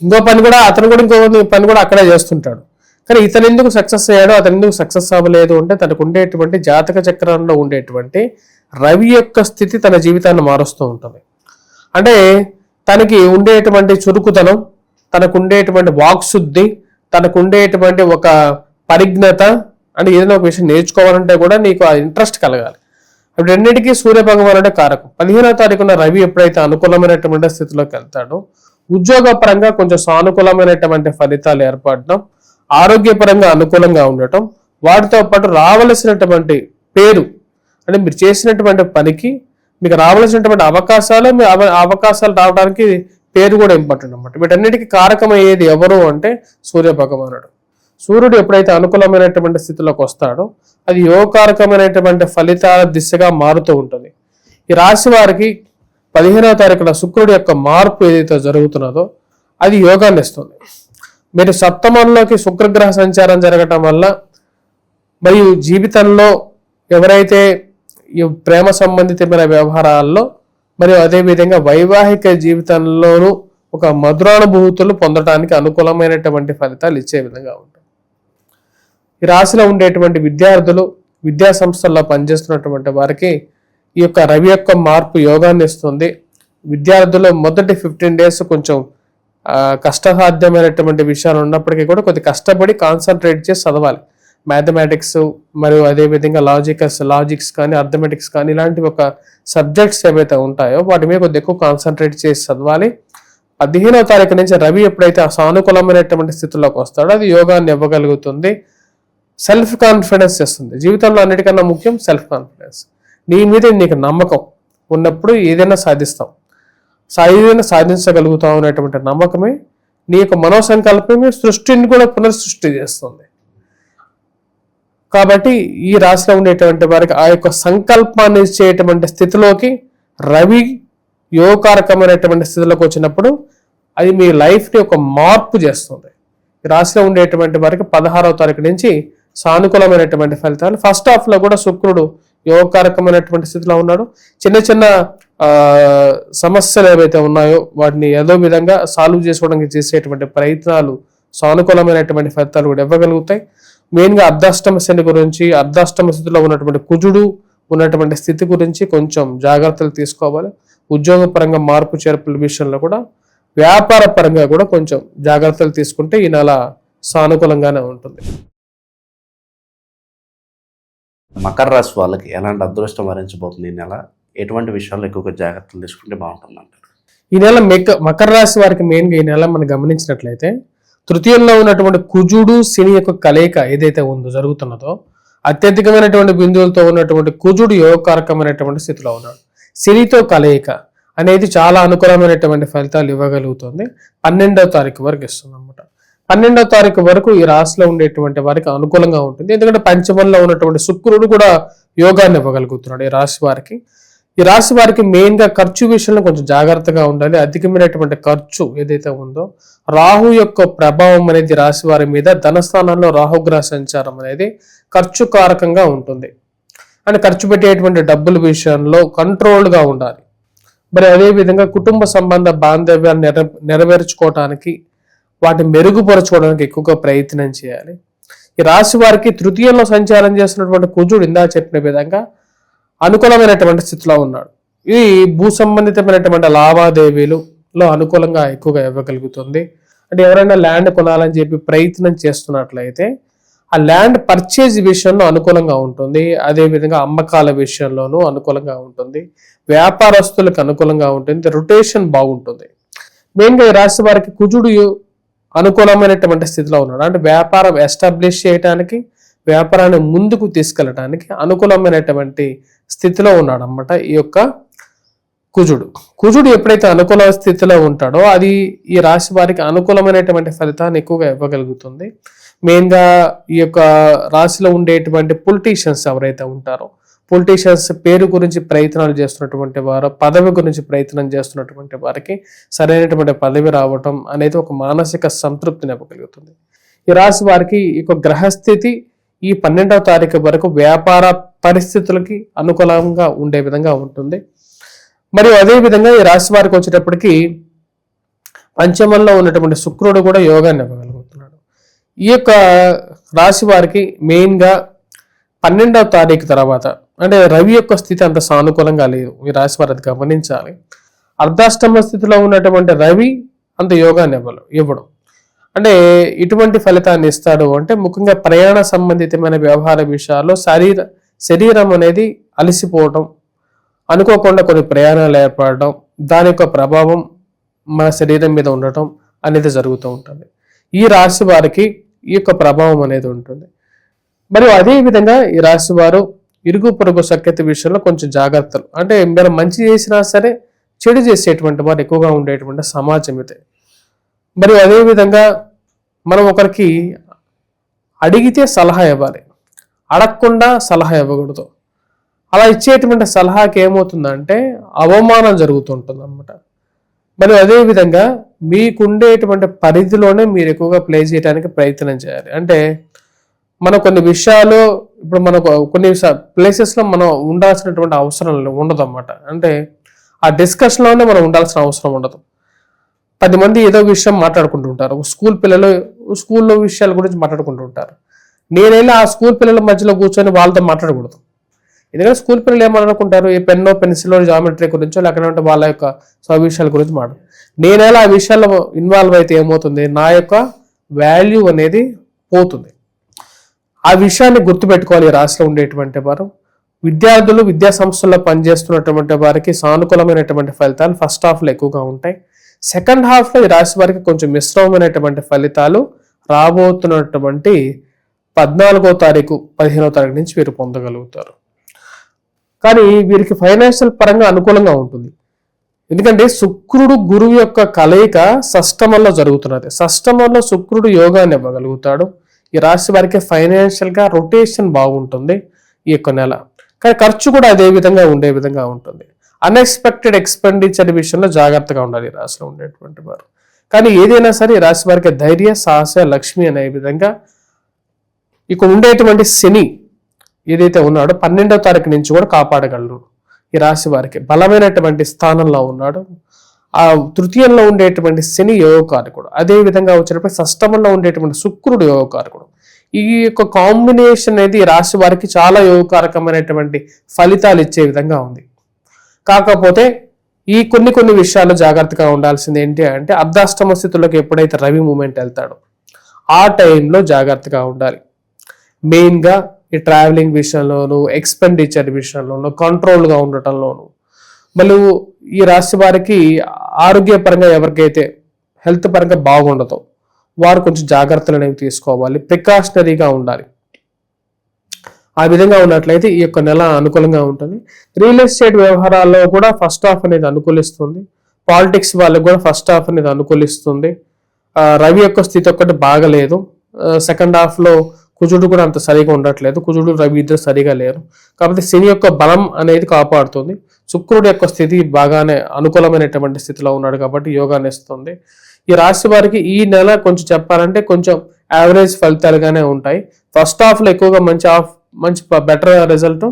ఇంకో పని కూడా ఇంకో పని కూడా అక్కడే చేస్తుంటాడు. కానీ ఇతను ఎందుకు సక్సెస్ అయ్యాడో అతను ఎందుకు సక్సెస్ అవ్వలేదు అంటే తనకు ఉండేటువంటి జాతక చక్రంలో ఉండేటువంటి రవి యొక్క స్థితి తన జీవితాన్ని మారుస్తూ ఉంటుంది. అంటే తనకి ఉండేటువంటి చురుకుతనం, తనకు ఉండేటువంటి వాక్శుద్ధి, తనకు ఉండేటువంటి ఒక పరిజ్ఞత, అంటే ఏదైనా ఒక విషయం నేర్చుకోవాలంటే కూడా నీకు ఆ ఇంట్రెస్ట్ కలగాలి. రెండింటికి సూర్య భగవానుడే కారకం. 15వ తారీఖున రవి ఎప్పుడైతే అనుకూలమైనటువంటి స్థితిలోకి వెళ్తాడో ఉద్యోగ పరంగా కొంచెం సానుకూలమైనటువంటి ఫలితాలు ఏర్పడటం, ఆరోగ్యపరంగా అనుకూలంగా ఉండటం, వాటితో పాటు రావలసినటువంటి పేరు అంటే మీరు చేసినటువంటి పనికి మీకు రావాల్సినటువంటి అవకాశాలు రావడానికి పేరు కూడా ఇంపార్టెంట్ అన్నమాట. వీటన్నిటికీ కారకమయ్యేది ఎవరు అంటే సూర్య భగవానుడు. సూర్యుడు ఎప్పుడైతే అనుకూలమైనటువంటి స్థితిలోకి వస్తాడో అది యోగకారకమైనటువంటి ఫలితాల దిశగా మారుతూ ఉంటుంది. ఈ రాశి వారికి 15వ తారీఖున శుక్రుడి యొక్క మార్పు ఏదైతే జరుగుతున్నదో అది యోగాన్ని ఇస్తుంది. మీరు సప్తమంలోకి శుక్రగ్రహ సంచారం జరగటం వల్ల మరియు జీవితంలో ఎవరైతే ఈ ప్రేమ సంబంధితమైన వ్యవహారాల్లో మరియు అదేవిధంగా వైవాహిక జీవితంలోనూ ఒక మధురానుభూతులు పొందడానికి అనుకూలమైనటువంటి ఫలితాలు ఇచ్చే విధంగా ఉంటుంది. ఈ రాశిలో ఉండేటువంటి విద్యార్థులు, విద్యా సంస్థల్లో పనిచేస్తున్నటువంటి వారికి ఈ యొక్క రవి యొక్క మార్పు యోగాన్ని ఇస్తుంది. విద్యార్థులు మొదటి 15 డేస్ కొంచెం కష్టసాధ్యమైనటువంటి విషయాలు ఉన్నప్పటికీ కూడా కొద్ది కష్టపడి కాన్సన్ట్రేట్ చేసి చదవాలి. మ్యాథమెటిక్స్ మరియు అదేవిధంగా లాజిక్స్ కానీ అర్థమెటిక్స్ కానీ ఇలాంటి ఒక సబ్జెక్ట్స్ ఏవైతే ఉంటాయో వాటి మీద కొద్ది ఎక్కువ కాన్సన్ట్రేట్ చేసి చదవాలి. 15వ తారీఖు నుంచి రవి ఎప్పుడైతే సానుకూలమైనటువంటి స్థితిలోకి వస్తాడో అది యోగాన్ని ఇవ్వగలుగుతుంది. సెల్ఫ్ కాన్ఫిడెన్స్ ఇస్తుంది. జీవితంలో అన్నిటికన్నా ముఖ్యం సెల్ఫ్ కాన్ఫిడెన్స్. నీ మీద నీకు నమ్మకం ఉన్నప్పుడు ఏదైనా సాధించగలుగుతావు అనేటువంటి నమ్మకమే నీ యొక్క మనోసంకల్పమే సృష్టిని కూడా పునఃసృష్టి చేస్తుంది. కాబట్టి ఈ రాశిలో ఉండేటువంటి వారికి ఆ యొక్క సంకల్పాన్ని ఇచ్చేటువంటి స్థితిలోకి రవి యోగకారకమైనటువంటి స్థితిలోకి వచ్చినప్పుడు అది మీ లైఫ్ని ఒక మార్పు చేస్తుంది. ఈ రాశిలో ఉండేటువంటి వారికి 16వ తారీఖు నుంచి సానుకూలమైనటువంటి ఫలితాలు. ఫస్ట్ హాఫ్లో కూడా శుక్రుడు యోగకారకమైనటువంటి స్థితిలో ఉన్నాడు. చిన్న చిన్న సమస్యలు ఏవైతే ఉన్నాయో వాటిని ఏదో విధంగా సాల్వ్ చేసుకోవడానికి చేసేటువంటి ప్రయత్నాలు సానుకూలమైనటువంటి ఫలితాలు కూడా ఇవ్వగలుగుతాయి. మెయిన్గా అర్ధాష్టమ శని గురించి, అర్ధాష్టమ స్థితిలో ఉన్నటువంటి కుజుడు ఉన్నటువంటి స్థితి గురించి కొంచెం జాగ్రత్తలు తీసుకోవాలి. ఉద్యోగ పరంగా మార్పు చేర్పుల విషయంలో కూడా, వ్యాపార పరంగా కూడా కొంచెం జాగ్రత్తలు తీసుకుంటే ఈ నెల సానుకూలంగానే ఉంటుంది. మకర రాశి వాళ్ళకి ఎలాంటి అదృష్టం వరించబోతుంది ఈ నెల? ఎటువంటి విషయాల్లో ఎక్కువగా జాగ్రత్తలు తీసుకుంటే బాగుంటుంది అంటారు? ఈ నెల మకర రాశి వారికి మెయిన్గా ఈ నెల మనం గమనించినట్లయితే తృతీయంలో ఉన్నటువంటి కుజుడు శని యొక్క కలయిక ఏదైతే ఉందో జరుగుతున్నదో, అత్యధికమైనటువంటి బిందువులతో ఉన్నటువంటి కుజుడు యోగకారకమైనటువంటి స్థితిలో ఉన్నాడు. శనితో కలయిక అనేది చాలా అనుకూలమైనటువంటి ఫలితాలు ఇవ్వగలుగుతుంది. 12వ తారీఖు వరకు ఇస్తుంది అనమాట. 12వ తారీఖు వరకు ఈ రాశిలో ఉండేటువంటి వారికి అనుకూలంగా ఉంటుంది. ఎందుకంటే పంచమంలో ఉన్నటువంటి శుక్రుడు కూడా యోగాన్ని ఇవ్వగలుగుతున్నాడు ఈ రాశి వారికి. ఈ రాశి వారికి మెయిన్గా ఖర్చు విషయంలో కొంచెం జాగ్రత్తగా ఉండాలి. అధికమైనటువంటి ఖర్చు ఏదైతే ఉందో, రాహు యొక్క ప్రభావం అనేది రాశి వారి మీద, ధనస్థానంలో రాహుగ్రహ సంచారం అనేది ఖర్చు కారకంగా ఉంటుంది. అని ఖర్చు పెట్టేటువంటి డబ్బుల విషయంలో కంట్రోల్గా ఉండాలి. మరి అదేవిధంగా కుటుంబ సంబంధ బాంధవ్యాలు నెరవేర్చుకోవటానికి, వాటిని మెరుగుపరచుకోవడానికి ఎక్కువగా ప్రయత్నం చేయాలి. ఈ రాశి వారికి తృతీయంలో సంచారం చేస్తున్నటువంటి కుజుడు ఇందా చెప్పిన విధంగా అనుకూలమైనటువంటి స్థితిలో ఉన్నాడు. ఇది భూ సంబంధితమైనటువంటి లావాదేవీలలో అనుకూలంగా ఎక్కువగా ఇవ్వగలుగుతుంది. అంటే ఎవరైనా ల్యాండ్ కొనాలని చెప్పి ప్రయత్నం చేస్తున్నట్లయితే ఆ ల్యాండ్ పర్చేజ్ విషయంలో అనుకూలంగా ఉంటుంది. అదేవిధంగా అమ్మకాల విషయంలోనూ అనుకూలంగా ఉంటుంది. వ్యాపారస్తులకు అనుకూలంగా ఉంటుంది. రొటేషన్ బాగుంటుంది. మెయిన్గా ఈ రాశి వారికి కుజుడు అనుకూలమైనటువంటి స్థితిలో ఉన్నాడు. అంటే వ్యాపారం ఎస్టాబ్లిష్ చేయడానికి, వ్యాపారాన్ని ముందుకు తీసుకెళ్ళడానికి అనుకూలమైనటువంటి స్థితిలో ఉన్నాడు అన్నమాట ఈ యొక్క కుజుడు ఎప్పుడైతే అనుకూల స్థితిలో ఉంటాడో అది ఈ రాశి వారికి అనుకూలమైనటువంటి ఫలితాన్ని ఎక్కువగా ఇవ్వగలుగుతుంది. మెయిన్గా ఈ యొక్క రాశిలో ఉండేటువంటి పొలిటీషియన్స్ ఎవరైతే ఉంటారో, పొలిటీషియన్స్ పేరు గురించి ప్రయత్నాలు చేస్తున్నటువంటి వారు, పదవి గురించి ప్రయత్నం చేస్తున్నటువంటి వారికి సరైనటువంటి పదవి రావటం అనేది ఒక మానసిక సంతృప్తిని ఇవ్వగలుగుతుంది. ఈ రాశి వారికి ఈ యొక్క గ్రహస్థితి ఈ 12వ తారీఖు వరకు వ్యాపార పరిస్థితులకి అనుకూలంగా ఉండే విధంగా ఉంటుంది. మరియు అదేవిధంగా ఈ రాశి వారికి వచ్చేటప్పటికి పంచమంలో ఉన్నటువంటి శుక్రుడు కూడా యోగాన్ని ఇవ్వగలుగుతున్నాడు. ఈ యొక్క రాశి వారికి మెయిన్గా 12వ తారీఖు తర్వాత, అంటే రవి యొక్క స్థితి అంత సానుకూలంగా లేదు. ఈ రాశి వారు అది గమనించాలి. అర్ధాష్టమ స్థితిలో ఉన్నటువంటి రవి అంత యోగాన్ని ఇవ్వడం అంటే ఇటువంటి ఫలితాన్ని ఇస్తాడు అంటే ముఖ్యంగా ప్రయాణ సంబంధితమైన వ్యవహార విషయాల్లో శరీరం అనేది అలసిపోవడం, అనుకోకుండా కొన్ని ప్రయాణాలు ఏర్పడడం, దాని యొక్క ప్రభావం మన శరీరం మీద ఉండటం అనేది జరుగుతూ ఉంటుంది. ఈ రాశి వారికి ఈ యొక్క ప్రభావం అనేది ఉంటుంది. మరియు అదేవిధంగా ఈ రాశి వారు ఇరుగు పొరుగు సఖ్యత విషయంలో కొంచెం జాగ్రత్తలు, అంటే మీరు మంచి చేసినా సరే చెడు చేసేటువంటి వారు ఎక్కువగా ఉండేటువంటి సమాజం ఇది. మరియు అదేవిధంగా మనం ఒకరికి అడిగితే సలహా ఇవ్వాలి, అడగకుండా సలహా ఇవ్వకూడదు. అలా ఇచ్చేటువంటి సలహాకి ఏమవుతుందంటే అవమానం జరుగుతుంటుంది అన్నమాట. మరియు అదేవిధంగా మీకుండేటువంటి పరిధిలోనే మీరు ఎక్కువగా ప్లే చేయడానికి ప్రయత్నం చేయాలి. అంటే మనం కొన్ని విషయాలు ఇప్పుడు మనకు కొన్ని ప్లేసెస్లో మనం ఉండాల్సినటువంటి అవసరం ఉండదు అన్నమాట. అంటే ఆ డిస్కషన్లోనే మనం ఉండాల్సిన అవసరం ఉండదు. 10 మంది ఏదో విషయం మాట్లాడుకుంటూ ఉంటారు. స్కూల్ పిల్లలు స్కూల్లో విషయాల గురించి మాట్లాడుకుంటూ ఉంటారు. నేనైనా ఆ స్కూల్ పిల్లల మధ్యలో కూర్చొని వాళ్ళతో మాట్లాడకూడదు. ఎందుకంటే స్కూల్ పిల్లలు ఏమనుకుంటారు, ఈ పెన్నో పెన్సిల్లో జామెట్రీ గురించో లేకపోతే వాళ్ళ యొక్క విషయాల గురించి నేనైనా ఆ విషయాల్లో ఇన్వాల్వ్ అయితే ఏమవుతుంది, నా యొక్క వాల్యూ అనేది పోతుంది. ఆ విషయాన్ని గుర్తుపెట్టుకోవాలి ఈ రాశిలో ఉండేటువంటి వారు. విద్యార్థులు విద్యా సంస్థల్లో పనిచేస్తున్నటువంటి వారికి సానుకూలమైనటువంటి ఫలితాలు ఫస్ట్ హాఫ్లో ఎక్కువగా ఉంటాయి. సెకండ్ హాఫ్లో ఈ రాశి వారికి కొంచెం మిశ్రమమైనటువంటి ఫలితాలు రాబోతున్నటువంటి 14వ తారీఖు 15వ తారీఖు నుంచి వీరు పొందగలుగుతారు. కానీ వీరికి ఫైనాన్షియల్ పరంగా అనుకూలంగా ఉంటుంది. ఎందుకంటే శుక్రుడు గురువు యొక్క కలయిక షష్టమంలో జరుగుతున్నది. షష్టమంలో శుక్రుడు యోగాన్ని ఇవ్వగలుగుతాడు. ఈ రాశి వారికి ఫైనాన్షియల్గా రొటేషన్ బాగుంటుంది ఈ యొక్క నెల. కానీ ఖర్చు కూడా అదే విధంగా ఉండే విధంగా ఉంటుంది. అన్ఎక్స్పెక్టెడ్ ఎక్స్పెండిచర్ విషయంలో జాగ్రత్తగా ఉండాలి ఈ రాశిలో ఉండేటువంటి వారు. కానీ ఏదైనా సరే ఈ రాశి వారికి ధైర్య సాహస లక్ష్మి అనే విధంగా ఇక ఉండేటువంటి శని ఏదైతే ఉన్నాడో 12వ తారీఖు నుంచి కూడా కాపాడగలరు. ఈ రాశి వారికి బలమైనటువంటి స్థానంలో ఉన్నాడు. ఆ తృతీయంలో ఉండేటువంటి శని యోగకారకుడు, అదే విధంగా వచ్చినప్పుడు షష్టమంలో ఉండేటువంటి శుక్రుడు యోగకారకుడు. ఈ యొక్క కాంబినేషన్ అనేది ఈ రాశి వారికి చాలా యోగకారకమైనటువంటి ఫలితాలు ఇచ్చే విధంగా ఉంది. కాకపోతే ఈ కొన్ని విషయాలు జాగ్రత్తగా ఉండాల్సింది ఏంటి అంటే, అర్ధాష్టమ స్థితిలోకి ఎప్పుడైతే రవి మూమెంట్ వెళ్తాడో ఆ టైంలో జాగ్రత్తగా ఉండాలి. మెయిన్గా ఈ ట్రావెలింగ్ విషయంలోను, ఎక్స్పెండిచర్ విషయంలోను, కంట్రోల్గా ఉండటంలోను. మళ్ళీ ఈ రాశి వారికి ఆరోగ్యపరంగా ఎవరికైతే హెల్త్ పరంగా బాగుండదో వారు కొంచెం జాగ్రత్తలు అనేవి తీసుకోవాలి, ప్రికాషనరీగా ఉండాలి. ఆ విధంగా ఉన్నట్లయితే ఈ యొక్క నెల అనుకూలంగా ఉంటుంది. రియల్ ఎస్టేట్ వ్యవహారాల్లో కూడా ఫస్ట్ హాఫ్ అనేది అనుకూలిస్తుంది. పాలిటిక్స్ వాళ్ళకి కూడా ఫస్ట్ హాఫ్ అనేది అనుకూలిస్తుంది. రవి యొక్క స్థితి ఒక్కటి బాగలేదు. సెకండ్ హాఫ్లో కుజుడు కూడా అంత సరిగా ఉండట్లేదు. కుజుడు రవి ఇద్దరు సరిగా లేరు. కాబట్టి శని యొక్క బలం అనేది కాపాడుతుంది. శుక్రుడు యొక్క స్థితి బాగానే అనుకూలమైనటువంటి స్థితిలో ఉన్నాడు కాబట్టి యోగాన్ని ఇస్తుంది. ఈ రాశి వారికి ఈ నెల కొంచెం చెప్పాలంటే కొంచెం యావరేజ్ ఫలితాలుగానే ఉంటాయి. ఫస్ట్ హాఫ్లో ఎక్కువగా మంచి బెటర్ రిజల్ట్,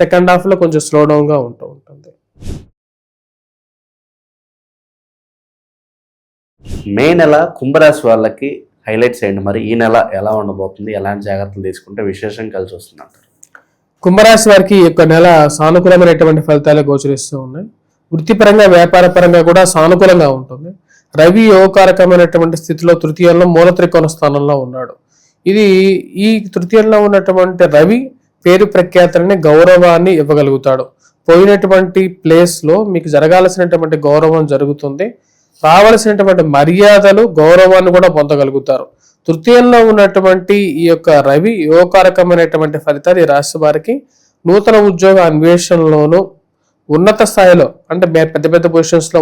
సెకండ్ హాఫ్లో కొంచెం స్లో డౌన్గా ఉంటుంది. మే నెల కుంభరాశి వాళ్ళకి హైలైట్స్ ఏంటి, మరి ఈ నెల ఎలా ఉండబోతుంది, ఎలాంటి జాగ్రత్తలు తీసుకుంటే విశేషం కలిసి వస్తుంది అంటారు? కుంభరాశి వారికి ఈ యొక్క నెల సానుకూలమైనటువంటి ఫలితాలు గోచరిస్తూ ఉన్నాయి. వృత్తిపరంగా వ్యాపార పరంగా కూడా సానుకూలంగా ఉంటుంది. రవి యోగకారకమైనటువంటి స్థితిలో తృతీయంలో మూల త్రికోణ స్థానంలో ఉన్నాడు. ఈ తృతీయంలో ఉన్నటువంటి రవి పేరు ప్రఖ్యాతులని గౌరవాన్ని ఇవ్వగలుగుతాడు. పోయినటువంటి ప్లేస్లో మీకు జరగాల్సినటువంటి గౌరవం జరుగుతుంది. రావలసినటువంటి మర్యాదలు గౌరవాన్ని కూడా పొందగలుగుతారు. తృతీయంలో ఉన్నటువంటి ఈ యొక్క రవి యోగకారకమైనటువంటి ఫలితాలు ఈ రాశి వారికి నూతన ఉద్యోగ అన్వేషణలోను, ఉన్నత స్థాయిలో అంటే పెద్ద పెద్ద పొజిషన్స్ లో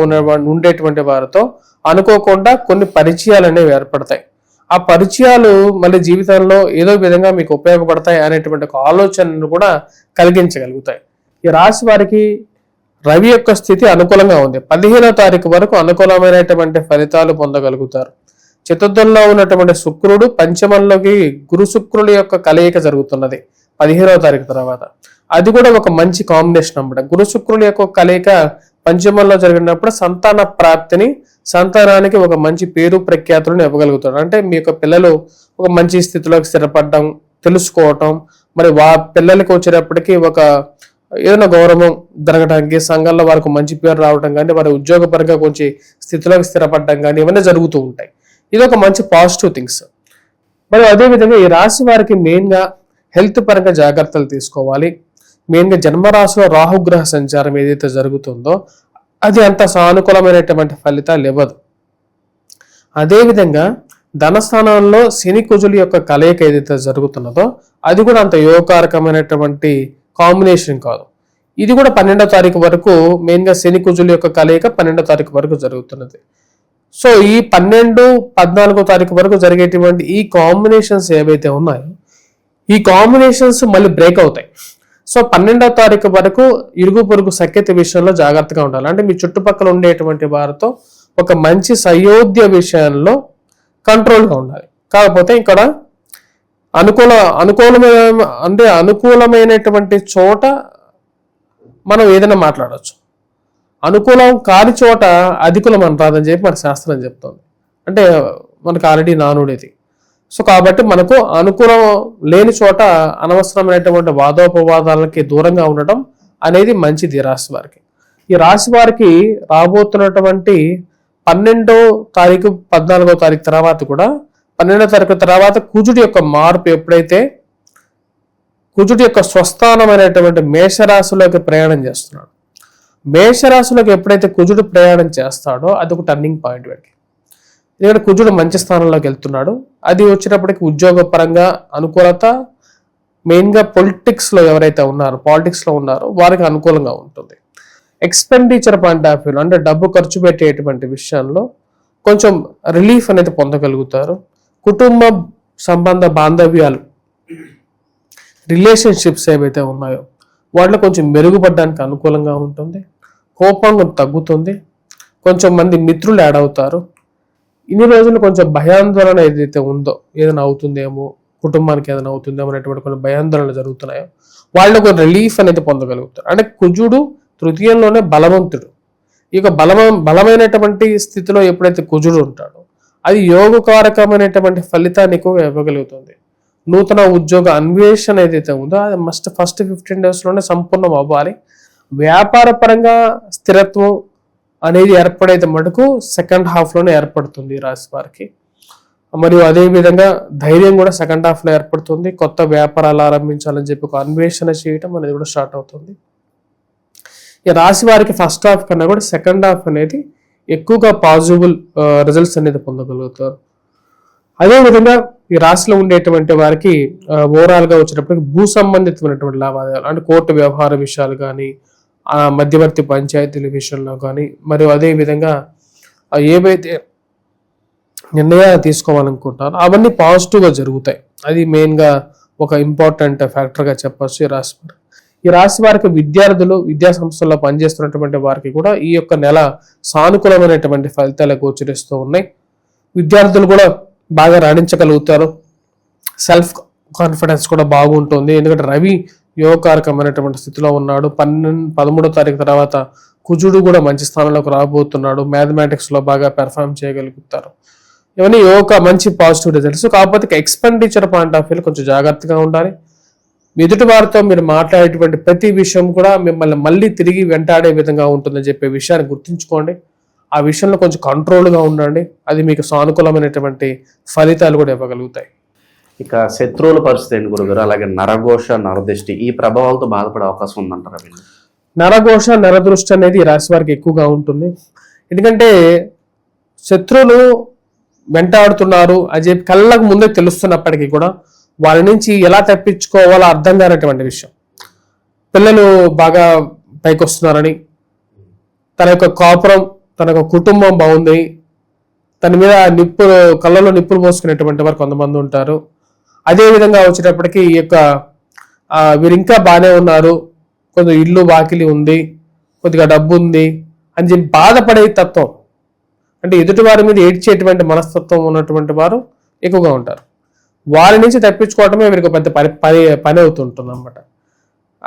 ఉండేటువంటి వారితో అనుకోకుండా కొన్ని పరిచయాలు అనేవి ఏర్పడతాయి. ఆ పరిచయాలు మళ్ళీ జీవితంలో ఏదో విధంగా మీకు ఉపయోగపడతాయి అనేటువంటి ఒక ఆలోచనను కూడా కలిగించగలుగుతాయి. ఈ రాశి వారికి రవి యొక్క స్థితి అనుకూలంగా ఉంది. 15వ తారీఖు వరకు అనుకూలమైనటువంటి ఫలితాలు పొందగలుగుతారు. చతుర్థంలో ఉన్నటువంటి శుక్రుడు పంచమంలోకి గురు శుక్రుల యొక్క కలయిక జరుగుతున్నది 15వ తారీఖు తర్వాత. అది కూడా ఒక మంచి కాంబినేషన్ అన్నమాట. గురు శుక్రుల యొక్క కలయిక పంచమంలో జరిగినప్పుడు సంతాన ప్రాప్తిని, సంతానానికి ఒక మంచి పేరు ప్రఖ్యాతులను ఇవ్వగలుగుతాడు. అంటే మీ యొక్క పిల్లలు ఒక మంచి స్థితిలోకి స్థిరపడడం, తెలుసుకోవటం, మరి పిల్లలకి వచ్చేటప్పటికి ఒక ఏదైనా గౌరవం జరగడానికి, సంఘంలో వారికి మంచి పేరు రావడం కానీ, వారి ఉద్యోగపరంగా కొంచెం స్థితిలోకి స్థిరపడడం కానీ ఇవన్నీ జరుగుతూ ఉంటాయి. ఇది ఒక మంచి పాజిటివ్ థింగ్స్. మరి అదేవిధంగా ఈ రాశి వారికి మెయిన్గా హెల్త్ పరంగా జాగ్రత్తలు తీసుకోవాలి. మెయిన్గా జన్మరాశిలో రాహుగ్రహ సంచారం ఏదైతే జరుగుతుందో అది అంత సానుకూలమైనటువంటి ఫలితాలు ఇవ్వదు. అదేవిధంగా ధనస్థానంలో శని కుజుల యొక్క కలయిక ఏదైతే జరుగుతున్నదో అది కూడా అంత యోగకారకమైనటువంటి కాంబినేషన్ కాదు. ఇది కూడా 12వ తారీఖు వరకు మెయిన్గా శని కుజుల యొక్క కలయిక 12వ తారీఖు వరకు జరుగుతున్నది. సో ఈ 12, 14వ తారీఖు వరకు జరిగేటువంటి ఈ కాంబినేషన్స్ ఏవైతే ఉన్నాయో ఈ కాంబినేషన్స్ మళ్ళీ బ్రేక్ అవుతాయి. సో 12వ తారీఖు వరకు ఇరుగు పొరుగు సఖ్యత విషయంలో జాగ్రత్తగా ఉండాలి. అంటే మీ చుట్టుపక్కల ఉండేటువంటి వారితో ఒక మంచి సయోధ్య విషయంలో కంట్రోల్గా ఉండాలి. కాకపోతే ఇక్కడ అనుకూలమైనటువంటి చోట మనం ఏదైనా మాట్లాడవచ్చు. అనుకూలం కాని చోట అధికులం అంటారని చెప్పి మన శాస్త్రం చెప్తుంది. అంటే మనకు ఆల్రెడీ నానుడేది. సో కాబట్టి మనకు అనుకూలం లేని చోట అనవసరమైనటువంటి వాదోపవాదాలకి దూరంగా ఉండటం అనేది మంచిది రాశి వారికి. ఈ రాశి వారికి రాబోతున్నటువంటి 12వ తారీఖు 14వ తారీఖు తర్వాత కూడా 12వ తారీఖు తర్వాత కుజుడి యొక్క మార్పు ఎప్పుడైతే కుజుడి యొక్క స్వస్థానమైనటువంటి మేషరాశిలోకి ప్రయాణం చేస్తున్నాడు. మేషరాశిలోకి ఎప్పుడైతే కుజుడు ప్రయాణం చేస్తాడో అది ఒక టర్నింగ్ పాయింట్ వీడికి. ఎందుకంటే కుజుడు మంచి స్థానంలోకి వెళ్తున్నాడు. అది వచ్చినప్పటికీ ఉద్యోగ పరంగా అనుకూలత, మెయిన్గా పాలిటిక్స్లో ఉన్నారో వారికి అనుకూలంగా ఉంటుంది. ఎక్స్పెండిచర్ పాయింట్ ఆఫ్ వ్యూ అంటే డబ్బు ఖర్చు పెట్టేటువంటి విషయంలో కొంచెం రిలీఫ్ అనేది పొందగలుగుతారు. కుటుంబ సంబంధ బాంధవ్యాలు, రిలేషన్షిప్స్ ఏవైతే ఉన్నాయో వాటిలో కొంచెం మెరుగుపడడానికి అనుకూలంగా ఉంటుంది. కోపం తగ్గుతుంది. కొంచెం మంది మిత్రులు యాడ్ అవుతారు. ఇన్ని రోజులు కొంచెం భయాందోళన ఏదైతే ఉందో, ఏదైనా అవుతుందేమో, కుటుంబానికి ఏదైనా అవుతుందేమో అనేటువంటి కొన్ని భయాందోళనలు జరుగుతున్నాయో వాళ్ళు ఒక రిలీఫ్ అనేది పొందగలుగుతారు. అంటే కుజుడు తృతీయంలోనే బలవంతుడు. ఈ యొక్క బలమైనటువంటి స్థితిలో ఎప్పుడైతే కుజుడు ఉంటాడో అది యోగకారకమైనటువంటి ఫలితాన్ని ఎక్కువగా ఇవ్వగలుగుతుంది. నూతన ఉద్యోగ అన్వేషణ ఏదైతే ఉందో అది ఫస్ట్ 15 daysలోనే సంపూర్ణం అవ్వాలి. వ్యాపార పరంగా స్థిరత్వం అనేది ఏర్పడైతే మటుకు సెకండ్ హాఫ్లోనే ఏర్పడుతుంది ఈ రాశి వారికి. మరియు అదేవిధంగా ధైర్యం కూడా సెకండ్ హాఫ్లో ఏర్పడుతుంది. కొత్త వ్యాపారాలు ఆరంభించాలని చెప్పి ఒక అన్వేషణ చేయటం అనేది కూడా స్టార్ట్ అవుతుంది. ఈ రాశి వారికి ఫస్ట్ హాఫ్ కన్నా కూడా సెకండ్ హాఫ్ అనేది ఎక్కువగా పాజిబుల్ రిజల్ట్స్ అనేది పొందగలుగుతారు. అదేవిధంగా ఈ రాశిలో ఉండేటువంటి వారికి ఓవరాల్గా వచ్చేటప్పటికి భూ సంబంధితమైనటువంటి లావాదేవీలు అంటే కోర్టు వ్యవహార విషయాలు కానీ, మధ్యవర్తి పంచాయతీల విషయంలో కానీ, మరియు అదేవిధంగా ఏవైతే నిర్ణయాలు తీసుకోవాలనుకుంటారో అవన్నీ పాజిటివ్గా జరుగుతాయి. అది మెయిన్గా ఒక ఇంపార్టెంట్ ఫ్యాక్టర్గా చెప్పచ్చు ఈ రాశి వారు. ఈ రాశి వారికి విద్యార్థులు, విద్యా సంస్థల్లో పనిచేస్తున్నటువంటి వారికి కూడా ఈ యొక్క నెల సానుకూలమైనటువంటి ఫలితాలు గోచరిస్తూ ఉన్నాయి. విద్యార్థులు కూడా బాగా రాణించగలుగుతారు. సెల్ఫ్ కాన్ఫిడెన్స్ కూడా బాగుంటుంది. ఎందుకంటే రవి యోగకారకమైనటువంటి స్థితిలో ఉన్నాడు. 13వ తారీఖు తర్వాత కుజుడు కూడా మంచి స్థానంలోకి రాబోతున్నాడు. మ్యాథమెటిక్స్లో బాగా పెర్ఫామ్ చేయగలుగుతారు. ఇవన్నీ మంచి పాజిటివ్ రిజల్ట్స్. కాకపోతే ఎక్స్పెండిచర్ పాయింట్ ఆఫ్ వ్యూ కొంచెం జాగ్రత్తగా ఉండాలి. ఎదుటి వారితో మీరు మాట్లాడేటువంటి ప్రతి విషయం కూడా మిమ్మల్ని మళ్ళీ తిరిగి వెంటాడే విధంగా ఉంటుందని చెప్పే విషయాన్ని గుర్తుంచుకోండి. ఆ విషయంలో కొంచెం కంట్రోల్గా ఉండండి. అది మీకు సానుకూలమైనటువంటి ఫలితాలు కూడా ఇవ్వగలుగుతాయి. ఇక శత్రువుల పరిస్థితి ఏంటి గురుగారు? అలాగే నరఘోష, నరదృష్టి ఈ ప్రభావాలతో బాధపడే అవకాశం ఉందంటారా? నరఘోష, నరదృష్టి అనేది ఈ రాశి వారికి ఎక్కువగా ఉంటుంది. ఎందుకంటే శత్రువులు వెంటాడుతున్నారు అని చెప్పి కళ్ళకు ముందే తెలుస్తున్నప్పటికీ కూడా వాళ్ళ నుంచి ఎలా తప్పించుకోవాలో అర్థం కానటువంటి విషయం. పిల్లలు బాగా పైకి వస్తున్నారని, తన యొక్క కాపురం, తన యొక్క కుటుంబం బాగుంది, తన మీద కళ్ళలో నిప్పులు పోసుకునేటువంటి వారు కొంతమంది ఉంటారు. అదేవిధంగా వచ్చేటప్పటికి ఈ యొక్క వీరు ఇంకా బాగానే ఉన్నారు, కొంచెం ఇల్లు వాకిలి ఉంది, కొద్దిగా డబ్బు ఉంది అని చెప్పి బాధపడే తత్వం, అంటే ఎదుటి వారి మీద ఏడ్చేటువంటి మనస్తత్వం ఉన్నటువంటి వారు ఎక్కువగా ఉంటారు. వారి నుంచి తప్పించుకోవటమే వీరికి పెద్ద పని అవుతుంటుంది అన్నమాట.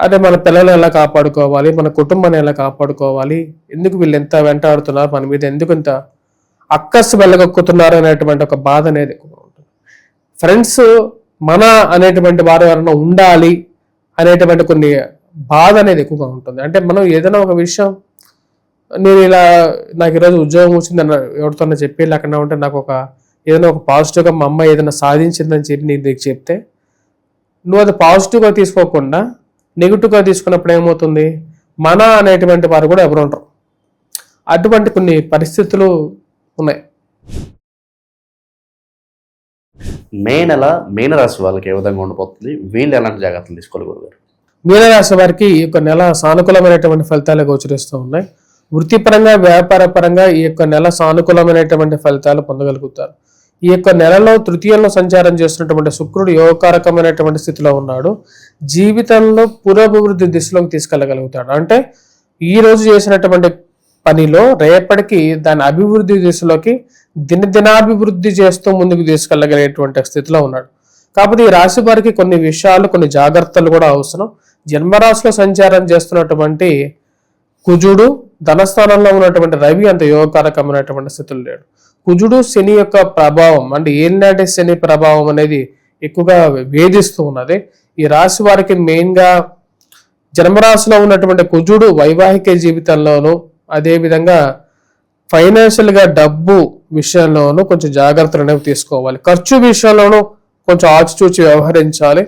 అదే మన పిల్లలు ఎలా కాపాడుకోవాలి, మన కుటుంబాన్ని ఎలా కాపాడుకోవాలి, ఎందుకు వీళ్ళు ఎంత వెంటాడుతున్నారు, మన మీద ఎందుకు ఇంత అక్కస్సు వెళ్ళగొక్కుతున్నారు అనేటువంటి ఒక బాధ అనేది ఎక్కువగా ఉంటుంది. ఫ్రెండ్స్ మన అనేటువంటి వారు ఎవరైనా ఉండాలి అనేటువంటి కొన్ని బాధ అనేది ఎక్కువగా ఉంటుంది. అంటే మనం ఏదైనా ఒక విషయం, నేను ఇలా నాకు ఈరోజు ఉద్యోగం వచ్చింది అన్న ఎవరితోనే చెప్పి లేకుండా ఉంటే నాకు ఏదైనా ఒక పాజిటివ్గా మా అమ్మ ఏదైనా సాధించిందని చెప్పి నీకు చెప్తే నువ్వు అది పాజిటివ్గా తీసుకోకుండా నెగిటివ్గా తీసుకున్నప్పుడు ఏమవుతుంది, మన అనేటువంటి వారు కూడా ఎవరు ఉంటారు. అటువంటి కొన్ని పరిస్థితులు ఉన్నాయి. మీనరాశి వాళ్ళకి ఏ విధంగా ఉండిపోతుంది, వీళ్ళు ఎలాంటి జాగ్రత్తలు తీసుకోవాలి గురుగారు? మీనరాశి వారికి ఈ యొక్క నెల సానుకూలమైనటువంటి ఫలితాలు గోచరిస్తూ ఉన్నాయి. వృత్తిపరంగా, వ్యాపార పరంగా ఈ యొక్క నెల సానుకూలమైనటువంటి ఫలితాలు పొందగలుగుతారు. ఈ యొక్క నెలలో తృతీయంలో సంచారం చేస్తున్నటువంటి శుక్రుడు యోగకారకమైనటువంటి స్థితిలో ఉన్నాడు. జీవితంలో పురోభివృద్ధి దిశలోకి తీసుకెళ్ళగలుగుతాడు. అంటే ఈ రోజు చేసినటువంటి పనిలో రేపటికి దాని అభివృద్ధి దిశలోకి దినాభివృద్ధి చేస్తూ ముందుకు తీసుకెళ్ళగలిగేటువంటి స్థితిలో ఉన్నాడు. కాకపోతే ఈ రాశి వారికి కొన్ని విషయాలు, కొన్ని జాగ్రత్తలు కూడా అవసరం. జన్మరాశిలో సంచారం చేస్తున్నటువంటి కుజుడు, ధనస్థానంలో ఉన్నటువంటి రవి అంత యోగకారకమైనటువంటి స్థితులు లేడు. కుజుడు శని యొక్క ప్రభావం, అంటే ఏలినాటి శని ప్రభావం అనేది ఎక్కువగా వేధిస్తూ ఉన్నది. ఈ రాశి వారికి మెయిన్గా జన్మరాశిలో ఉన్నటువంటి కుజుడు వైవాహిక జీవితంలోనూ, అదేవిధంగా ఫైనాన్షియల్గా డబ్బు విషయంలోనూ కొంచెం జాగ్రత్తలు అనేవి తీసుకోవాలి. ఖర్చు విషయంలోనూ కొంచెం ఆచితూచి వ్యవహరించాలి.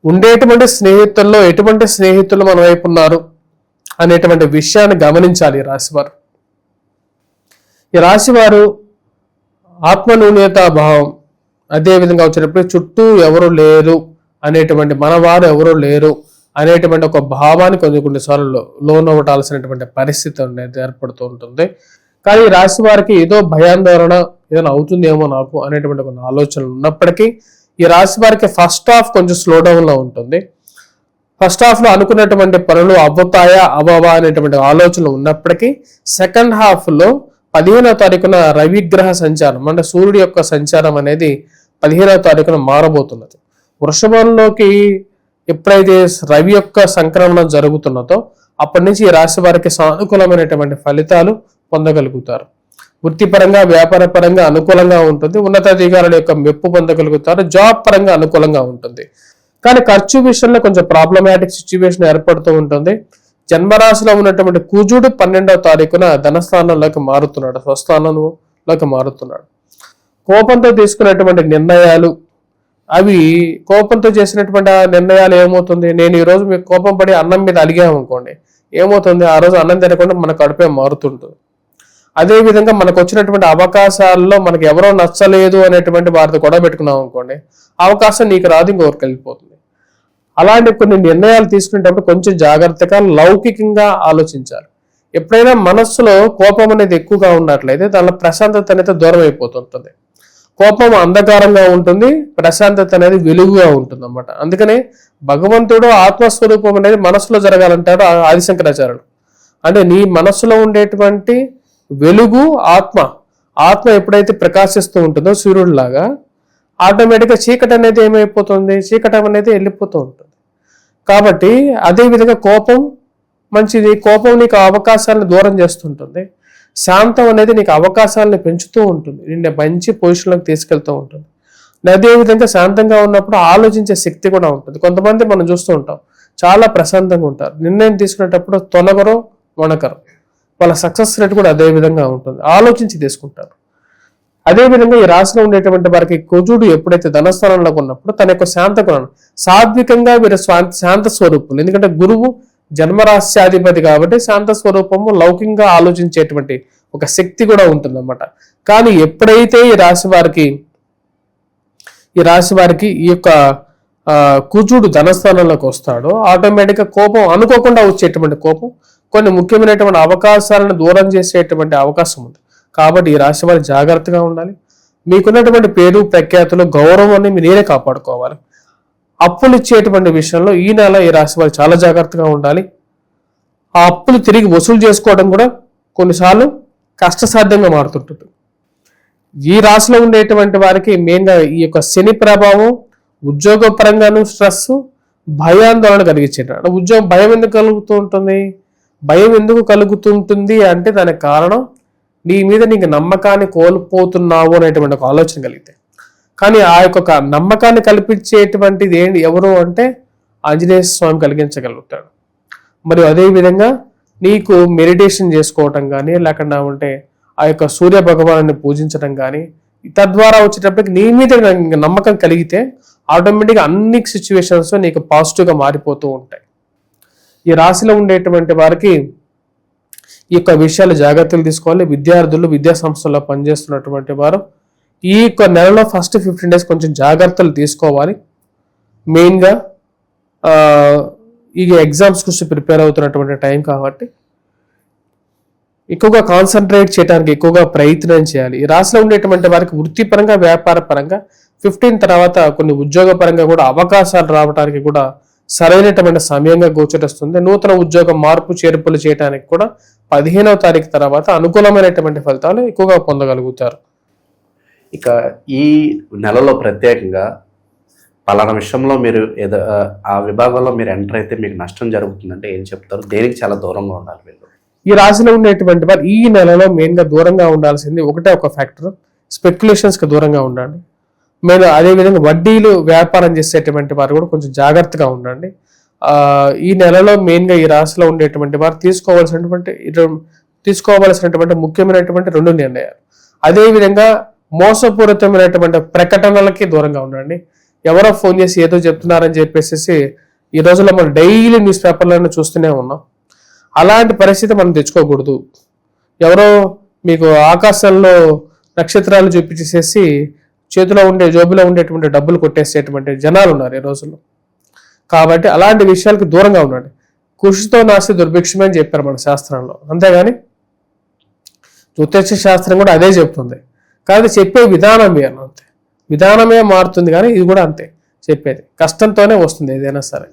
ఉండేటువంటి స్నేహితుల్లో ఎటువంటి స్నేహితులు మన వైపు ఉన్నారు అనేటువంటి విషయాన్ని గమనించాలి ఈ రాశివారు. ఈ రాశివారు ఆత్మన్యూన్యతా భావం, అదేవిధంగా వచ్చేటప్పుడు చుట్టూ ఎవరు లేరు అనేటువంటి, మనవారు ఎవరు లేరు అనేటువంటి ఒక భావాన్ని కొన్నిసార్లు లోనవ్వటాల్సినటువంటి పరిస్థితి అనేది ఏర్పడుతూ ఉంటుంది. కానీ ఈ రాశి వారికి ఏదో భయాందోళన, ఏదైనా అవుతుందేమో నాకు అనేటువంటి కొన్ని ఆలోచనలు ఉన్నప్పటికీ ఈ రాశి వారికి ఫస్ట్ హాఫ్ కొంచెం స్లో డౌన్లో ఉంటుంది. ఫస్ట్ హాఫ్లో అనుకున్నటువంటి పనులు అవుతాయా అవ్వవా అనేటువంటి ఆలోచనలు ఉన్నప్పటికీ సెకండ్ హాఫ్లో 15వ తారీఖున రవిగ్రహ సంచారం అంటే సూర్యుడి యొక్క సంచారం అనేది 15వ తారీఖున మారబోతున్నది. వృషభంలోకి ఎప్పుడైతే రవి యొక్క సంక్రమణం జరుగుతున్నదో అప్పటి నుంచి ఈ రాశి వారికి సానుకూలమైనటువంటి ఫలితాలు పొందగలుగుతారు. వృత్తిపరంగా వ్యాపార పరంగా అనుకూలంగా ఉంటుంది. ఉన్నతాధికారుల యొక్క మెప్పు పొందగలుగుతారు. జాబ్ పరంగా అనుకూలంగా ఉంటుంది. కానీ ఖర్చు విషయంలో కొంచెం ప్రాబ్లమాటిక్ సిచ్యువేషన్ ఏర్పడుతూ ఉంటుంది. జన్మరాశిలో ఉన్నటువంటి కుజుడు 12వ తారీఖున ధనస్థానంలోకి మారుతున్నాడు, స్వస్థానంలోకి మారుతున్నాడు. కోపంతో తీసుకున్నటువంటి నిర్ణయాలు అవి కోపంతో చేసినటువంటి నిర్ణయాలు ఏమవుతుంది, నేను ఈరోజు మీకు కోపం పడి అన్నం మీద అలిగామనుకోండి, ఏమవుతుంది, ఆ రోజు అన్నం తినకుండా మన కడుపే మారుతుంటుంది. అదేవిధంగా మనకు వచ్చినటువంటి అవకాశాల్లో మనకి ఎవరో నచ్చలేదు అనేటువంటి వారితో గొడవ పెట్టుకున్నాం అనుకోండి, అవకాశం నీకు రాదు, ఇంకొకరికి వెళ్ళిపోతుంది. అలాంటి కొన్ని నిర్ణయాలు తీసుకునేటప్పుడు కొంచెం జాగ్రత్తగా లౌకికంగా ఆలోచించాలి. ఎప్పుడైనా మనస్సులో కోపం అనేది ఎక్కువగా ఉన్నట్లయితే దానిలో ప్రశాంతత అనేది దూరం అయిపోతుంటుంది. కోపం అంధకారంగా ఉంటుంది, ప్రశాంతత అనేది వెలుగుగా ఉంటుంది అన్నమాట. అందుకనే భగవంతుడు ఆత్మస్వరూపం అనేది మనస్సులో జరగాలంటారు ఆదిశంకరాచార్యులు. అంటే నీ మనస్సులో ఉండేటువంటి వెలుగు ఆత్మ ఎప్పుడైతే ప్రకాశిస్తూ ఉంటుందో సూర్యుడిలాగా, ఆటోమేటిక్గా చీకటి అనేది ఏమైపోతుంది, చీకటి అనేది వెళ్ళిపోతూ ఉంటుంది. కాబట్టి అదేవిధంగా కోపం మంచిది. కోపం నీకు అవకాశాలను దూరం చేస్తుంటుంది. శాంతం అనేది నీకు అవకాశాలను పెంచుతూ ఉంటుంది, నిన్ను మంచి పొజిషన్లోకి తీసుకెళ్తూ ఉంటుంది. అదేవిధంగా శాంతంగా ఉన్నప్పుడు ఆలోచించే శక్తి కూడా ఉంటుంది. కొంతమంది మనం చూస్తూ ఉంటాం చాలా ప్రశాంతంగా ఉంటారు, నిర్ణయం తీసుకునేటప్పుడు తొలగరో వణకరు. వాళ్ళ సక్సెస్ రేట్ కూడా అదే విధంగా ఉంటుంది, ఆలోచించి తీసుకుంటారు. అదేవిధంగా ఈ రాశిలో ఉండేటువంటి వారికి కుజుడు ఎప్పుడైతే ధనస్థానంలో ఉన్నప్పుడు తన యొక్క శాంత గుణాన్ని సాత్వికంగా వీరు శాంత స్వరూపులు. ఎందుకంటే గురువు జన్మరాశ్యాధిపతి కాబట్టి శాంత స్వరూపము లౌకికంగా ఆలోచించేటువంటి ఒక శక్తి కూడా ఉంటుందన్నమాట. కానీ ఎప్పుడైతే ఈ రాశి వారికి ఈ యొక్క కుజుడు ధనస్థానంలోకి వస్తాడో ఆటోమేటిక్గా కోపం అనుకోకుండా వచ్చేటువంటి కోపం కొన్ని ముఖ్యమైనటువంటి అవకాశాలను దూరం చేసేటువంటి అవకాశం ఉంది. కాబట్టి ఈ రాశి వారు జాగ్రత్తగా ఉండాలి. మీకున్నటువంటి పేరు ప్రఖ్యాతులు గౌరవాన్ని మీరే కాపాడుకోవాలి. అప్పులు ఇచ్చేటువంటి విషయంలో ఈ నెల ఈ రాశి వారు చాలా జాగ్రత్తగా ఉండాలి. ఆ అప్పులు తిరిగి వసూలు చేసుకోవడం కూడా కొన్నిసార్లు కష్టసాధ్యంగా మారుతుంటుంది. ఈ రాశిలో ఉండేటువంటి వారికి మెయిన్గా ఈ యొక్క శని ప్రభావం ఉద్యోగ పరంగాను స్ట్రెస్, భయాందోళన కలిగించేట. ఉద్యోగం భయం ఎందుకు కలుగుతూ ఉంటుంది, భయం ఎందుకు కలుగుతుంటుంది అంటే దానికి కారణం నీ మీద నీకు నమ్మకాన్ని కోల్పోతున్నావు అనేటువంటి ఒక ఆలోచన కలిగితే. కానీ ఆ యొక్క నమ్మకాన్ని కల్పించేటువంటిది ఎవరు అంటే ఆంజనేయ స్వామి కలిగించగలుగుతాడు. మరియు అదేవిధంగా నీకు మెడిటేషన్ చేసుకోవటం కానీ లేకుండా ఉంటే ఆ యొక్క సూర్య భగవాను పూజించడం కానీ తద్వారా వచ్చేటప్పటికి నీ మీద నమ్మకం కలిగితే ఆటోమేటిక్గా అన్ని సిచ్యువేషన్స్ నీకు పాజిటివ్గా మారిపోతూ ఉంటాయి. ఈ రాశిలో ఉండేటువంటి వారికి ఈ యొక్క విషయాలు జాగ్రత్తలు తీసుకోవాలి. విద్యార్థులు విద్యా సంస్థల్లో పనిచేస్తున్నటువంటి వారు ఈ యొక్క నెలలో ఫస్ట్ 15 days కొంచెం జాగ్రత్తలు తీసుకోవాలి. మెయిన్గా ఈ ఎగ్జామ్స్ కోసం ప్రిపేర్ అవుతున్నటువంటి టైం కాబట్టి ఎక్కువగా కాన్సన్ట్రేట్ చేయడానికి ఎక్కువగా ప్రయత్నం చేయాలి. ఈ రాశిలో ఉండేటువంటి వారికి వృత్తిపరంగా వ్యాపార పరంగా 15 తర్వాత కొన్ని ఉద్యోగ పరంగా కూడా అవకాశాలు రావడానికి కూడా సరైనటువంటి సమయంగా గోచరిస్తుంది. నూతన ఉద్యోగ మార్పు చేర్పులు చేయడానికి కూడా 15వ తారీఖు తర్వాత అనుకూలమైనటువంటి ఫలితాలు ఎక్కువగా పొందగలుగుతారు. ఇక ఈ నెలలో ప్రత్యేకంగా పలానా విషయంలో మీరు ఏదో ఆ విభాగంలో మీరు ఎంటర్ అయితే మీకు నష్టం జరుగుతుందంటే ఏం చెప్తారు? దేనికి చాలా దూరంగా ఉండాలి వీళ్ళు? ఈ రాశిలో ఉండేటువంటి వారు ఈ నెలలో మెయిన్గా దూరంగా ఉండాల్సింది ఒకటే ఒక ఫ్యాక్టర్, స్పెక్యులేషన్స్కి దూరంగా ఉండండి. మీరు అదేవిధంగా వడ్డీలు వ్యాపారం చేసేటువంటి వారు కూడా కొంచెం జాగ్రత్తగా ఉండండి. ఈ నెలలో మెయిన్గా ఈ రాశిలో ఉండేటువంటి వారు తీసుకోవాల్సినటువంటి ముఖ్యమైనటువంటి 2 నిర్ణయాలు. అదేవిధంగా మోసపూరితమైనటువంటి ప్రకటనలకి దూరంగా ఉండండి. ఎవరో ఫోన్ చేసి ఏదో చెప్తున్నారని చెప్పేసి ఈ రోజుల్లో మనం డైలీ న్యూస్ పేపర్లను చూస్తూనే ఉన్నాం. అలాంటి పరిస్థితి మనం తెచ్చుకోకూడదు. ఎవరో మీకు ఆకాశంలో నక్షత్రాలు చూపించేసేసి జోబులో ఉండేటువంటి డబ్బులు కొట్టేసేటువంటి జనాలు ఉన్నారు ఈ రోజుల్లో. కాబట్టి అలాంటి విషయాలకు దూరంగా ఉండండి. కృషితో నాస్తి దుర్భిక్షమే అని చెప్పారు మన శాస్త్రంలో. అంతేగాని జ్యోతిష శాస్త్రం కూడా అదే చెప్తుంది. కానీ చెప్పే విధానమే అంతే, విధానమే మారుతుంది. కానీ ఇది కూడా అంతే, చెప్పేది కష్టంతోనే వస్తుంది ఏదైనా సరే.